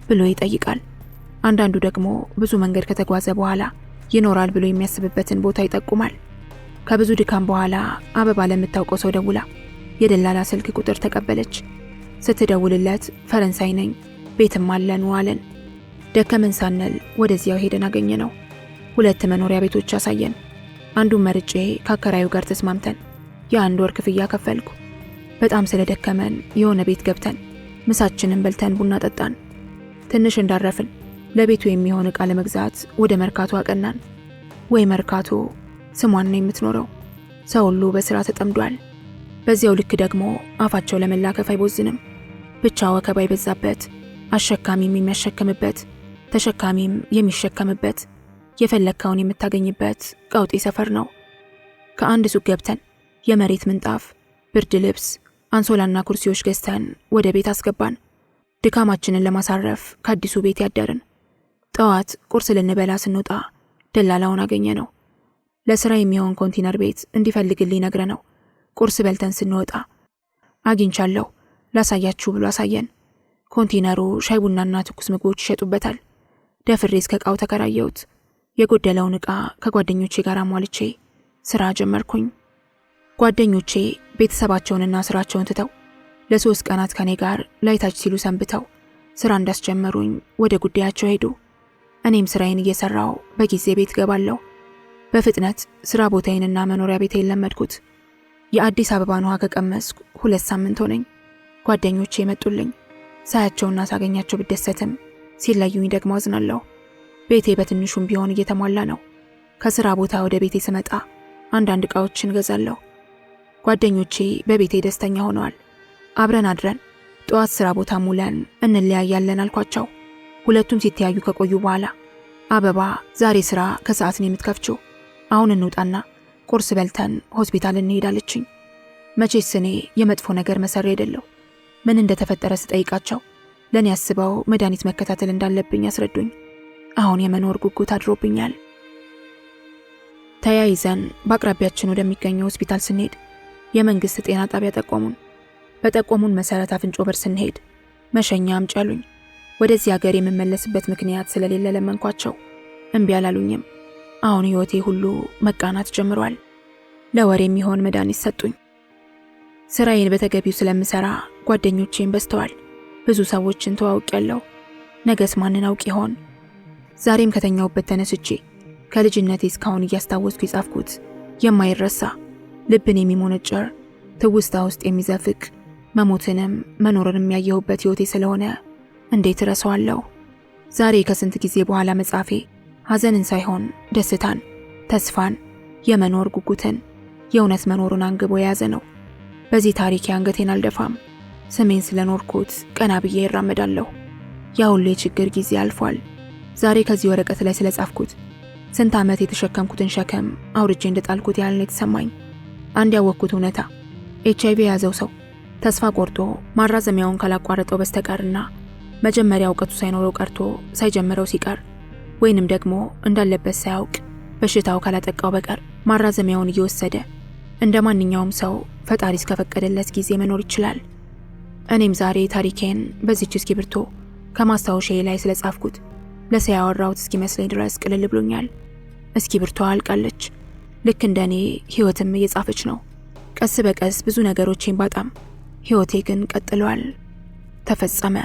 ብሎ ይጠይቃል። አንዳንዱ ደግሞ ብዙ መንገድ ከተጓዘ በኋላ ይኖራል ብሎ የሚያስብበትን ቦታ ይጠቁማል። ከብዙ ድካም በኋላ አበባ ለምታውቀው ሰው ደውላ የደላላ ስልክ ቁጥር ተቀበለች። ስትደውልለት ፈረንሳይ ነኝ ቤትም አለን አለን። ደከመን ሳንል ወደዚያው ሄደን አገኘነው። ሁለት መኖሪያ ቤቶች አሳየን። አንዱን መርጬ ከአከራዩ ጋር ተስማምተን የአንድ ወር ክፍያ ከፈልኩ። በጣም ስለደከመን የሆነ ቤት ገብተን ምሳችንን በልተን ቡና ጠጣን። ትንሽ እንዳረፍን ለቤቱ የሚሆን ዕቃ ለመግዛት ወደ መርካቶ አቀናን። ወይ መርካቶ ስሟን ነው የምትኖረው። ሰው ሁሉ በስራ ተጠምዷል። በዚያው ልክ ደግሞ አፋቸው ለመላከፍ አይቦዝንም። ብቻ ወከባ የበዛበት፣ አሸካሚም የሚያሸክምበት፣ ተሸካሚም የሚሸከምበት፣ የፈለግከውን የምታገኝበት ቀውጤ ሰፈር ነው። ከአንድ ሱቅ ገብተን የመሬት ምንጣፍ፣ ብርድ ልብስ፣ አንሶላና ኩርሲዎች ገዝተን ወደ ቤት አስገባን። ድካማችንን ለማሳረፍ ከአዲሱ ቤት ያደርን። ጠዋት ቁርስ ልንበላ ስንወጣ ደላላውን አገኘ ነው። ለስራ የሚሆን ኮንቲነር ቤት እንዲፈልግልኝ ነግረ ነው። ቁርስ በልተን ስንወጣ አግኝቻለሁ ላሳያችሁ ብሎ አሳየን። ኮንቲነሩ ሻይ ቡናና ትኩስ ምግቦች ይሸጡበታል። ደፍሬ እስከ ዕቃው ተከራየሁት። የጎደለውን ዕቃ ከጓደኞቼ ጋር አሟልቼ ስራ ጀመርኩኝ። ጓደኞቼ ቤተሰባቸውንና ስራቸውን ትተው ለ3 ቀናት ከኔ ጋር ላይታች ሲሉ ሰንብተው ስራ እንዳስጀመሩኝ ወደ ጉዳያቸው ሄዱ። እኔም ስራዬን እየሰራው በጊዜ ቤት ገባለሁ። በፍጥነት ስራ ቦታዬንና መኖሪያ ቤቴን ለመድኩት። የአዲስ አበባን ውሃ ከቀመስኩ 2 ሳምንት ሆነኝ። ጓደኞቼ መጡልኝ። ሳያቸውና ሳገኛቸው ብደሰትም ሲለዩኝ ደግሞ አዝናለሁ። ቤቴ በትንሹም ቢሆን እየተሟላ ነው። ከስራ ቦታ ወደ ቤቴ ስመጣ አንዳንድ ዕቃዎችን ገዛለሁ። ጓደኞቼ በቤቴ ደስተኛ ሆነዋል። አብረን አድረን ጠዋት ስራ ቦታ ሙለን እንለያያለን አልኳቸው። ሁለቱም ሲተያዩ ከቆዩ በኋላ አበባ ዛሬ ስራ ከሰዓት ነው የምትከፍችው፣ አሁን እንውጣና ቁርስ በልተን ሆስፒታል እንሄዳለችኝ። መቼስ እኔ የመጥፎ ነገር መሰሪ አይደለሁ። ምን እንደተፈጠረ ስጠይቃቸው ለኔ ያስበው መድኃኒት መከታተል እንዳለብኝ ያስረዱኝ። አሁን የመኖር ጉጉት አድሮብኛል። ተያይዘን በአቅራቢያችን ወደሚገኘው ሆስፒታል ስንሄድ የመንግስት ጤና ጣቢያ ጠቆሙን። በጠቆሙን መሰረት አፍንጮ በር ስንሄድ መሸኛ አምጪ አሉኝ። ወደዚህ ሀገር የምመለስበት ምክንያት ስለሌለ ለመንኳቸው። እምቢ አላሉኝም። አሁን ህይወቴ ሁሉ መቃናት ጀምሯል። ለወሬ የሚሆን መድኃኒት ሰጡኝ። ስራዬን በተገቢው ስለምሰራ ጓደኞቼን በዝተዋል። ብዙ ሰዎችን ተዋውቄያለሁ። ነገስ ማንን አውቅ ይሆን? ዛሬም ከተኛውበት ተነስቼ ከልጅነቴ እስካሁን እያስታወስኩ የጻፍኩት የማይረሳ ልብን የሚሞነጨር ትውስታ ውስጥ የሚዘፍቅ መሞትንም መኖርንም ያየሁበት ህይወቴ ስለሆነ እንዴት እረሳዋለሁ? ዛሬ ከስንት ጊዜ በኋላ መጻፌ ሐዘንን ሳይሆን ደስታን፣ ተስፋን፣ የመኖር ጉጉትን፣ የእውነት መኖሩን አንግቦ የያዘ ነው። በዚህ ታሪክ አንገቴን አልደፋም። ስሜን ስለኖርኩት ቀና ብዬ ይራመዳለሁ። ያ ሁሉ የችግር ጊዜ አልፏል። ዛሬ ከዚህ ወረቀት ላይ ስለጻፍኩት ስንት ዓመት የተሸከምኩትን ሸክም አውርጄ እንደጣልኩት ያህል ነው የተሰማኝ። አንድ ያወቅኩት እውነታ HIV የያዘው ሰው ተስፋ ቆርጦ ማራዘሚያውን ካላቋረጠው በስተቀርና መጀመሪያ እውቀቱ ሳይኖረው ቀርቶ ሳይጀምረው ሲቀር ወይንም ደግሞ እንዳለበት ሳያውቅ በሽታው ካላጠቃው በቀር ማራዘሚያውን እየወሰደ እንደ ማንኛውም ሰው ፈጣሪ እስከፈቀደለት ጊዜ መኖር ይችላል። እኔም ዛሬ ታሪኬን በዚህች እስክሪብቶ ከማስታወሻዬ ላይ ስለጻፍኩት ለሰው ያወራሁት እስኪመስለኝ ድረስ ቅልል ብሎኛል። እስክሪብቶ አልቃለች። ልክ እንደኔ ህይወትም እየጻፈች ነው። ቀስ በቀስ ብዙ ነገሮችን ባጣም ህይወቴ ግን ቀጥሏል። ተፈጸመ።